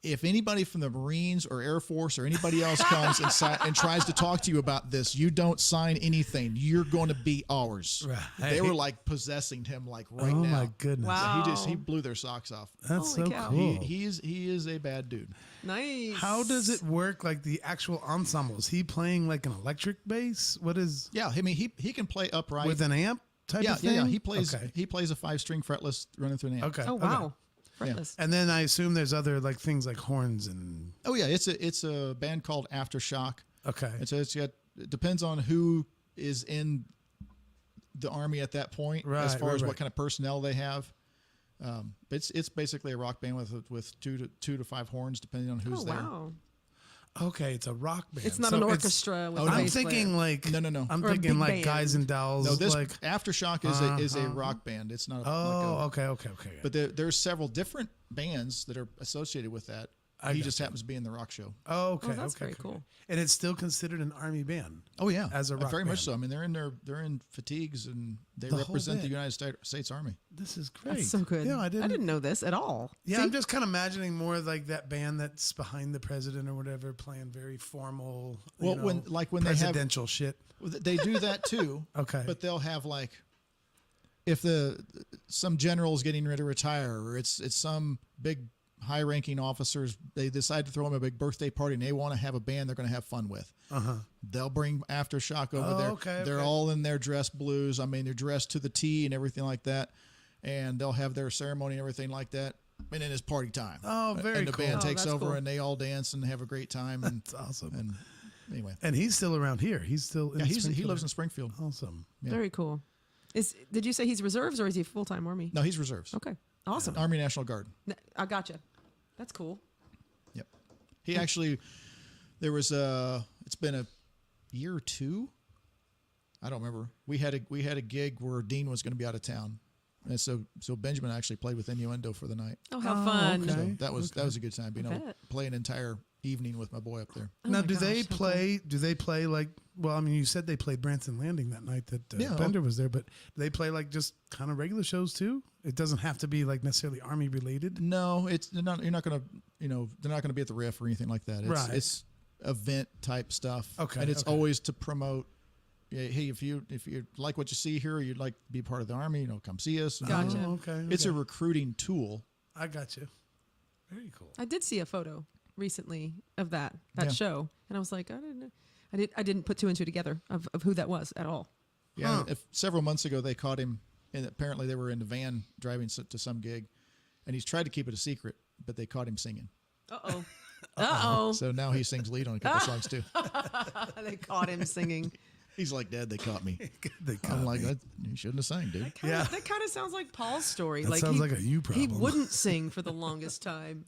if anybody from the Marines or Air Force or anybody else comes and tries to talk to you about this, you don't sign anything. You're going to be ours. Right. They were like possessing him like right Oh now. my goodness. Wow. He blew their socks off. That's Holy so cow. cool. He is a bad dude. Nice. How does it work? Like the actual ensemble? Is he playing like an electric bass? What is Yeah, I mean he can play upright with an amp type yeah, of thing? yeah. He Okay. plays a 5-string fretless running through an amp. Okay. Oh okay. wow. Fretless. And then I assume there's other like things like horns and Oh yeah, it's a band called Aftershock. okay. It depends on who is in the Army at that point Right, as far right, as right. what kind of personnel they have. It's basically a rock band with 2 to 5 horns depending on who's Oh there. wow. Okay, it's a rock band. It's not So an it's- orchestra with a I'm bass thinking player. like No. I'm Or a thinking big like band. Guys and Dolls. No, this like Aftershock is a rock band. It's not okay. But there's several different bands that are associated with that. I He got just you. happens to be in the rock show. Oh, okay. Oh, that's okay, very okay. cool. And it's still considered an army band. Oh yeah, As a rock very much band. so. I mean, they're in fatigues and they The whole represent the bit. United States Army. This is great. That's so good. Yeah, I didn't. know this at all. Yeah, See? I'm just kind of imagining more like that band that's behind the president or whatever, playing very formal. Well, when they have presidential shit. they do that too. Okay. But they'll have like if some general's getting ready to retire or it's some big high-ranking officers, they decide to throw them a big birthday party and they want to have a band they're going to have fun with. They'll bring Aftershock over there. Okay, They're okay. all in their dress blues. I mean, they're dressed to the T and everything like that. And they'll have their ceremony and everything like that. And then it's party time. Oh, very And the cool. band Oh, takes that's over cool. and they all dance and have a great time. And That's awesome. and anyway, And he's still around here. He's still in he Springfield. lives in Springfield. Awesome. Yeah. Very cool. Did you say he's reserves or is he full time Army? No, he's reserves. Okay. Awesome. Army National Guard. I gotcha. That's cool. Yep. He actually, there was it's been a year or 2. I don't remember. We had a gig where Dean was going to be out of town, and so Benjamin actually played with Innuendo for the night. Oh, how fun. okay. So that was a good time. I bet. Play an entire evening with my boy up there. Now, my do gosh, they so cool. play? Do they play like? Well, I mean, you said they played Branson Landing that night that Yeah. Bender was there, but do they play like just kind of regular shows too? It doesn't have to be like necessarily Army related. No, they're not. You're not gonna. They're not gonna be at the Riff or anything like that. Right. It's event type stuff. Okay, and it's okay. always to promote. Yeah, hey, if you like what you see here, you'd like to be part of the Army, come see us. And, Gotcha. Oh, okay. It's a okay. recruiting tool. I got you. Very cool. I did see a photo recently of that Yeah. show, and I was like, I didn't put two and two together of who that was at all. Yeah, Huh. several months ago they caught him, and apparently they were in the van driving to some gig, and he's tried to keep it a secret, but they caught him singing. Uh-oh. Uh-oh. So now he sings lead on a couple songs too. They caught him singing. He's like, Dad, they caught me. They caught I'm like, me. you shouldn't have sang, dude. Yeah. That kind of sounds like Paul's story. That sounds like a you He problem. wouldn't sing for the longest time.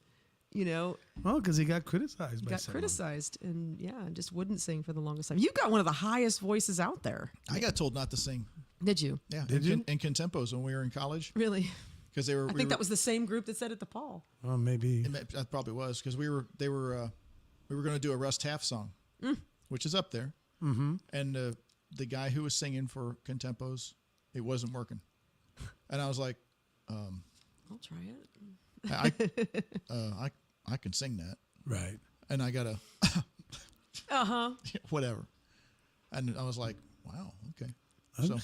Well, because he got criticized. by Got someone. criticized and just wouldn't sing for the longest time. You've got one of the highest voices out there. I got told not to sing. Did you? Yeah, Did you? in contempos when we were in college Really? because they were. I think that was the same group that said it to Paul. Well, maybe. That probably was because we were going to do a Rust Half song, which is up there, and the guy who was singing for contempos, it wasn't working, and I was like, I'll try it. I can sing that, Right. and I got a whatever, and I was like, wow, okay, so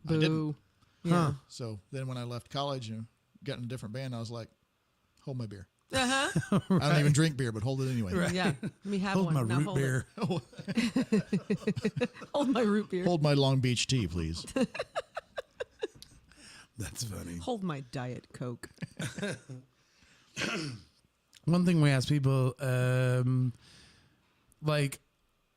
I didn't. Boo. Yeah. Huh. So then when I left college and got in a different band, I was like, hold my beer. Uh-huh. I don't even drink beer, but hold it anyway. Yeah. Let me have Hold one. my Now root hold beer. It. Hold my root beer. Hold my Long Beach tea, please. That's funny. Hold my Diet Coke. One thing we ask people, like,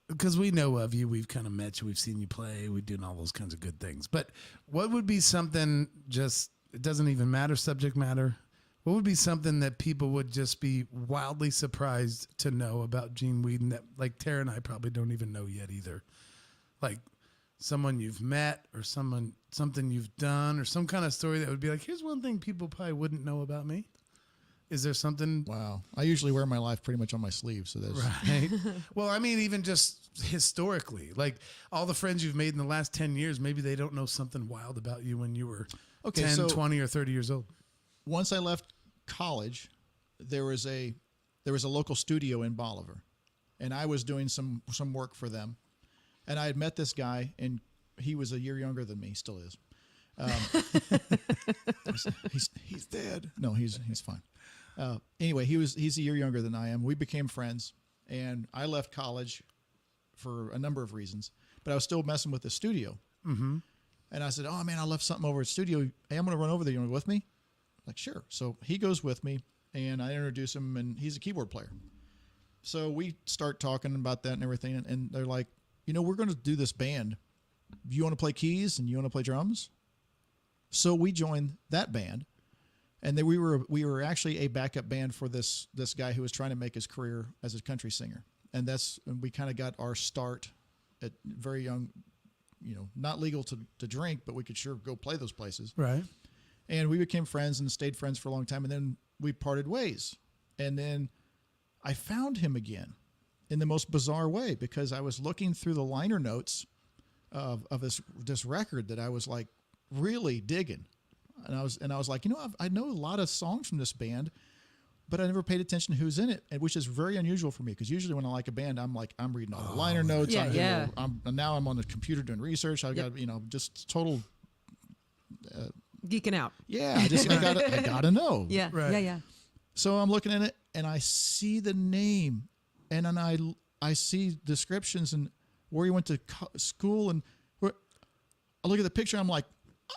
because we know of you, we've kind of met you, we've seen you play, we're doing all those kinds of good things. But what would be something it doesn't even matter, subject matter. What would be something that people would just be wildly surprised to know about Gene Weedin that, like, Tara and I probably don't even know yet either? Like, someone you've met or something you've done or some kind of story that would be like, here's one thing people probably wouldn't know about me. Is there something? Wow. I usually wear my life pretty much on my sleeve, so that's Right. Well, I mean, even just historically, like all the friends you've made in the last 10 years, maybe they don't know something wild about you when you were 10, 20, or 30 years old. once I left college, there was a local studio in Bolivar, and I was doing some work for them, and I had met this guy, and he was a year younger than me. He still is. He's dead. No, he's fine. Anyway, he's a year younger than I am. We became friends, and I left college for a number of reasons, but I was still messing with the studio. Mm-hmm. And I said, "Oh man, I left something over at the studio. Hey, I'm going to run over there. You want to go with me?" Like, sure. So he goes with me, and I introduce him, and he's a keyboard player. So we start talking about that and everything, and they're like, we're going to do this band. You want to play keys and you want to play drums? So we joined that band, and then we were actually a backup band for this guy who was trying to make his career as a country singer, and we kind of got our start at very young, not legal to drink, but we could sure go play those places. Right. And we became friends and stayed friends for a long time, and then we parted ways, and then I found him again in the most bizarre way because I was looking through the liner notes of this record that I was like really digging, and I was like, I know a lot of songs from this band, but I never paid attention to who's in it, which is very unusual for me because usually when I like a band, I'm reading all the liner notes. Yeah, Now I'm on the computer doing research. I've got just total. Geeking out. Yeah, I gotta know. Yeah. Right. Yeah. So I'm looking at it, and I see the name, and then I see descriptions and where he went to school, and I look at the picture. I'm like,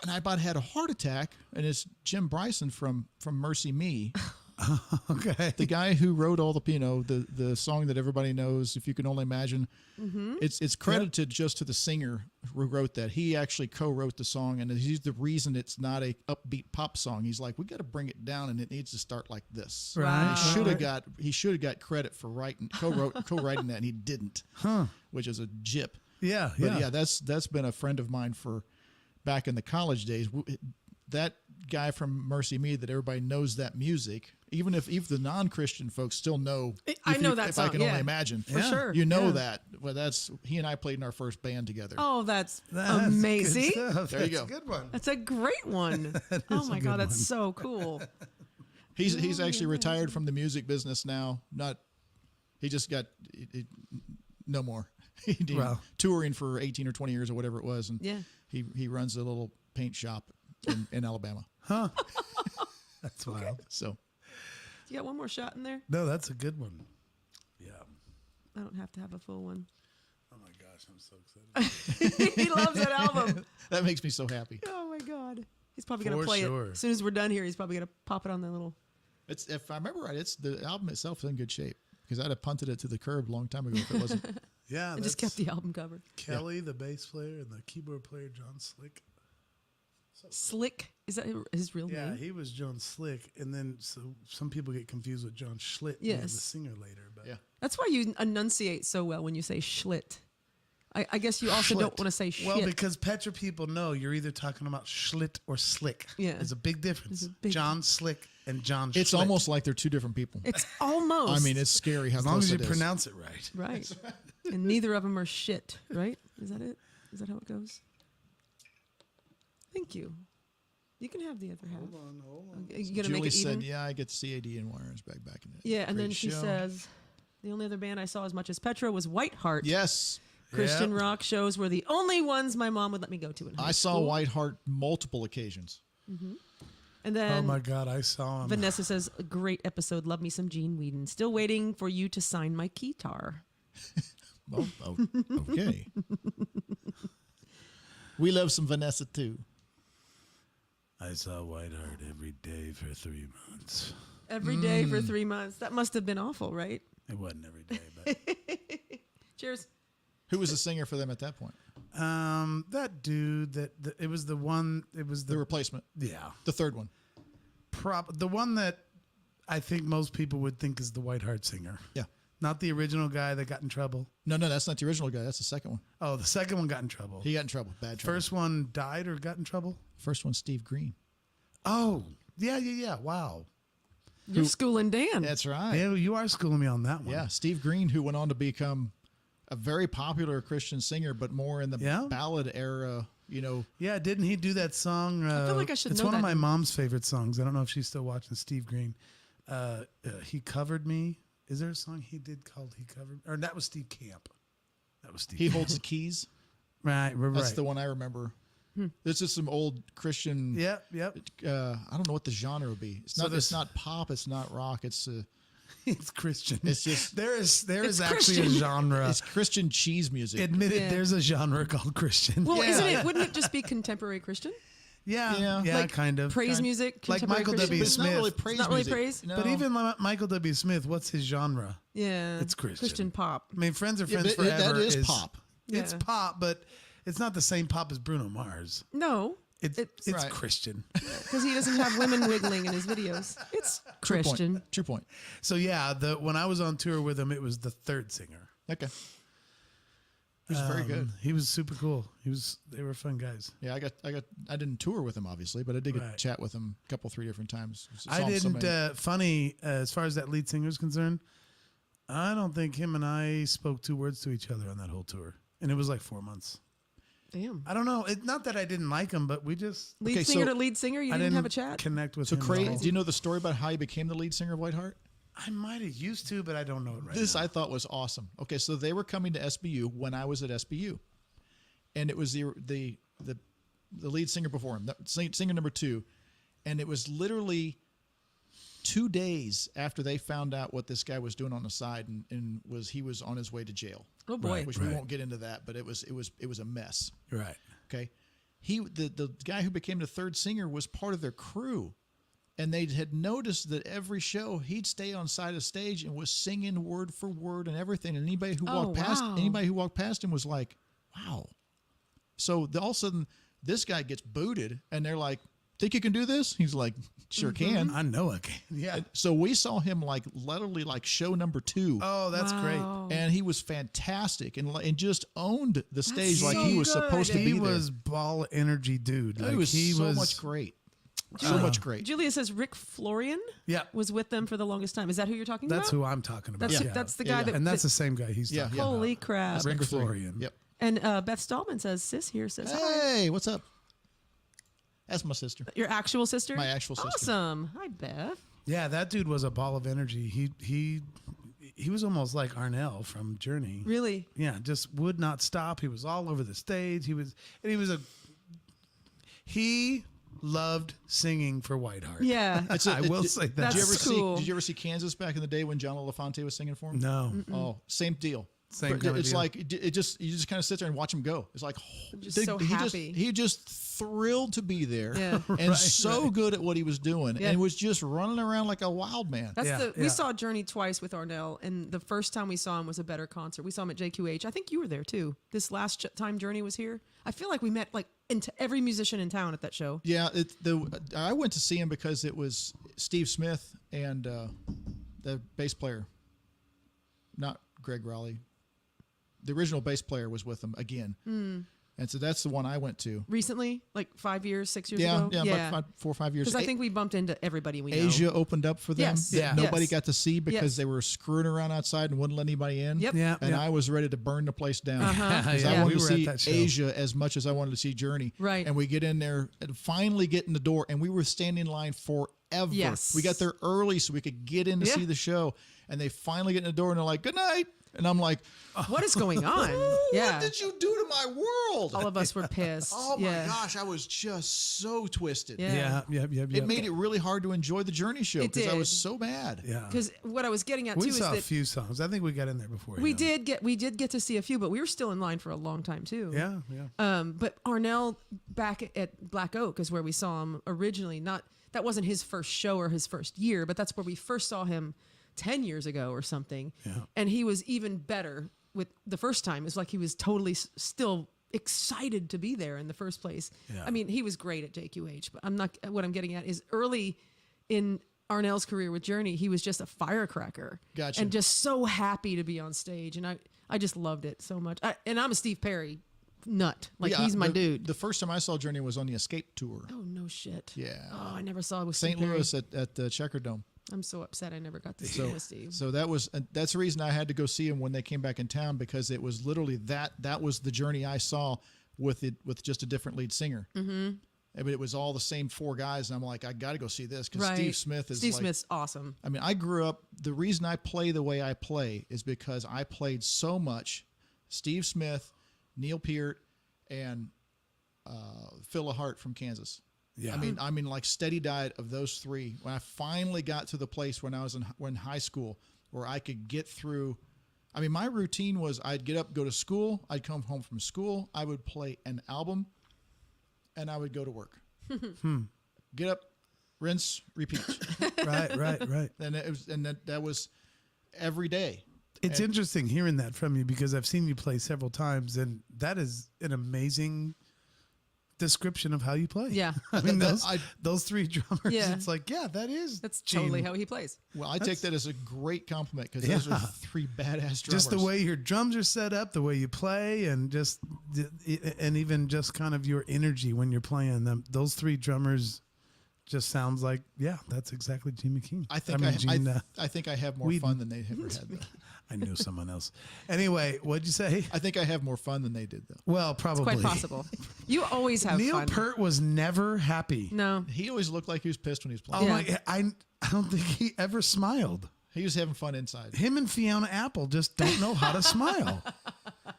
and I about had a heart attack, and it's Jim Bryson from Mercy Me, Okay. the guy who wrote all the song that everybody knows, If You Can Only Imagine. Mm-hmm. It's credited just to the singer who wrote that. He actually co-wrote the song, and he's the reason it's not a upbeat pop song. He's like, we got to bring it down, and it needs to start like this. Right. And he should have got credit for co-writing that, and he didn't. Which is a jip. Yeah. But yeah, that's been a friend of mine for back in the college days. That guy from Mercy Me that everybody knows that music Even if the non-Christian folks still know, I know that if song. I can only imagine, For sure. you know Yeah. that. Well, that's he and I played in our first band together. Oh, that's That's amazing. good stuff. There you That's go. a good one. That's a great one. Oh my God, that's so cool. He's actually retired from the music business now. He just got no more. Wow. Touring for 18 or 20 years or whatever it was, and Yeah. he runs a little paint shop in Alabama. Huh. That's wild. So You got one more shot in there? No, that's a good one. Yeah. I don't have to have a full one. Oh my gosh, I'm so excited. He loves that album. that makes me so happy. Oh my God. He's probably going to For play sure. it. As soon as we're done here, he's probably going to pop it on the little. It's if I remember right, it's the album itself is in good shape because I'd have punted it to the curb a long time ago if it wasn't. Yeah. And just kept the album cover. Kelly, the bass player, and the keyboard player, John Slick. Slick. Is that his real Yeah, name? he was John Slick, and then so some people get confused with John Schlitt, Yes. the singer later. But Yeah. That's why you enunciate so well when you say schlit. I guess you also don't Schlitt. want to say shit. Well, because Petra people know you're either talking about Schlitt or Slick. Yeah. There's a big difference. There's a big- John Slick and John It's Schlitt. almost like they're two different people. It's almost. I mean, it's scary how as long close as you it is. pronounce it right. right. And neither of them are shit, right? Is that it? Is that how it goes? Thank you. You can have the other half. Hold on. You gonna Julie make it said, even? "Yeah, I get CAD and wires back in it." Yeah, and then Great she show. says, the only other band I saw as much as Petra was Whiteheart. "Yes, Christian Yep. rock shows were the only ones my mom would let me go to in high I saw school. Whiteheart multiple occasions." And Oh then my God, I saw him. Vanessa says, a great episode. Love me some Gene Weedin. Still waiting for you to sign my guitar. Oh, okay. We love some Vanessa too. I saw Whiteheart every day for 3 months. Every day for 3 months. That must have been awful, right? It wasn't every day, but Cheers. Who was the singer for them at that point? that dude it was the one. It was The the replacement, yeah the third one. the one that I think most people would think is the Whiteheart singer. Yeah. Not the original guy that got in trouble. No, that's not the original guy. That's the second one. Oh, the second one got in trouble. He got in trouble. Bad trouble. First one died or got in trouble. First one, Steve Green. Oh, yeah. Wow. You're schooling Dan. That's right. Yeah, you are schooling me on that one. Yeah, Steve Green, who went on to become a very popular Christian singer, but more in the Yeah? ballad era. You know, Yeah, didn't he do that song? I feel like I should It's know one of that my name. mom's favorite songs. I don't know if she's still watching Steve Green. He Covered Me. Is there a song he did called He Covered? Or that was Steve Camp. That was Steve. he holds the keys. Right. That's the one I remember. This is some old Christian. Yep. I don't know what the genre would be. It's So not. this- It's not pop. It's not rock. It's It's Christian. It's just- there is It's actually a Christian. genre. it's Christian cheese music. Admit it. Yeah. There's a genre called Christian. Well, Yeah. isn't it? Wouldn't it just be contemporary Christian? yeah, Like kind of. Praise Kind- music, like contemporary Michael Christian? W. But it's not really Smith. praise not really music. praise? No. But even Michael W. Smith, what's his genre? Yeah. It's Christian. Christian pop. I mean, Friends Are Yeah, Friends but Forever. that is pop. It's Yeah. pop, but it's not the same pop as Bruno Mars. No, It's Right. Christian. because he doesn't have women wiggling in his videos. It's True point. Christian. True point. So yeah, when I was on tour with him, it was the third singer. Okay. He's very good. He was super cool. They were fun guys. Yeah, I didn't tour with him obviously, but I did get Right. chat with him a couple, 3 different times. Saw I him so didn't. many- Funny as far as that lead singer is concerned, I don't think him and I spoke 2 words to each other on that whole tour, and it was like 4 months. Damn. I don't know. It's not that I didn't like him, but we just Lead Okay, singer so to lead singer? You I didn't didn't have a chat? connect with so him. at Craig, all. do you know the story about how he became the lead singer of Whiteheart? I might have used to, but I don't know it right This now. I thought was awesome. Okay, so they were coming to SBU when I was at SBU, and it was the lead singer before him, singer number 2, and it was literally 2 days after they found out what this guy was doing on the side, and he was on his way to jail. Oh boy. Right. Which we won't get into that, but it was a mess. You're right. Okay, the guy who became the third singer was part of their crew. And they had noticed that every show he'd stay on side of stage and was singing word for word and everything. And anybody who walked past him was like, "Wow!" So all of a sudden, this guy gets booted, and they're like, "Think you can do this?" He's like, "Sure can." I know I can. Yeah. So we saw him like literally like show number 2, Oh, that's great. Wow. and he was fantastic and just owned the stage like so he was good. supposed to He be there. was ball energy dude. It Like was he so was much great. So much great. Julia says Rick Florian Yeah. was with them for the longest time. Is that who you're talking That's about? who I'm talking about. That's, yeah. that's the guy that. And that's that- the same guy he's Yeah, talking yeah. holy about. crap. Rick Number 3. Florian. Yep. And Beth Stallman says, sis here says, hi. Hey, what's up? That's my sister. Your actual sister? My actual sister. Awesome. Hi, Beth. Yeah, that dude was a ball of energy. He was almost like Arnell from Journey. Really? Yeah, just would not stop. He was all over the stage. He loved singing for Whiteheart. Yeah. I will say that. That's cool. Did you ever see Kansas back in the day when John Elefante was singing for him? No. Oh, same deal. Same But kind of it's deal. like you just kind of sit there and watch him go. It's like Just so happy. He just thrilled to be there, Yeah. and so good at what he was doing, Yeah. and was just running around like a wild man. That's Yeah, we yeah. saw Journey twice with Arnell, and the first time we saw him was a better concert. We saw him at JQH. I think you were there too. This last time Journey was here, I feel like we met like into every musician in town at that show. Yeah, I went to see him because it was Steve Smith and the bass player, not Greg Raleigh. The original bass player was with him again, and so that's the one I went to. Recently, like 5 years, 6 years Yeah, ago. about 4 or 5 years. Because I think we bumped into everybody we know. Asia opened up for them. Yes. that Yeah. Nobody Yes. got to see because Yes. they were screwing around outside and wouldn't let anybody in. Yep. Yeah. And I was ready to burn the place down. Because Yeah, I wanted we to were at see that show. Asia as much as I wanted to see Journey. Right. And we get in there and finally get in the door, and we were standing in line forever. Yes. We got there early so we could get in to Yeah. see the show. And they finally get in the door and they're like, "Good night." And I'm like, What is going on? Yeah. "What did you do to my world?" All of us were pissed. Oh my Yeah. gosh, I was just so twisted. Yeah. Yeah. It made it really hard to enjoy the Journey show It because I did. was so mad. Yeah. Because what I was getting at We too is saw a that few songs. I think we got in there before. we him. did get to see a few, but we were still in line for a long time too. Yeah. Yeah. But Arnell back at Black Oak is where we saw him originally. That wasn't his first show or his first year, but that's where we first saw him 10 years ago or something. Yeah. And he was even better with the first time. It was like he was totally still excited to be there in the first place. Yeah. I mean, he was great at JQH, but what I'm getting at is early in Arnell's career with Journey, he was just a firecracker. Gotcha. And just so happy to be on stage. And I just loved it so much. And I'm a Steve Perry nut. Like, Yeah, he's my the- dude. The first time I saw Journey was on the Escape tour. Oh, no shit. Yeah. Oh, I never saw it with St. Steve Perry. Louis at the Checker Dome. I'm so upset I never got to see it with Steve. So that's the reason I had to go see him when they came back in town, because it was literally that was the Journey I saw with just a different lead singer. Mm-hmm. But it was all the same 4 guys, and I'm like, I got to go see this because Right. Steve Smith is Steve like, Smith's awesome. I mean, I grew up. The reason I play the way I play is because I played so much Steve Smith, Neil Peart, and Phil Hart from Kansas. Yeah. I mean, like steady diet of those 3. When I finally got to the place when I was in high school where I could get through. I mean, my routine was I'd get up, go to school. I'd come home from school. I would play an album, and I would go to work. Get up, rinse, repeat. Right. And that was every day. It's interesting hearing that from you because I've seen you play several times, and that is an amazing description of how you play. Yeah. I mean, That- those 3 drummers, Yeah. it's like, yeah, that is. That's Gene. totally how he plays. Well, I take that as a great compliment because those are 3 badass drummers. Just the way your drums are set up, the way you play, and and even just kind of your energy when you're playing them. Those 3 drummers just sounds like, yeah, that's exactly Gene McKean. I think I think I have more Weedin. fun than they ever had. Though. I knew someone else. Anyway, what'd you say? I think I have more fun than they did, though. Well, probably. Quite possible. You always have Neil fun. Peart was never happy. No. He always looked like he was pissed when he was Oh playing. Yeah. my! I don't think he ever smiled. He was having fun inside. Him and Fiona Apple just don't know how to smile.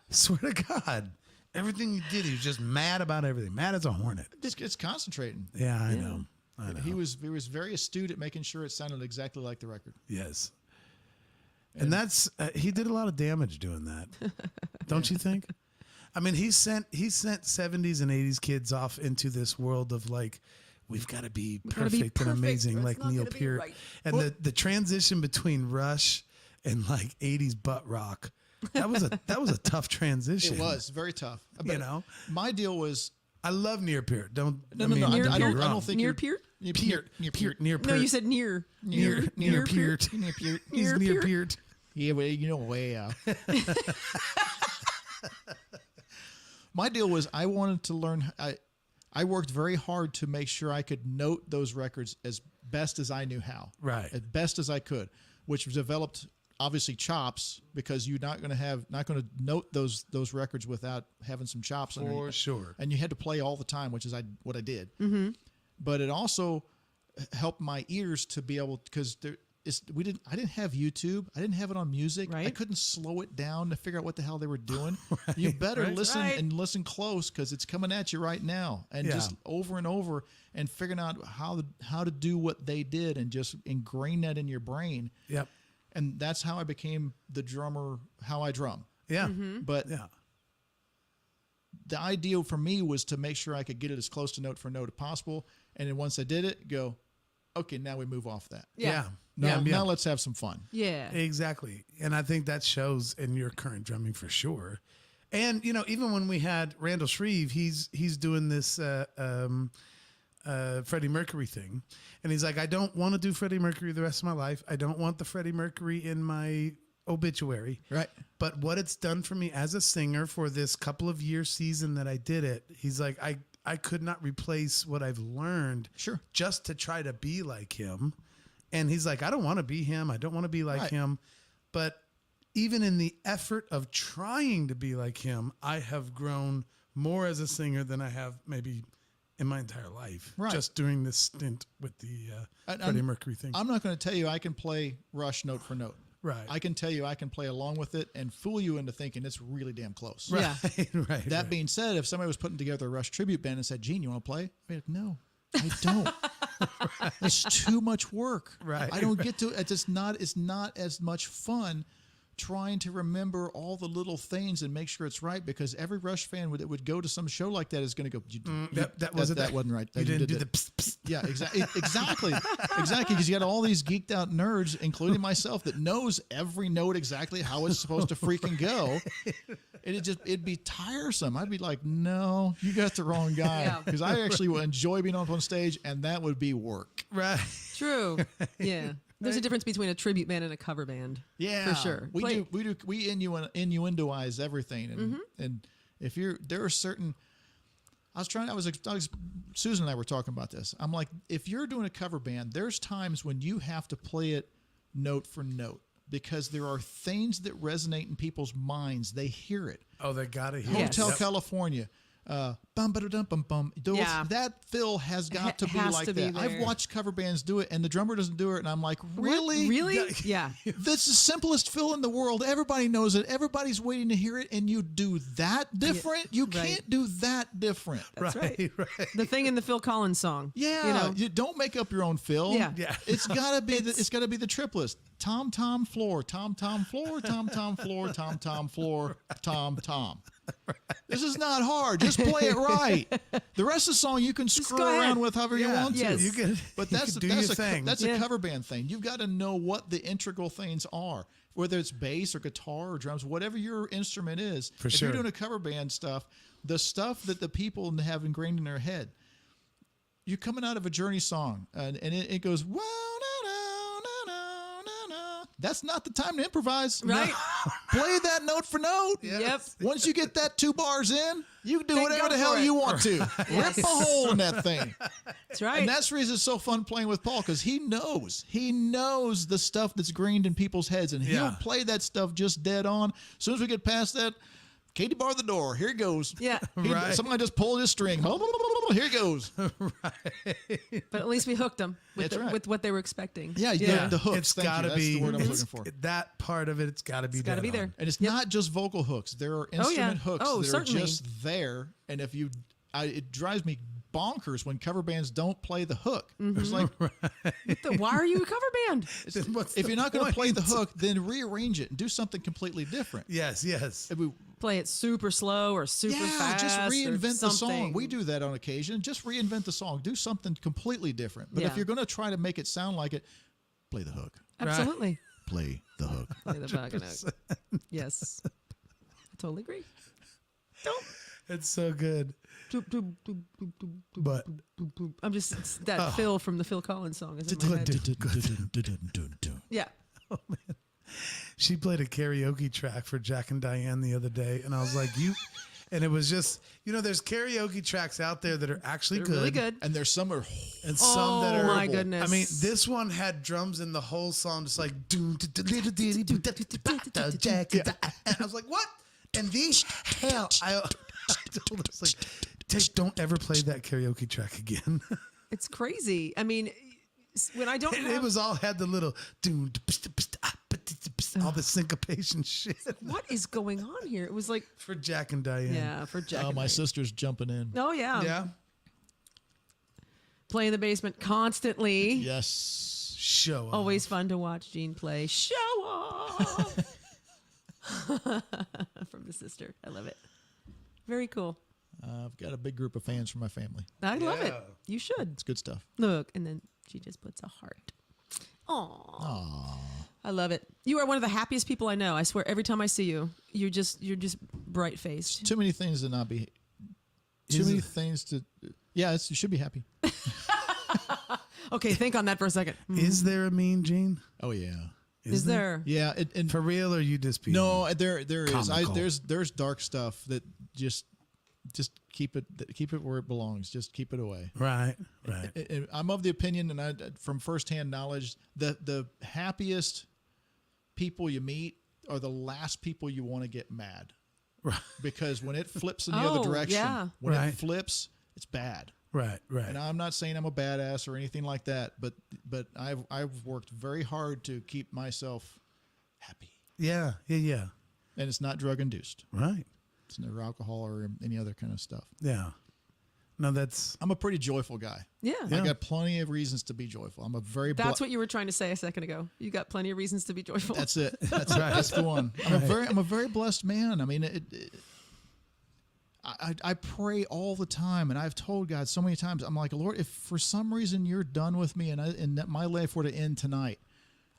Swear to God, everything he did, he was just mad about everything. Mad as a hornet. It's concentrating. Yeah, I know. I know. He was very astute at making sure it sounded exactly like the record. Yes. And that's he did a lot of damage doing that. Don't you think? I mean, he sent 70s and 80s kids off into this world of like, we've got to be gotta be perfect and perfect, amazing or like it's not Neil gonna be Peart. right. And the transition between Rush and like 80s butt rock, that was a tough transition. It was very tough. You know? My deal was I love Near Peart. Don't No, I no, mean, no, I don't get me don't wrong. think Near you're- Peart? Near Peart. No, you said near. Near Peart. Near Peart. He's Near Near Peart. Peart. Yeah, well, you know, way out. My deal was I wanted to learn. I I worked very hard to make sure I could note those records as best as I knew how. Right. As best as I could, which developed obviously chops, because you're not going to note those records without having some chops. For sure. And you had to play all the time, which is what I did. Mm-hmm. But it also helped my ears to be able, because I didn't have YouTube. I didn't have it on music. Right. I couldn't slow it down to figure out what the hell they were doing. You better listen and listen close, because it's coming at you right now. And just over and over and figuring out how to do what they did and just ingrain that in your brain. Yep. And that's how I became the drummer, how I drum. Yeah. But the idea for me was to make sure I could get it as close to note for note as possible. And then once I did it, go, okay, now we move off that. Yeah. Now let's have some fun. Yeah. Exactly. And I think that shows in your current drumming for sure. And, even when we had Randall Shreve, he's doing this Freddie Mercury thing. And he's like, I don't want to do Freddie Mercury the rest of my life. I don't want the Freddie Mercury in my obituary. Right. But what it's done for me as a singer for this couple of year season that I did it, he's like, I could not replace what I've learned just to try to be like him. And he's like, I don't want to be him. I don't want to be like him. But even in the effort of trying to be like him, I have grown more as a singer than I have maybe in my entire life. Right. Just doing this stint with the Freddie Mercury thing. I'm not going to tell you I can play Rush note for note. Right. I can tell you I can play along with it and fool you into thinking it's really damn close. Yeah. Right. That being said, if somebody was putting together a Rush tribute band and said, Gene, you want to play? I'd be like, no, I don't. It's too much work. Right. I don't get to it. It's not as much fun trying to remember all the little things and make sure it's right, because every Rush fan would go to some show like that is going to go, that wasn't right. You didn't do that. the psst, psst. Yeah, exactly. Because you got all these geeked out nerds, including myself, that knows every note exactly how it's supposed to freaking go. And it'd be tiresome. I'd be like, no, you got the wrong guy. Because I actually would enjoy being up on stage, and that would be work. Right. True. Yeah. There's a difference between a tribute band and a cover band. Yeah, for sure. We innuendoize everything, and if there are certain. Susan and I were talking about this. I'm like, if you're doing a cover band, there's times when you have to play it note for note, because there are things that resonate in people's minds. They hear it. Oh, they got to hear it. Hotel California. Bum ba dum bum bum. That fill has got to be like that. I've watched cover bands do it, and the drummer doesn't do it, and I'm like, really? What? Really? Yeah. That's the simplest fill in the world. Everybody knows it. Everybody's waiting to hear it, and you do that different? You can't do that different. That's right. The thing in the Phil Collins song. Yeah. You don't make up your own fill. Yeah. It's gotta be the triplets. Tom tom floor, tom tom floor, tom tom floor, tom tom floor, tom tom. This is not hard. Just play it right. The rest of the song you can screw around with however you want to. Yes. You can, but that's a cover band thing. You've got to know what the integral things are, whether it's bass or guitar or drums, whatever your instrument is. If you're doing a cover band stuff, the stuff that the people have ingrained in their head, you're coming out of a Journey song, and it goes, wow, na, na, na, na, na. That's not the time to improvise. Right. Play that note for note. Yep. Once you get that 2 bars in, you can do whatever the hell you want to. Rip a hole in that thing. That's right. And that's the reason it's so fun playing with Paul, because he knows the stuff that's ingrained in people's heads, and he'll play that stuff just dead on. As soon as we get past that, Katie bar the door. Here it goes. Yeah. Somebody just pulled his string. Here it goes. But at least we hooked them with what they were expecting. Yeah. The hooks. It's got to be. That's the word I'm looking for. That part of it, it's got to be. It's got to be there. And it's not just vocal hooks. There are instrument hooks that certainly. are just there. And if it drives me bonkers when cover bands don't play the hook. Mm-hmm. It's like, why are you a cover band? If you're not going to play the hook, then rearrange it and do something completely different. Yes. If we play it super slow or super fast. Just reinvent the something. song. We do that on occasion. Just reinvent the song. Do something completely different. But if you're going to try to make it sound like it, play the hook. Absolutely. Right. Play the hook. Play the fucking hook. Yes. I totally agree. It's so good. But I'm just it's that Phil from the Phil Collins song is in my head. Yeah. Oh man. She played a karaoke track for Jack and Diane the other day, and I was like, And it was just, there's karaoke tracks out there that are actually They're really good. And there's some are and some that Oh are. my goodness. I mean, this one had drums in the whole song, just like. And I was like, what? And these hell, I told us like, don't ever play that karaoke track again. It's crazy. I mean, when I don't And have, it was all had the little all the syncopation shit what is going on here? It was like, for Jack and Diane. yeah, for Jack. Oh, and my Diane. sister's jumping in. Oh yeah. Yeah. Play in the basement constantly. Yes. Show off. Always fun to watch Gene play. Show off. From the sister. I love it. Very cool. I've got a big group of fans from my family. I love it. Yeah. You should. It's good stuff. Look, and then she just puts a heart. Aww. I love it. You are one of the happiest people I know. I swear, every time I see you, you're just bright faced. Too many things to not be. Too many things to. Yeah, you should be happy. Okay, think on that for a second. Is there a mean Gene? Oh yeah. Is there? Yeah, and For real, or you just be no, there is. Comical. There's dark stuff that just keep it where it belongs. Just keep it away. right. And I'm of the opinion, and I from firsthand knowledge, that the happiest people you meet are the last people you want to get mad. Right. Because when it flips in the Oh, other direction, yeah. when Right. it flips, it's bad. Right. And I'm not saying I'm a badass or anything like that, but I've worked very hard to keep myself happy, Yeah. and it's not drug induced. Right. It's never alcohol or any other kind of stuff. Yeah. No, that's I'm a pretty joyful guy. Yeah. I got plenty of reasons to be joyful. I'm a very That's what you were trying to say a second ago. You got plenty of reasons to be joyful. That's it. That's Right. That's the one. I'm a very blessed man. I mean, I pray all the time, and I've told God so many times. I'm like, Lord, if for some reason you're done with me, and that my life were to end tonight,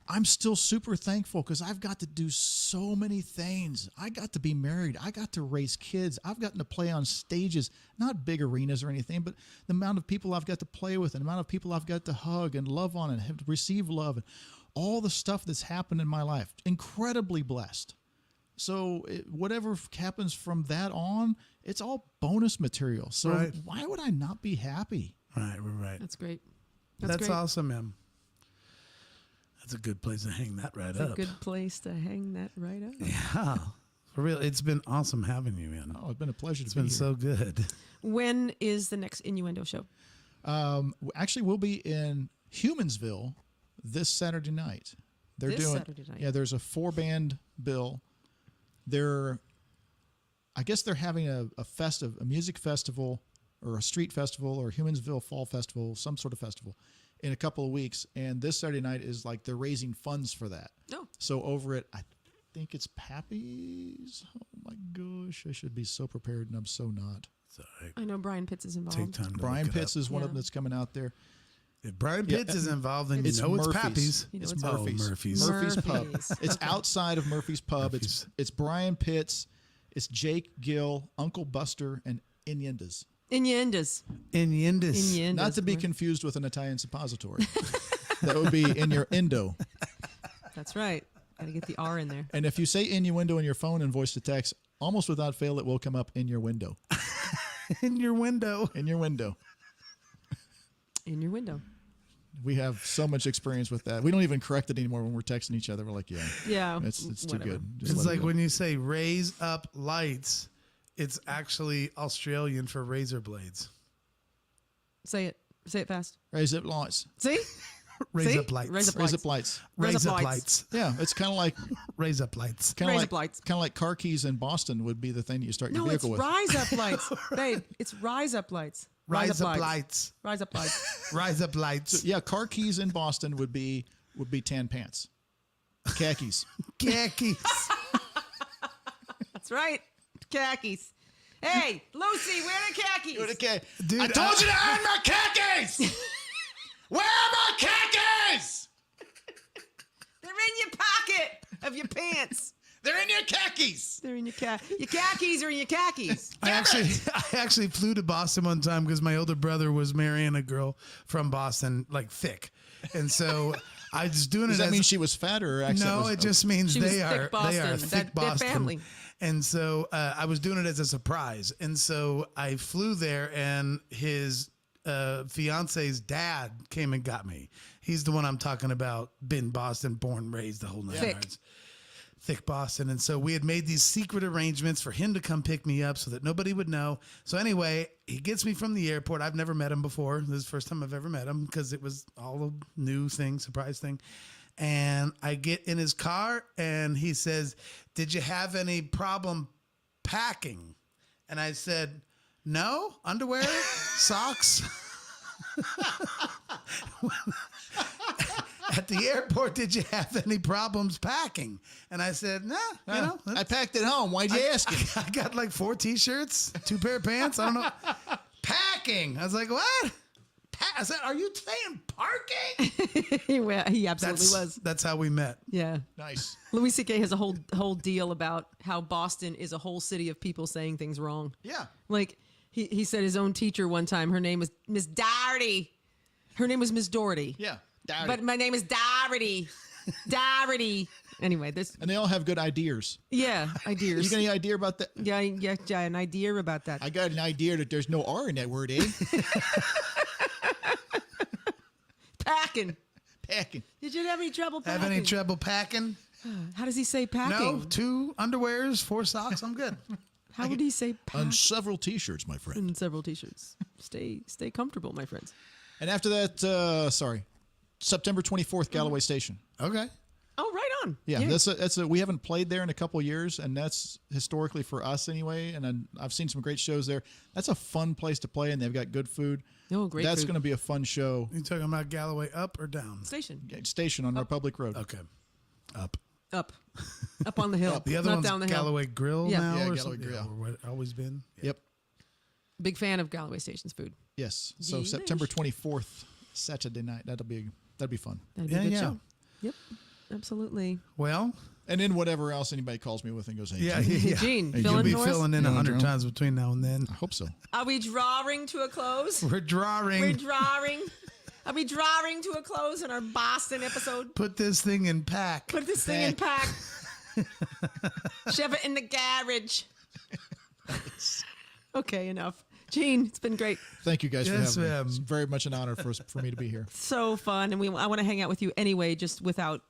I'm still super thankful because I've got to do so many things. I got to be married. I got to raise kids. I've gotten to play on stages, not big arenas or anything, but the amount of people I've got to play with and the amount of people I've got to hug and love on and have to receive love and all the stuff that's happened in my life. Incredibly blessed. So whatever happens from that on, it's all bonus material. So Right. why would I not be happy? right. That's great. That's great. awesome, man. That's a good place to hang that right It's up. a good place to hang that right up. Yeah. For real, it's been awesome having you, man. Oh, it's been a pleasure It's to be been here. so good. When is the next Innuendo show? Actually, we'll be in Humansville this Saturday night. They're This doing Saturday night. Yeah, there's a 4-band bill. I guess they're having a music festival or a street festival or Humansville Fall Festival, some sort of festival in a couple of weeks. And this Saturday night is like they're raising funds for that. No. So over at, I think it's Pappy's. Oh my gosh, I should be so prepared and I'm so not. It's all right. I know Brian Pitts is involved. Take time to Brian look it Pitts up. is one of Yeah. them that's coming out there. If Brian Pitts is involved, then you It's know it's Murphy's. Pappy's. You know It's it's Murphy's. Murphy's. Murphy's Pub. Murphy's. It's outside of Murphy's Pub. Murphy's. It's Brian Pitts. It's Jake Gill, Uncle Buster, and Inyendas. Innuendos. Inyendas. Innuendos. Not to be confused with an Italian suppository. That would be in your endo. That's right. Got to get the R in there. And if you say innuendo in your phone and voice to text, almost without fail, it will come up in your window. In your window. In your window. In your window. We have so much experience with that. We don't even correct it anymore when we're texting each other. We're like, yeah, Yeah. it's too whatever. good. Just It's let it like go. when you say raise up lights, it's actually Australian for razor blades. Say it. Say it fast. Raise up lights. See? Raise See? up lights. Raise up Raise lights. up lights. Raise Raise up up lights. lights. Yeah, it's kind of like Raise up lights. Raise up lights. Kind of like car keys in Boston would be the thing that you start your No, it's vehicle with. rise up lights. Babe, it's rise up lights. Rise up lights. Rise up lights. Rise up lights. Yeah, car keys in Boston would be tan pants, khakis. Khakis. That's right. Khakis. Hey, Lucy, wear the khakis. Okay, Dude, I told you to iron my khakis. Where are my khakis? They're in your pocket of your pants. They're in your khakis. They're in your Your khakis are in your khakis. I actually flew to Boston one time because my older brother was marrying a girl from Boston, like thick, and so I was doing Does it. that as mean she was fat or accent? No, was, it just means She was they thick are Boston. thick They're Boston. family. And so I was doing it as a surprise. And so I flew there, and his fiance's dad came and got me. He's the one I'm talking about, been Boston, born, raised, the whole nine yards. Thick Boston. And so we had made these secret arrangements for him to come pick me up so that nobody would know. So anyway, he gets me from the airport. I've never met him before. This is the first time I've ever met him because it was all a new thing, surprise thing. And I get in his car, and he says, "Did you have any problem packing?" And I said, "No, underwear, socks." At the airport, did you have any problems packing? And I said, "Nah, you know, I packed it home. Why'd you ask it? I got like 4 T-shirts, 2 pair of pants. I don't know. Packing." I was like, "What?" I said, "Are you saying parking?" Well, he absolutely was. That's how we met. Yeah. Nice. Louis C.K. has a whole deal about how Boston is a whole city of people saying things wrong. Yeah. Like he said his own teacher one time, her name was Miss Doherty. Her name was Miss Doherty. Yeah. Doubted. But my name is Doherty. Doherty. Anyway, And they all have good ideas. yeah, ideas. You got any idea about that? Yeah, an idea about that. I got an idea that there's no R in that word, eh? Packing. Packing. Did you have any trouble packing? Have any trouble packing? How does he say packing? No, 2 underwears, 4 socks. I'm good. How would he say pack? On several T-shirts, my friend. And several T-shirts. Stay comfortable, my friends. And after that, September 24th, Galloway Station. Okay. Oh, right on. Yeah, that's we haven't played there in a couple of years, and that's historically for us anyway. And I've seen some great shows there. That's a fun place to play, and they've got good food. Oh, great That's food. going to be a fun show. You talking about Galloway up or down? Station On Republic Road. Okay. Up. up on the hill. The other not one's down the hill. Galloway Grill Yeah. now, Yeah, or Galloway something? Grill. Yeah, or what, always been. Yeah. Yep. Big fan of Galloway Station's food. Yes. So Delish. September 24th, Saturday night. That'd be fun. That'd be a good Yeah. show. Yep, absolutely. Well, And then whatever else anybody calls me with and goes, hey, yeah, Gene. yeah. Gene, Hey, fill you'll in be for us? filling in Yeah, 100 Joe. times between now and then. I hope so. Are we drawing to a close? We're drawing. We're drawing. Are we drawing to a close in our Boston episode? Put this thing in pack. Put this thing in pack. Shove it in the garage. Okay, enough. Gene, it's been great. Thank you guys Yes, for having ma'am. me. It's very much an honor for me to be here. So fun, and I want to hang out with you anyway, just without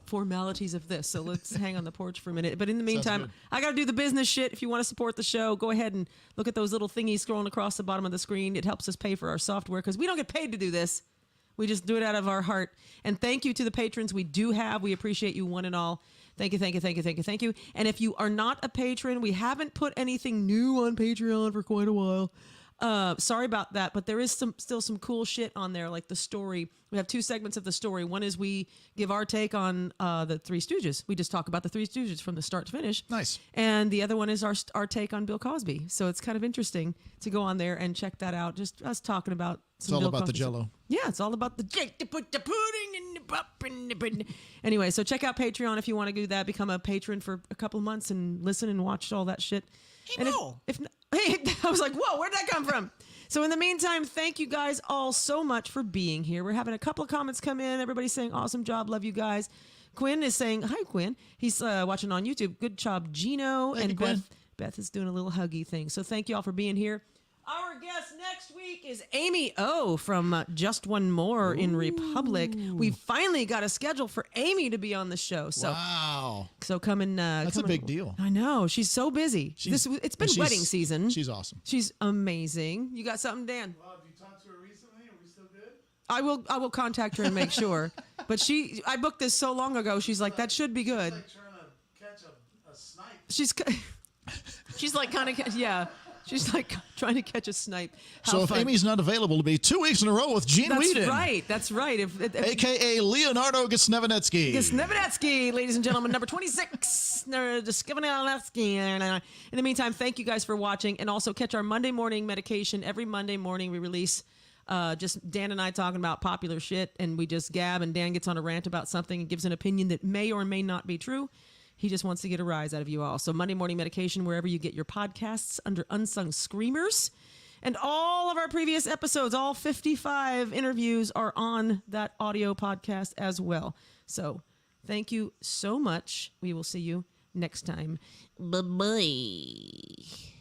formalities of this. So let's hang on the porch for a minute. But in the meantime, good. I got to do the business shit. If you want to support the show, go ahead and look at those little thingies scrolling across the bottom of the screen. It helps us pay for our software because we don't get paid to do this. We just do it out of our heart. And thank you to the patrons we do have. We appreciate you one and all. Thank you, thank you, thank you, thank you, thank you. And if you are not a patron, we haven't put anything new on Patreon for quite a while. Sorry about that, but there is still some cool shit on there, like the story. We have 2 segments of the story. One is we give our take on the Three Stooges. We just talk about the Three Stooges from the start to finish. Nice. And the other one is our take on Bill Cosby. So it's kind of interesting to go on there and check that out. Just us talking about some all Bill about the Cosby Jell-O. Yeah, it's all about the Jake to put the pudding in the pup in the pudding. Anyway, so check out Patreon if you want to do that. Become a patron for a couple of months and listen and watch all that shit. Hey, And Mo. hey, I was like, whoa, where'd that come from? So in the meantime, thank you guys all so much for being here. We're having a couple of comments come in. Everybody's saying, awesome job. Love you guys. Quinn is saying, hi, Quinn. He's watching on YouTube. Good job, Gino. Thank and you, Quinn. Beth is doing a little huggy thing. So thank you all for being here. Our guest next week is Amy O from Just One More in Republic. We finally got a schedule for Amy to be on the show. So Wow. so come and That's a big deal. I know. She's so busy. It's been wedding season. She's awesome. She's amazing. You got something, Dan? Well, have you talked to her recently? Are we still good? I will contact her and make sure. But I booked this so long ago. She's like, that should be good. Like trying to catch a snipe. She's like kind of, yeah. She's like trying to catch a snipe. How So if fun. Amy's not available to be 2 weeks in a row with Gene That's Weedin. right. That's right. If A.K.A. Leonardo Gisnevanetsky. Snevadetsky, ladies and gentlemen, number 26. Snevadetsky. In the meantime, thank you guys for watching. And also catch our Monday morning medication. Every Monday morning we release just Dan and I talking about popular shit. And we just gab and Dan gets on a rant about something and gives an opinion that may or may not be true. He just wants to get a rise out of you all. So Monday morning medication, wherever you get your podcasts under Unsung Screamers. And all of our previous episodes, all 55 interviews are on that audio podcast as well. So thank you so much. We will see you next time. Bye bye.